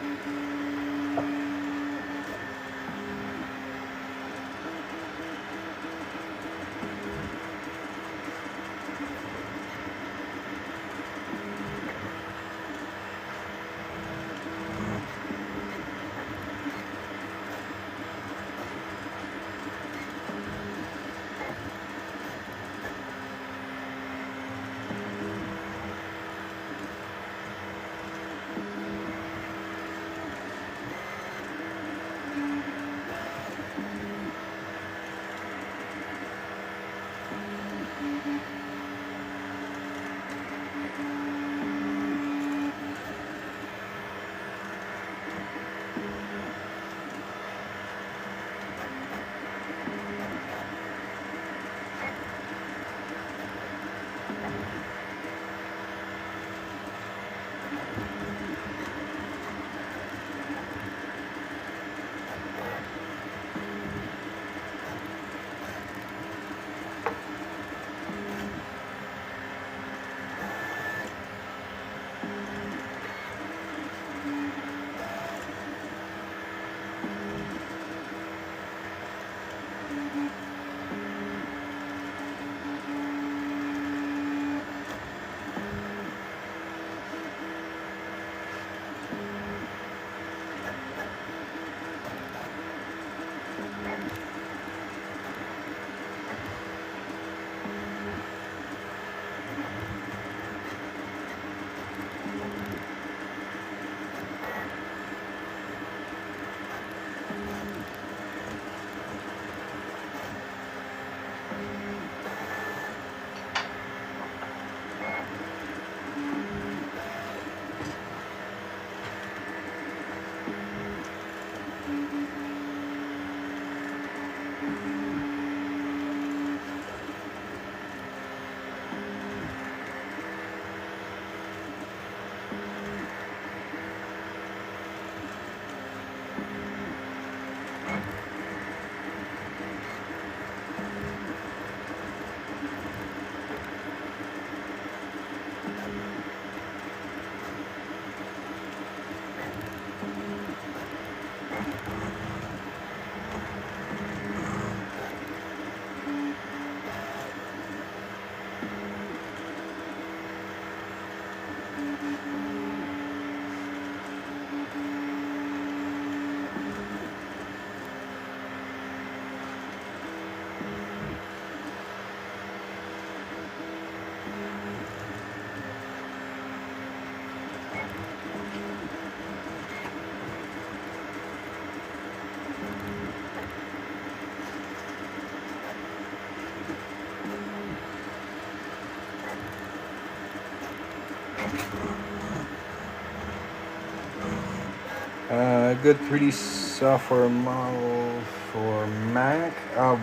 Good 3D software model for Mac.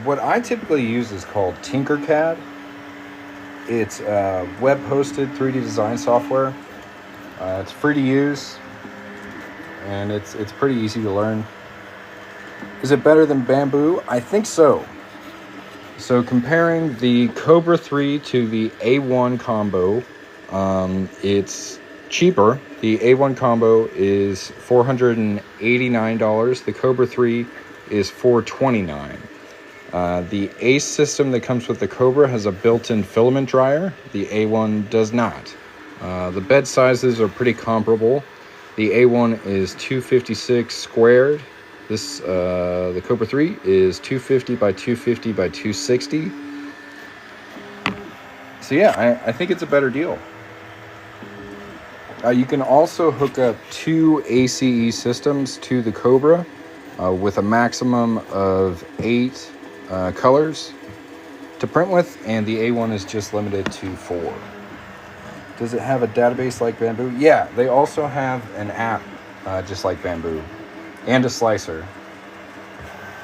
What I typically use is called Tinkercad. It's web-hosted 3D design software. It's free to use, and it's pretty easy to learn. Is it better than Bamboo? I think so. So comparing the Kobra 3 to the A1 combo, it's cheaper. The A1 combo is $489. The Kobra 3 is $429. The Ace system that comes with the Kobra has a built-in filament dryer. The A1 does not. The bed sizes are pretty comparable. The A1 is 256 squared. The Kobra 3 is 250 by 250 by 260. So yeah, I think it's a better deal. You can also hook up 2 ACE systems to the Kobra with a maximum of 8 colors to print with, and the A1 is just limited to 4. Does it have a database like Bamboo? Yeah, they also have an app just like Bamboo, and a slicer.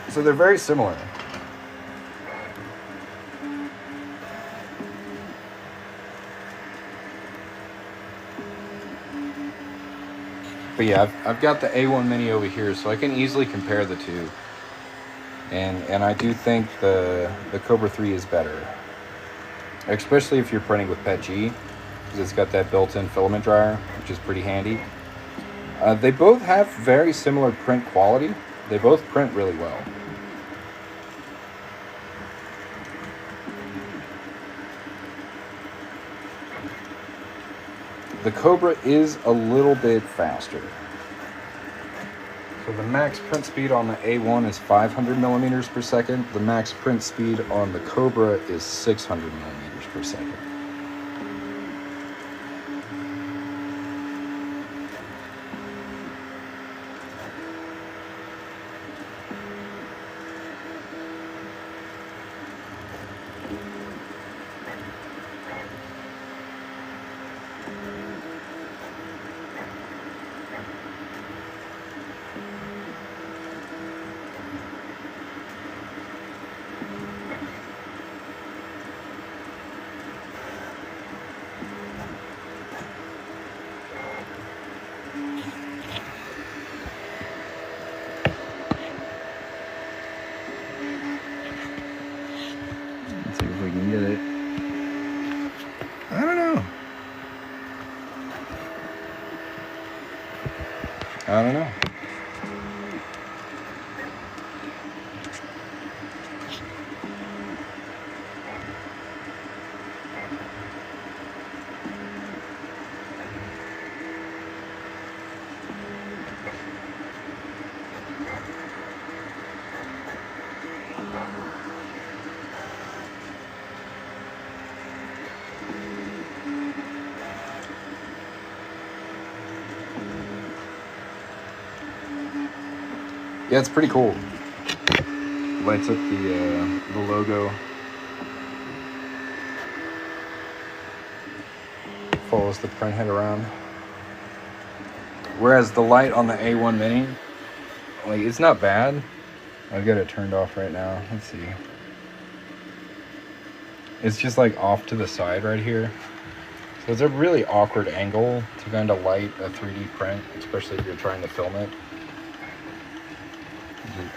So they're very similar. But yeah, I've got the A1 Mini over here, so I can easily compare the two. And I do think the Kobra 3 is better. Especially if you're printing with PETG, because it's got that built-in filament dryer, which is pretty handy. They both have very similar print quality. They both print really well. The Kobra is a little bit faster. So the max print speed on the A1 is 500 millimeters per second. The max print speed on the Kobra is 600 millimeters per second. Let's see if we can get it. I don't know. I don't know. Yeah, it's pretty cool. Lights up the logo. Follows the print head around. Whereas the light on the A1 Mini, like, it's not bad. I've got it turned off right now. Let's see. It's just like off to the side right here. So it's a really awkward angle to kind of light a 3D print, especially if you're trying to film it.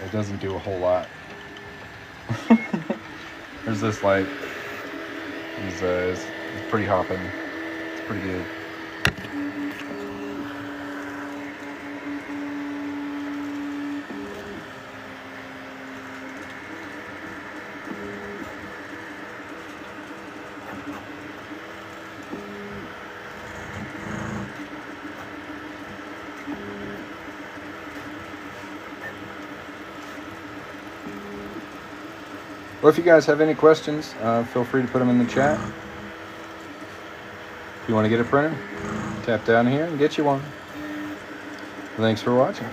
It doesn't do a whole lot. There's this light. It's pretty hopping. It's pretty good. Well, if you guys have any questions, feel free to put them in the chat. If you want to get a printer, tap down here and get you one. Thanks for watching.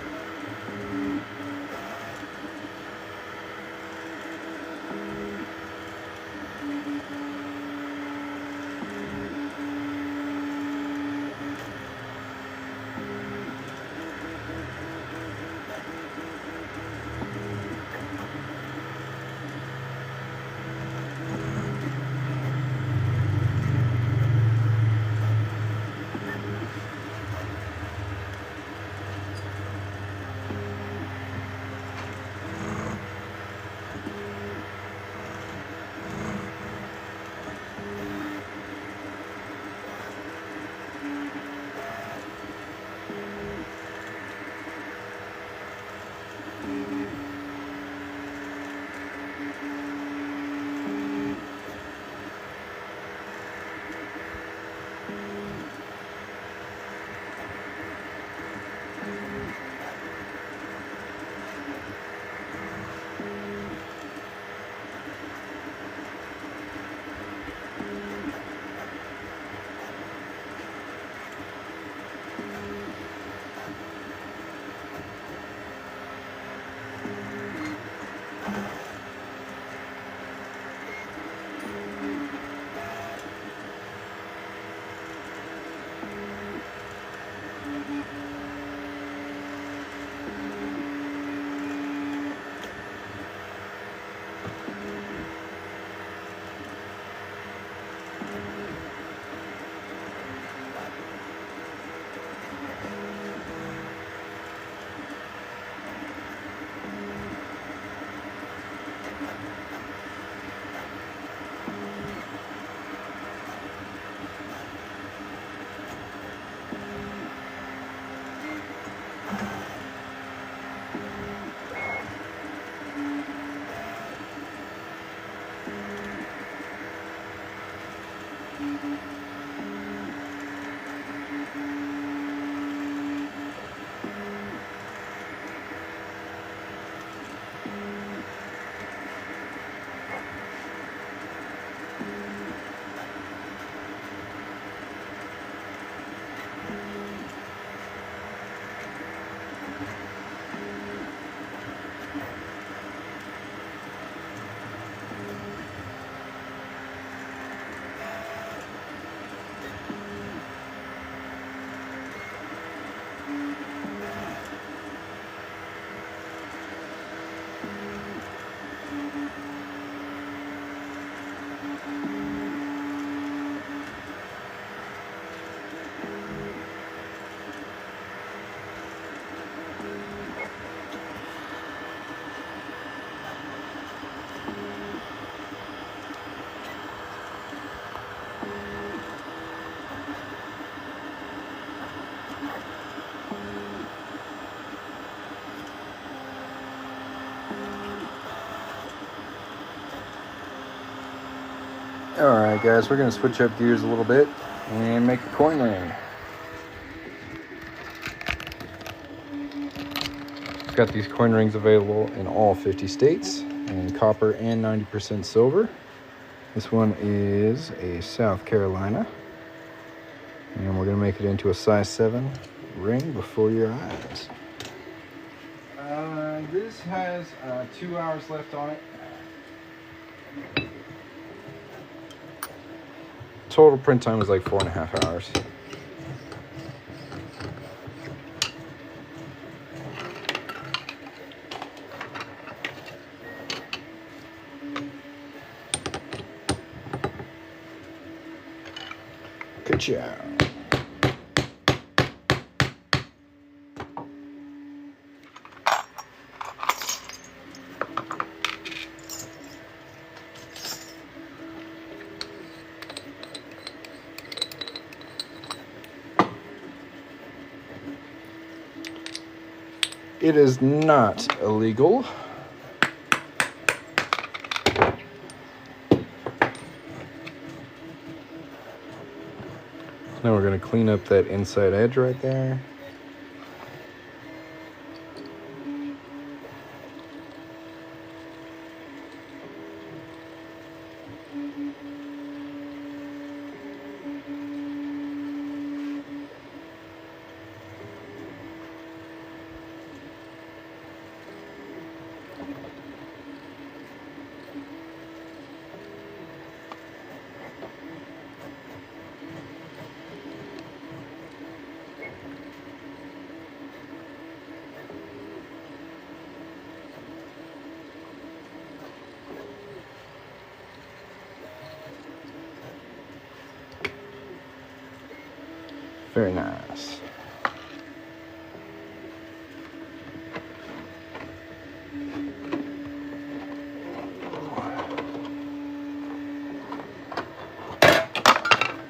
Alright guys, we're going to switch up gears a little bit and make a coin ring. I've got these coin rings available in all 50 states, in copper and 90% silver. This one is a South Carolina, and we're going to make it into a size 7 ring before your eyes. This has 2 hours left on it. Total print time is like 4.5 hours. Good job. It is not illegal. Now we're going to clean up that inside edge right there. Very nice.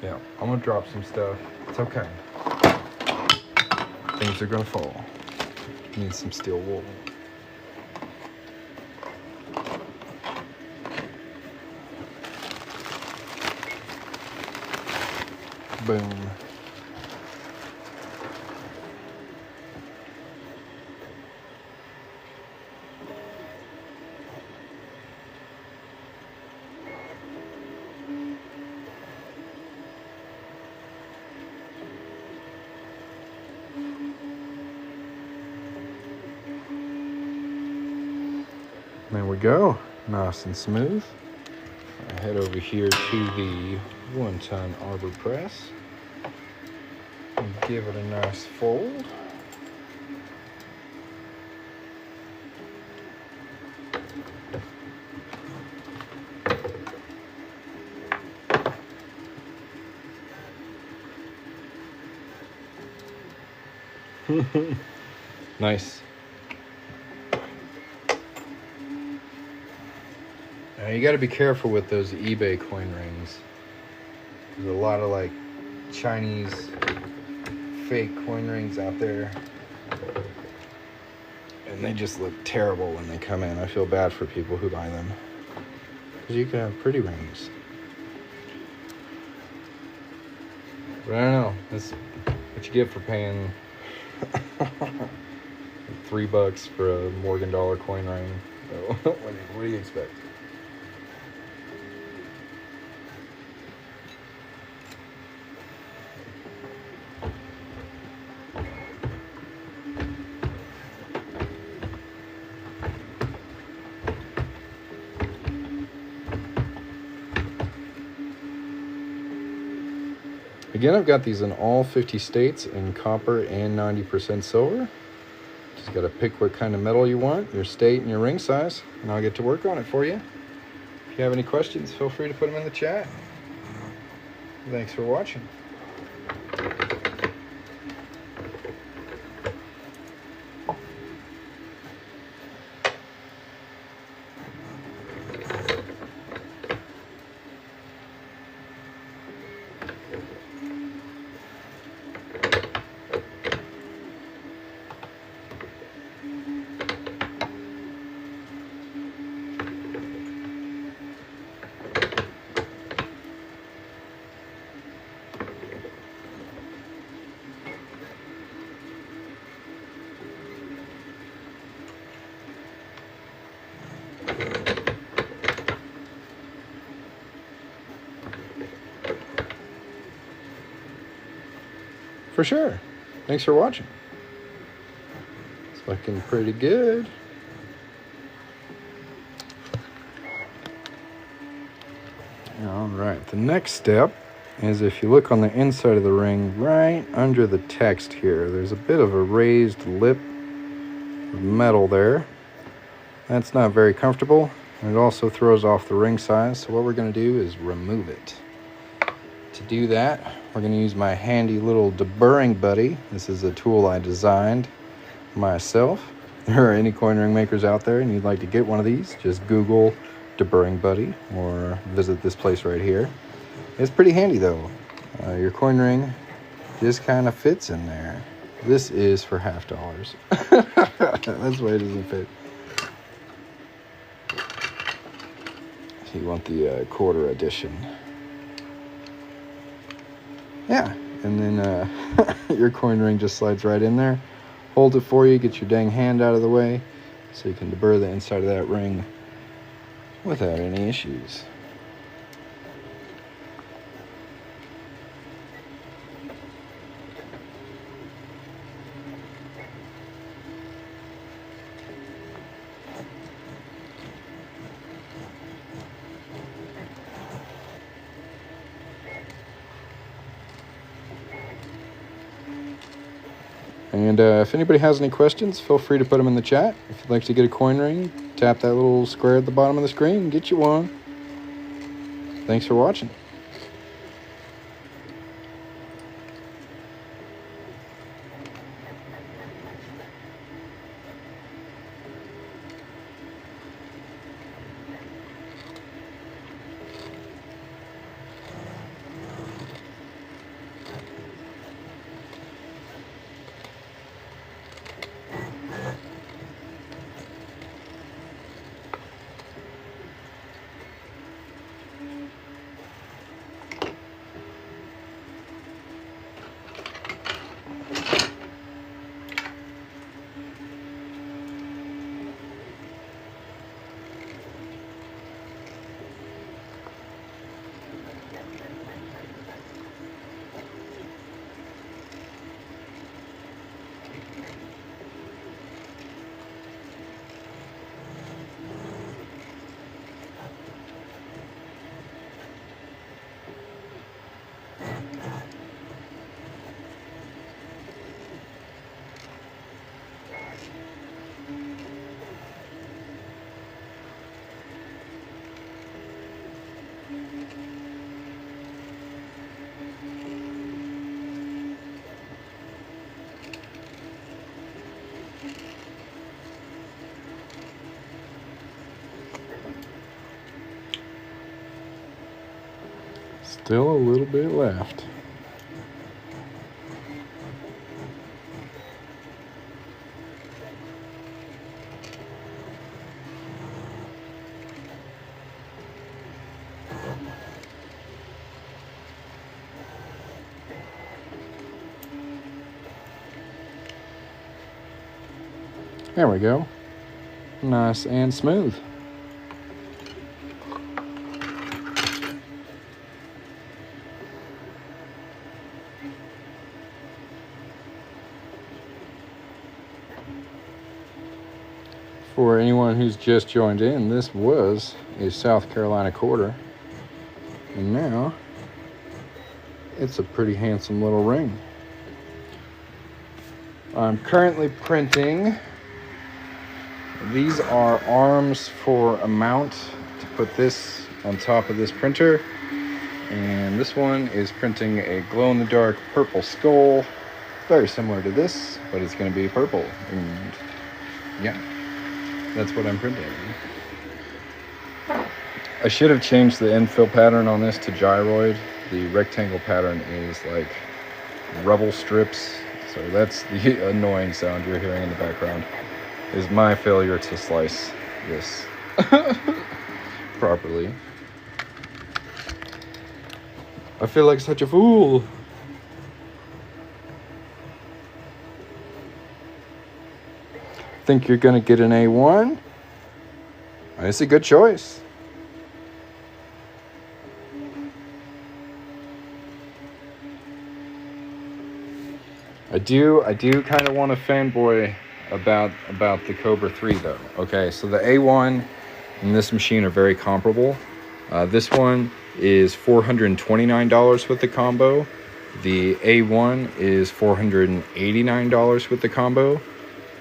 Yeah, I'm gonna drop some stuff. It's okay. Things are gonna fall. Need some steel wool. Boom. There we go, nice and smooth. I head over here to the 1-ton arbor press and give it a nice fold. Nice. Now you got to be careful with those eBay coin rings. There's a lot of like Chinese fake coin rings out there, and they just look terrible when they come in. I feel bad for people who buy them, because you can have pretty rings. But I don't know, that's what you get for paying $3 for a Morgan dollar coin ring. So what do you expect? Again, I've got these in all 50 states in copper and 90% silver. Just got to pick what kind of metal you want, your state and your ring size, and I'll get to work on it for you. If you have any questions, feel free to put them in the chat. Thanks for watching. For sure. Thanks for watching. It's looking pretty good. All right, the next step is if you look on the inside of the ring, right under the text here, there's a bit of a raised lip of metal there. That's not very comfortable, and it also throws off the ring size, so what we're going to do is remove it. To do that, we're going to use my handy little deburring buddy. This is a tool I designed myself. If there are any coin ring makers out there and you'd like to get one of these, just Google deburring buddy or visit this place right here. It's pretty handy though. Your coin ring just kind of fits in there. This is for $50. That's why it doesn't fit. So you want the quarter edition. Yeah, and then your coin ring just slides right in there. Hold it for you, get your dang hand out of the way, so you can deburr the inside of that ring without any issues. And if anybody has any questions, feel free to put them in the chat. If you'd like to get a coin ring, tap that little square at the bottom of the screen and get you one. Thanks for watching. Still a little bit left. There we go. Nice and smooth. For anyone who's just joined in, this was a South Carolina quarter. And now, it's a pretty handsome little ring. I'm currently printing. These are arms for a mount to put this on top of this printer. And this one is printing a glow-in-the-dark purple skull. Very similar to this, but it's going to be purple. And yeah, that's what I'm printing. I should have changed the infill pattern on this to gyroid. The rectangle pattern is like rubble strips. So that's the annoying sound you're hearing in the background. Is my failure to slice this properly. I feel like such a fool. Think you're gonna get an A1? It's a good choice. I do kind of want to fanboy about the Kobra 3 though. Okay, so the A1 and this machine are very comparable. This one is $429 with the combo. The A1 is $489 with the combo.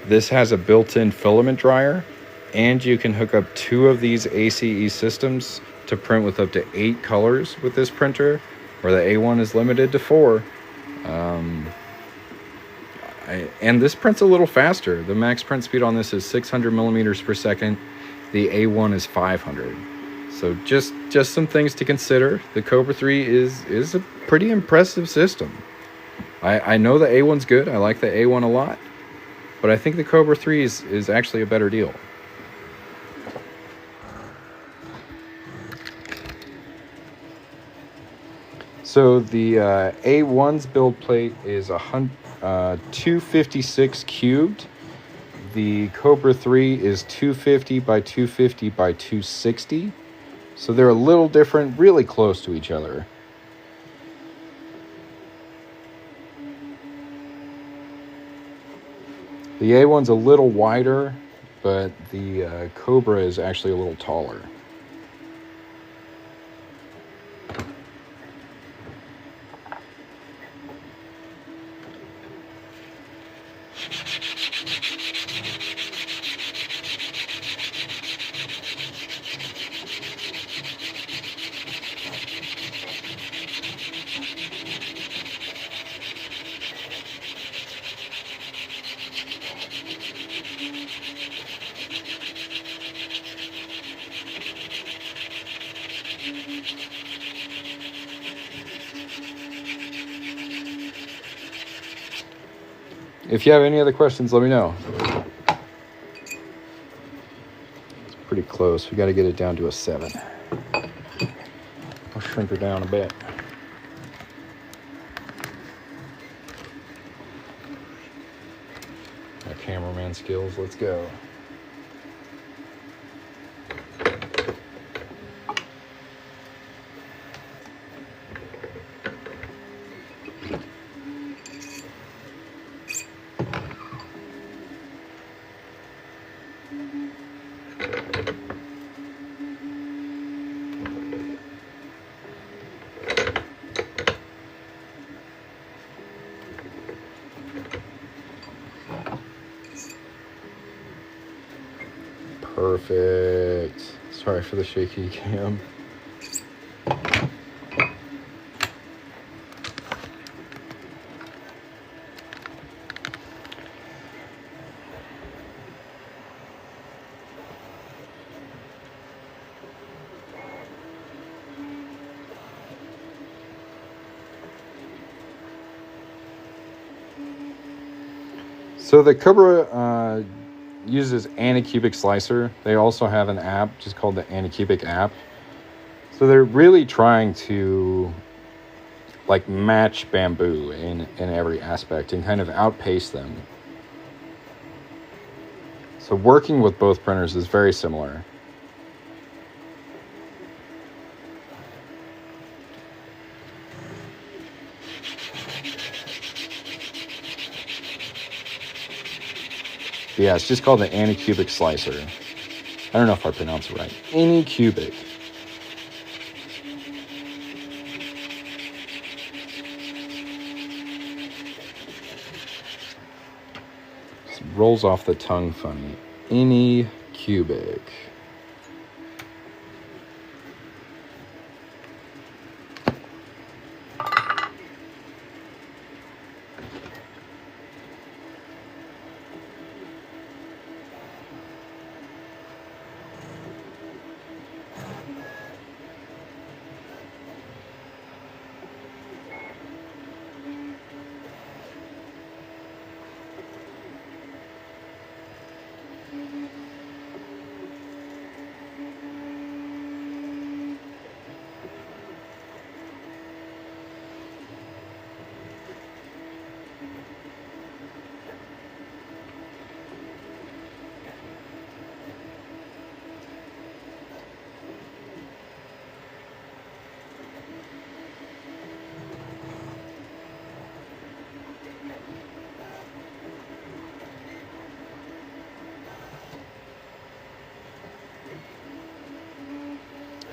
This has a built-in filament dryer, and you can hook up 2 of these ACE systems to print with up to 8 colors with this printer, where the A1 is limited to 4. And this prints a little faster. The max print speed on this is 600 millimeters per second. The A1 is 500. So just some things to consider. The Kobra 3 is a pretty impressive system. I know the A1's good. I like the A1 a lot. But I think the Kobra 3 is actually a better deal. So the A1's build plate is 256 cubed. The Kobra 3 is 250 by 250 by 260. So they're a little different, really close to each other. The A1's a little wider, but the Kobra is actually a little taller. If you have any other questions, let me know. It's pretty close. We got to get it down to a 7. I'll shrink her down a bit. My cameraman skills, let's go. Perfect. Sorry for the shaky cam. So the Kobra uses Anycubic slicer. They also have an app just called the Anycubic app. So they're really trying to like match bamboo in every aspect and kind of outpace them. So working with both printers is very similar. But yeah, it's just called the Anycubic slicer. I don't know if I pronounce it right. Anycubic. Just rolls off the tongue funny. Anycubic.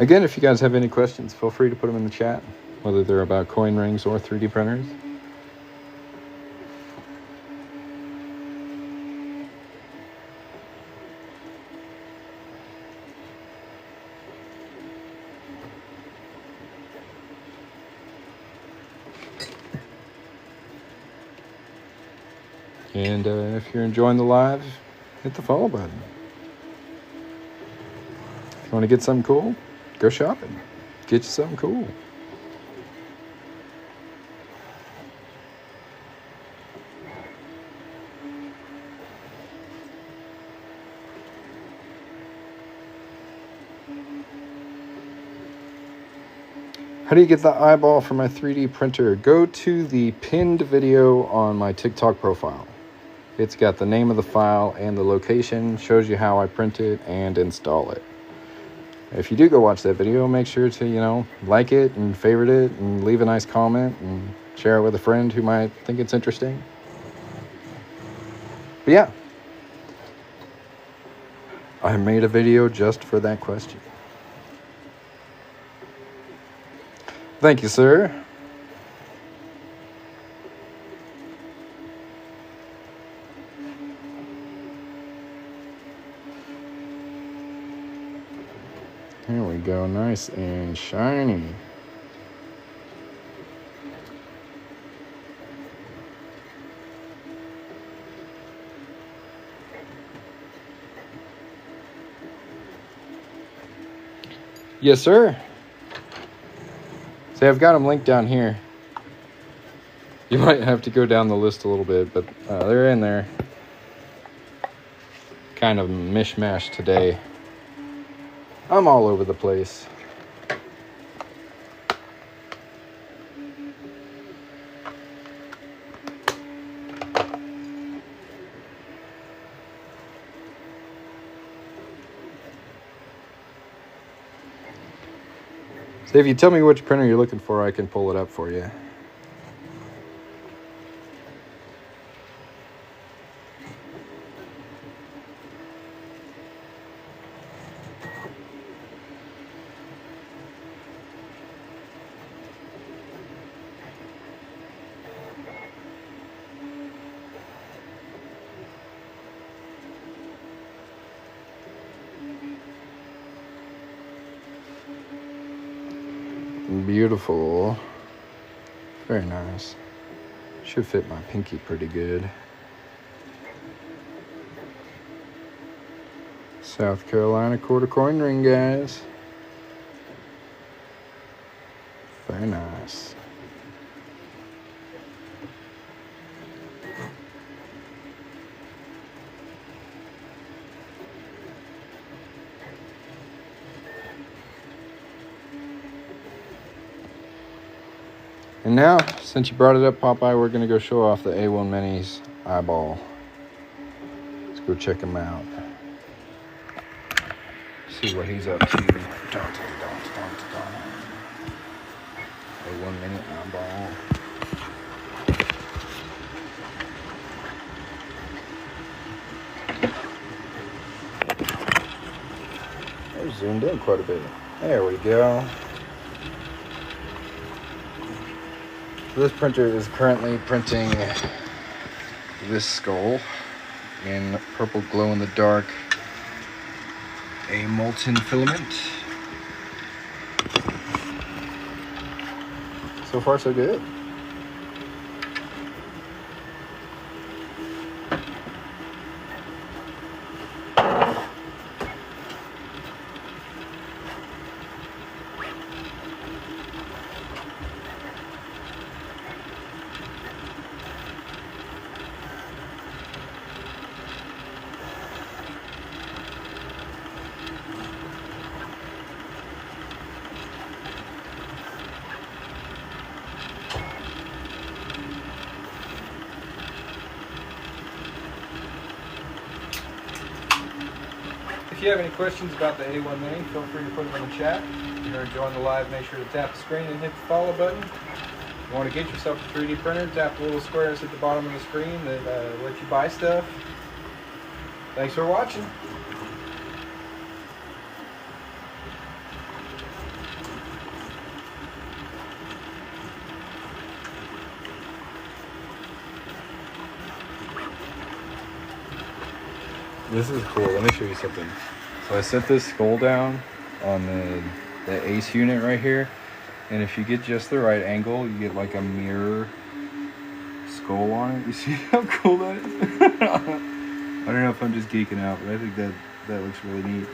Again, if you guys have any questions, feel free to put them in the chat, whether they're about coin rings or 3D printers. And if you're enjoying the live, hit the follow button. If you want to get something cool, go shopping. Get you something cool. How do you get the eyeball for my 3D printer? Go to the pinned video on my TikTok profile. It's got the name of the file and the location, shows you how I print it and install it. If you do go watch that video, make sure to, like it and favorite it and leave a nice comment and share it with a friend who might think it's interesting. But yeah, I made a video just for that question. Thank you, sir. Here we go, nice and shiny. Yes, sir. See, I've got them linked down here. You might have to go down the list a little bit, but they're in there. Kind of mishmash today. I'm all over the place. So if you tell me which printer you're looking for, I can pull it up for you. Beautiful. Very nice. Should fit my pinky pretty good. South Carolina quarter coin ring, guys. Very nice. And now, since you brought it up, Popeye, we're going to go show off the A1 Mini's eyeball. Let's go check him out. See what he's up to. A1 Mini eyeball. They're zoomed in quite a bit. There we go. So this printer is currently printing this skull in purple glow-in-the-dark, a molten filament. So far, so good. If you have any questions about the A1 Mini, feel free to put them in the chat. If you're enjoying the live, make sure to tap the screen and hit the follow button. If you want to get yourself a 3D printer, tap the little squares at the bottom of the screen that let you buy stuff. Thanks for watching. This is cool. Let me show you something. So I set this skull down on the ace unit right here, and if you get just the right angle, you get like a mirror skull on it. You see how cool that is? I don't know if I'm just geeking out, but I think that looks really neat.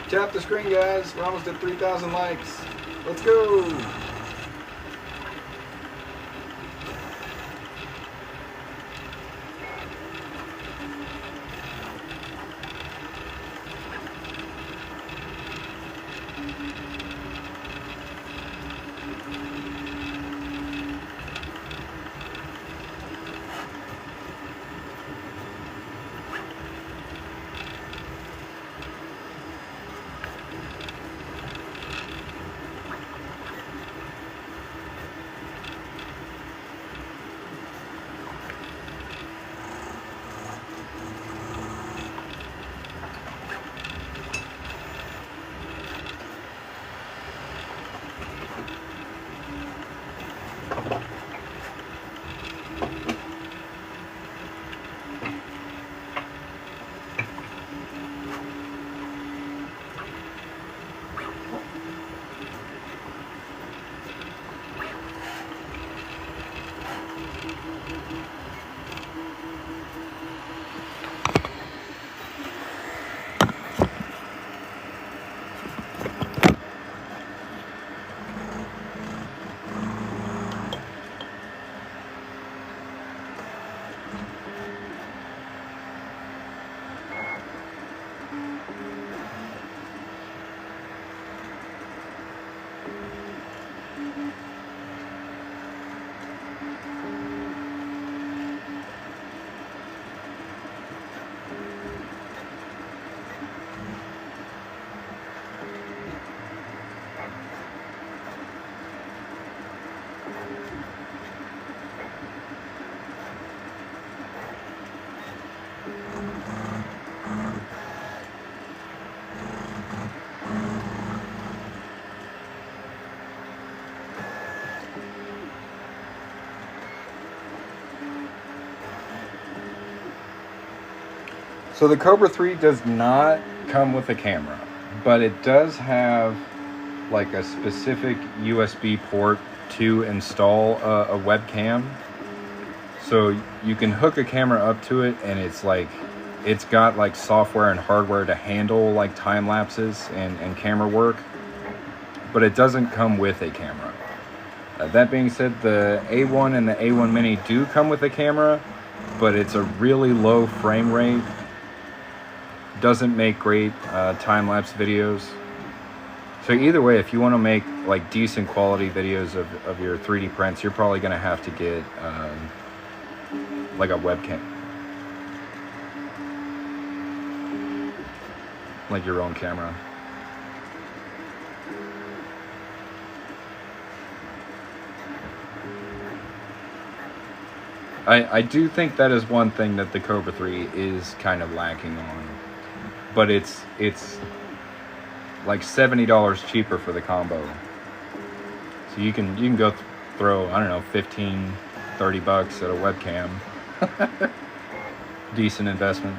Tap the screen, guys. We're almost at 3,000 likes. Let's go. So the Kobra 3 does not come with a camera, but it does have like a specific USB port to install a webcam. So you can hook a camera up to it, and it's got like software and hardware to handle like time lapses and camera work, but it doesn't come with a camera. That being said, the A1 and the A1 Mini do come with a camera, but it's a really low frame rate. Doesn't make great time-lapse videos. So either way, if you want to make like decent quality videos of your 3D prints, you're probably going to have to get like a webcam, like your own camera. I do think that is one thing that the Kobra 3 is kind of lacking on, but it's like $70 cheaper for the combo. So you can go throw, I don't know, 15, 30 bucks at a webcam. Decent investment.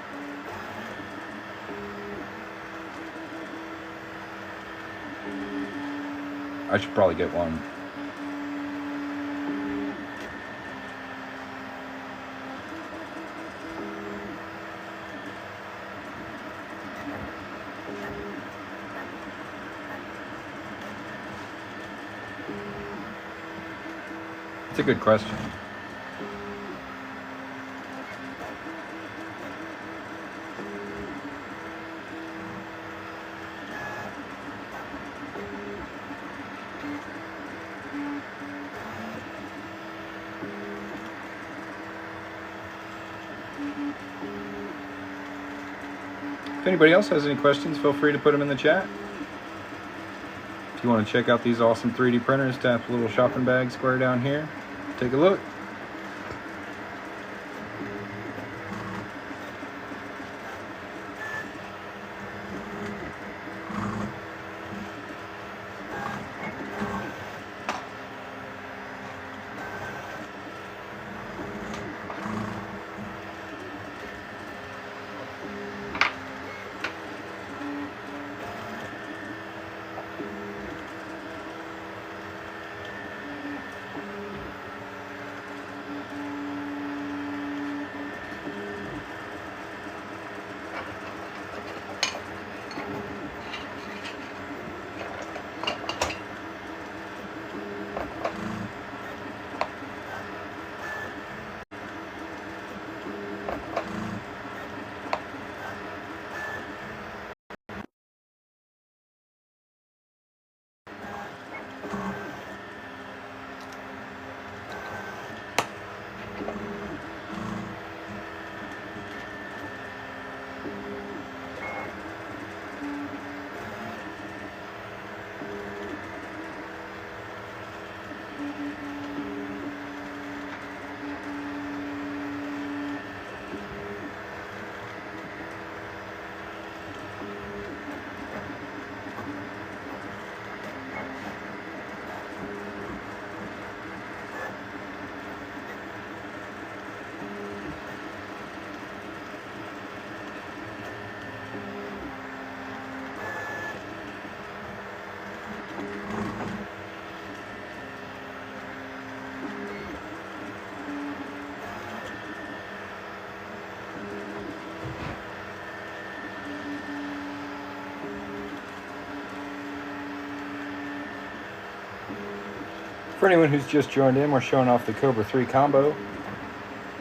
I should probably get one. It's a good question. If anybody else has any questions, feel free to put them in the chat. If you want to check out these awesome 3D printers, tap the little shopping bag square down here. Take a look. For anyone who's just joined in, we're showing off the Kobra 3 combo.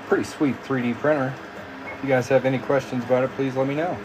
Pretty sweet 3D printer. If you guys have any questions about it, please let me know.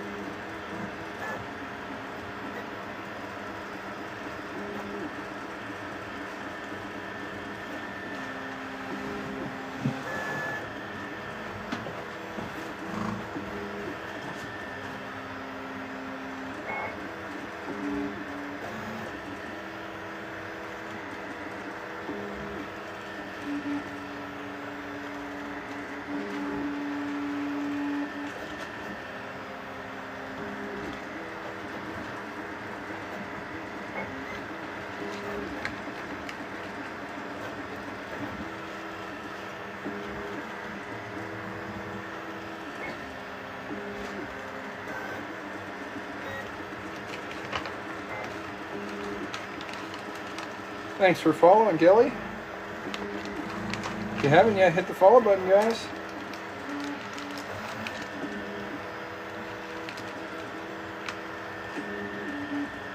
Thanks for following, Kelly. If you haven't yet, hit the follow button, guys.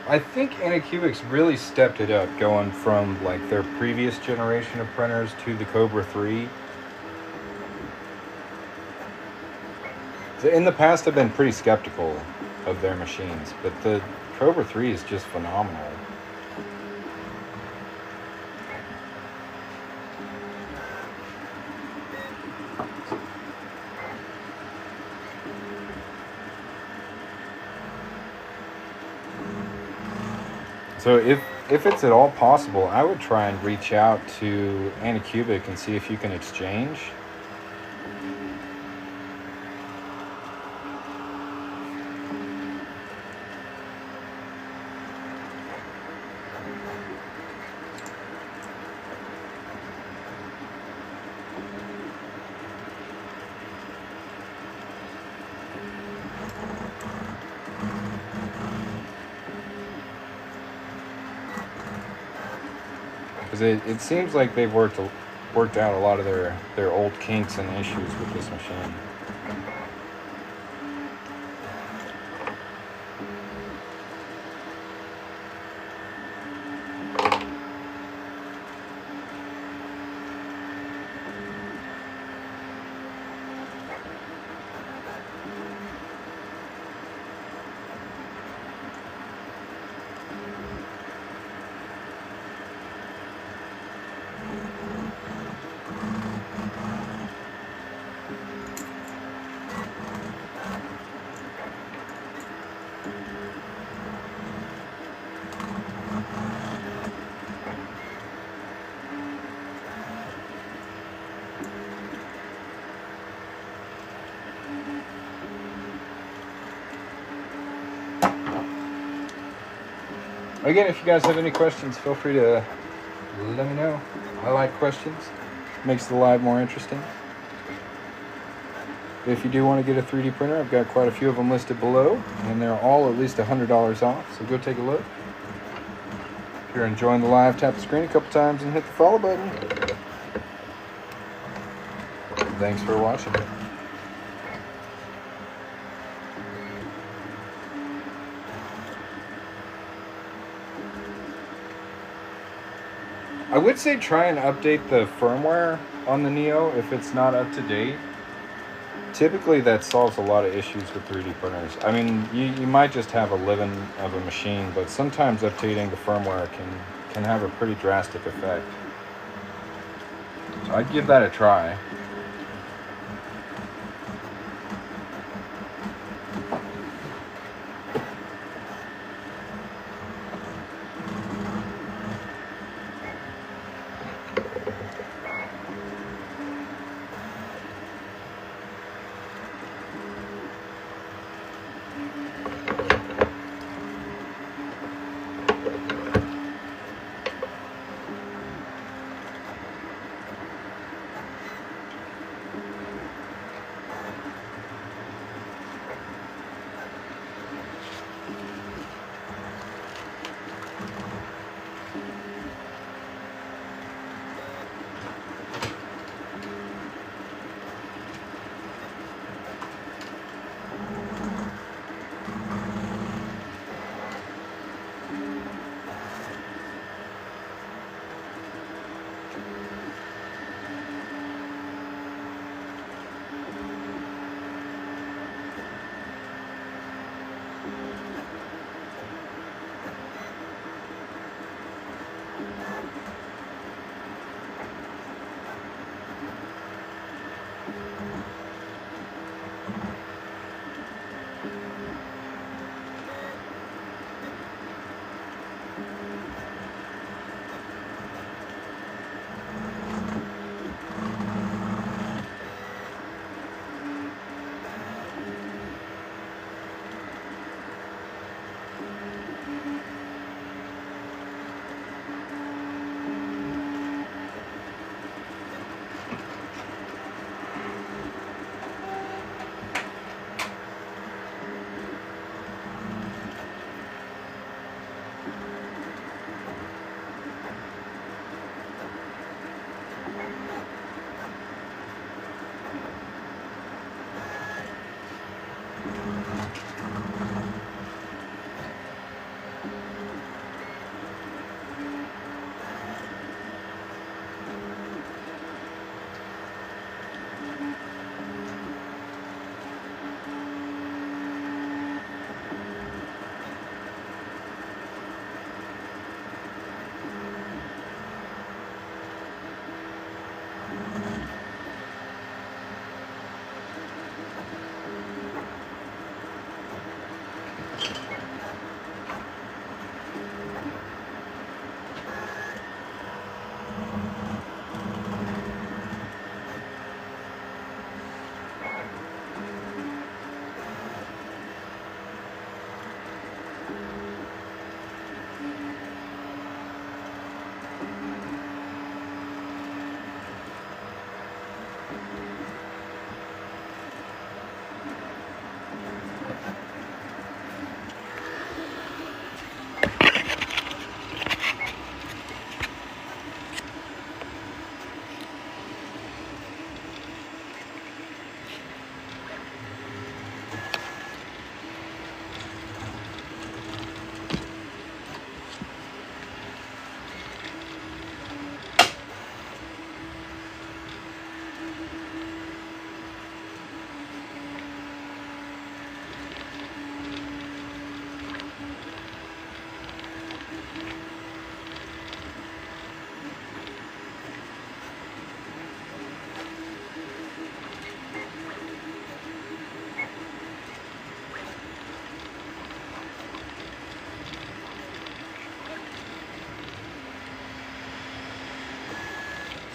I think Anycubic's really stepped it up, going from like their previous generation of printers to the Kobra 3. In the past, I've been pretty skeptical of their machines, but the Kobra 3 is just phenomenal. So if it's at all possible, I would try and reach out to Anycubic and see if you can exchange. Because it seems like they've worked out a lot of their old kinks and issues with this machine. Again, if you guys have any questions, feel free to let me know. I like questions. Makes the live more interesting. If you do want to get a 3D printer, I've got quite a few of them listed below, and they're all at least $100 off, so go take a look. If you're enjoying the live, tap the screen a couple times and hit the follow button. Thanks for watching. I would say try and update the firmware on the Neo if it's not up to date. Typically that solves a lot of issues with 3D printers. I mean, you might just have a living of a machine, but sometimes updating the firmware can have a pretty drastic effect. So I'd give that a try.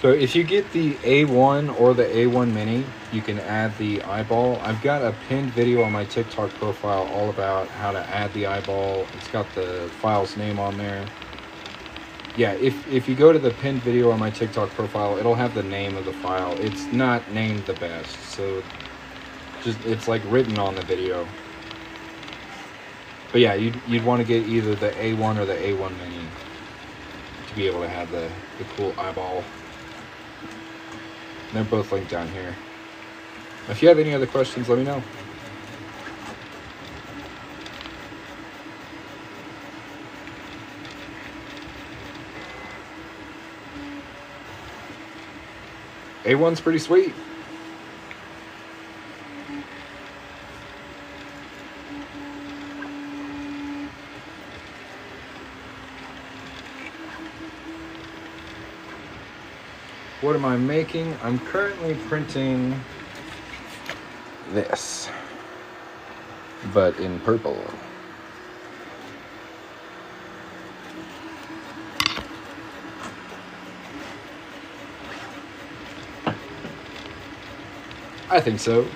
So if you get the A1 or the A1 Mini, you can add the eyeball. I've got a pinned video on my TikTok profile all about how to add the eyeball. It's got the file's name on there. Yeah, if you go to the pinned video on my TikTok profile, it'll have the name of the file. It's not named the best, so just it's like written on the video. But yeah, you'd want to get either the A1 or the A1 Mini to be able to have the cool eyeball. They're both linked down here. If you have any other questions, let me know. A1's pretty sweet. What am I making? I'm currently printing this, but in purple. I think so.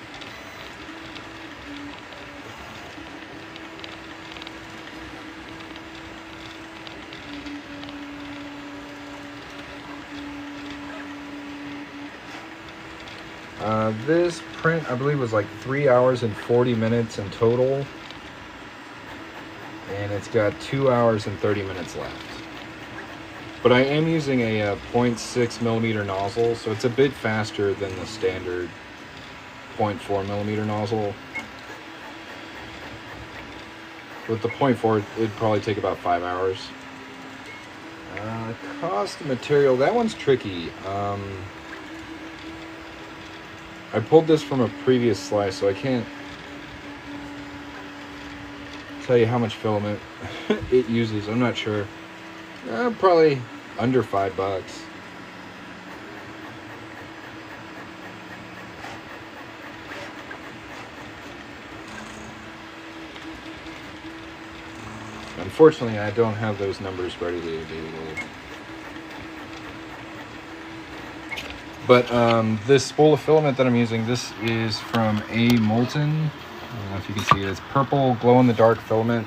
This print, I believe, was like 3 hours and 40 minutes in total. And it's got 2 hours and 30 minutes left. But I am using a 0.6 millimeter nozzle, so it's a bit faster than the standard 0.4 millimeter nozzle. With the 0.4, it'd probably take about 5 hours. Cost of material, that one's tricky. I pulled this from a previous slice, so I can't tell you how much filament it uses. I'm not sure. Probably under $5. Unfortunately, I don't have those numbers readily available. But this spool of filament that I'm using, this is from A Molten. I don't know if you can see it. It's purple glow-in-the-dark filament.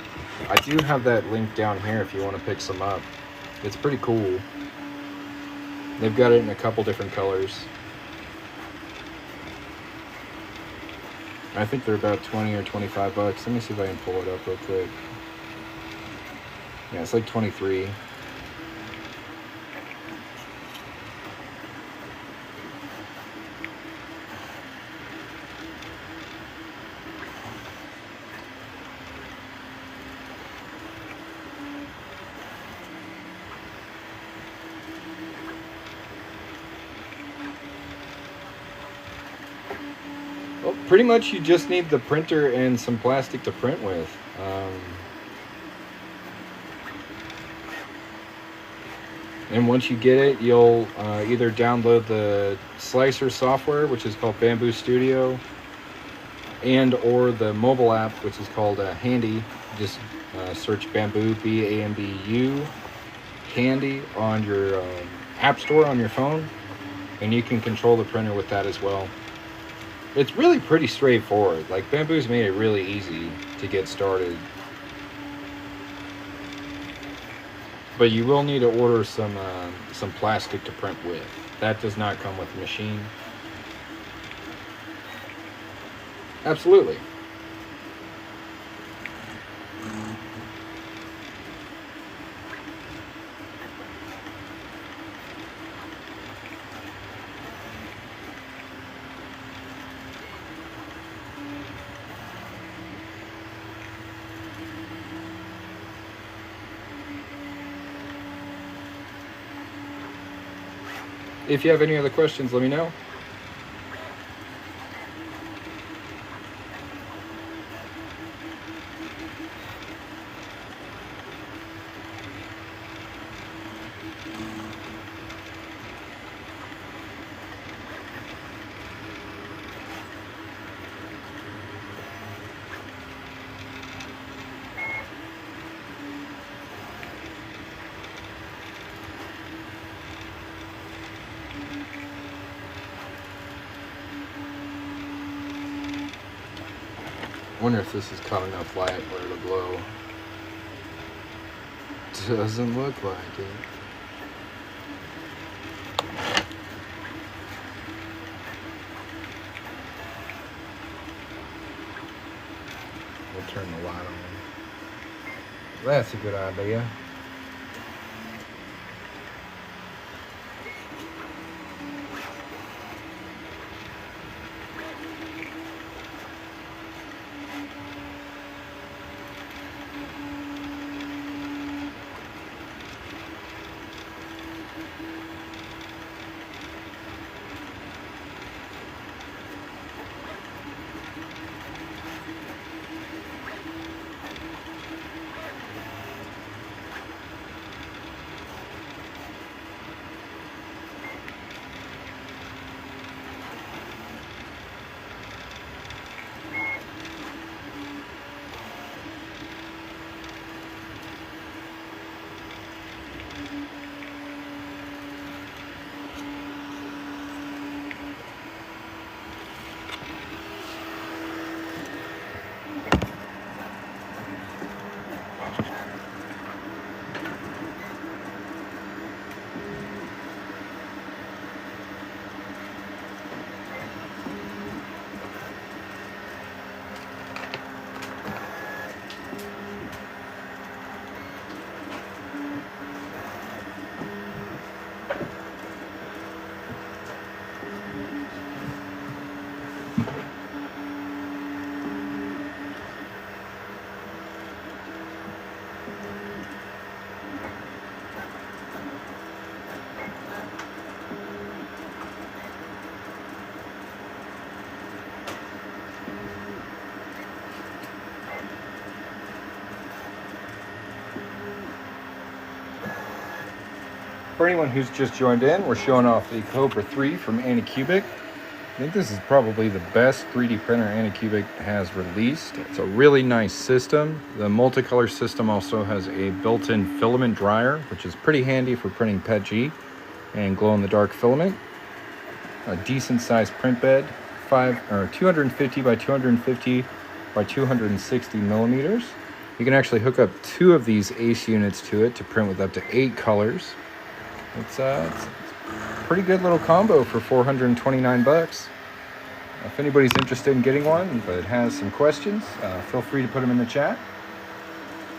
I do have that link down here if you want to pick some up. It's pretty cool. They've got it in a couple different colors. I think they're about 20 or 25 bucks. Let me see if I can pull it up real quick. Yeah, it's like 23. Well, pretty much you just need the printer and some plastic to print with. And once you get it, you'll either download the slicer software, which is called Bamboo Studio, and or the mobile app, which is called Handy. Just search Bamboo, B-A-M-B-U, Handy on your app store on your phone, and you can control the printer with that as well. It's really pretty straightforward. Like, Bamboo's made it really easy to get started. But you will need to order some plastic to print with. That does not come with the machine. Absolutely. If you have any other questions, let me know. Wonder if this has caught enough light where it'll glow. Doesn't look like it. We'll turn the light on. That's a good idea. For anyone who's just joined in, we're showing off the Kobra 3 from Anycubic. I think this is probably the best 3D printer Anycubic has released. It's a really nice system. The multicolor system also has a built-in filament dryer, which is pretty handy for printing PETG and glow-in-the-dark filament. A decent-sized print bed, 250 by 250 by 260 millimeters. You can actually hook up 2 of these ACE units to it to print with up to 8 colors. It's a pretty good little combo for 429 bucks. If anybody's interested in getting one but has some questions, feel free to put them in the chat.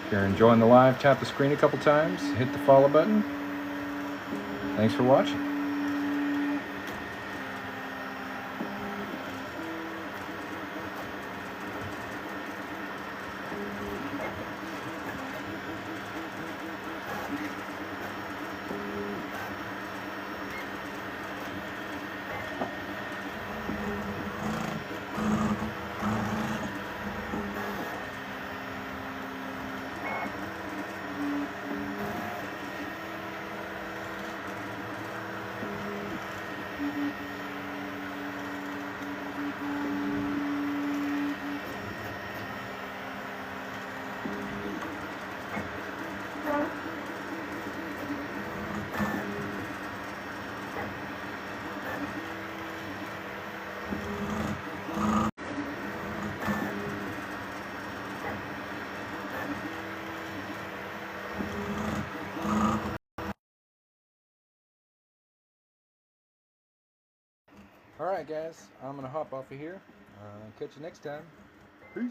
If you're enjoying the live, tap the screen a couple times, hit the follow button. Thanks for watching. Alright guys, I'm going to hop off of here. Catch you next time. Peace.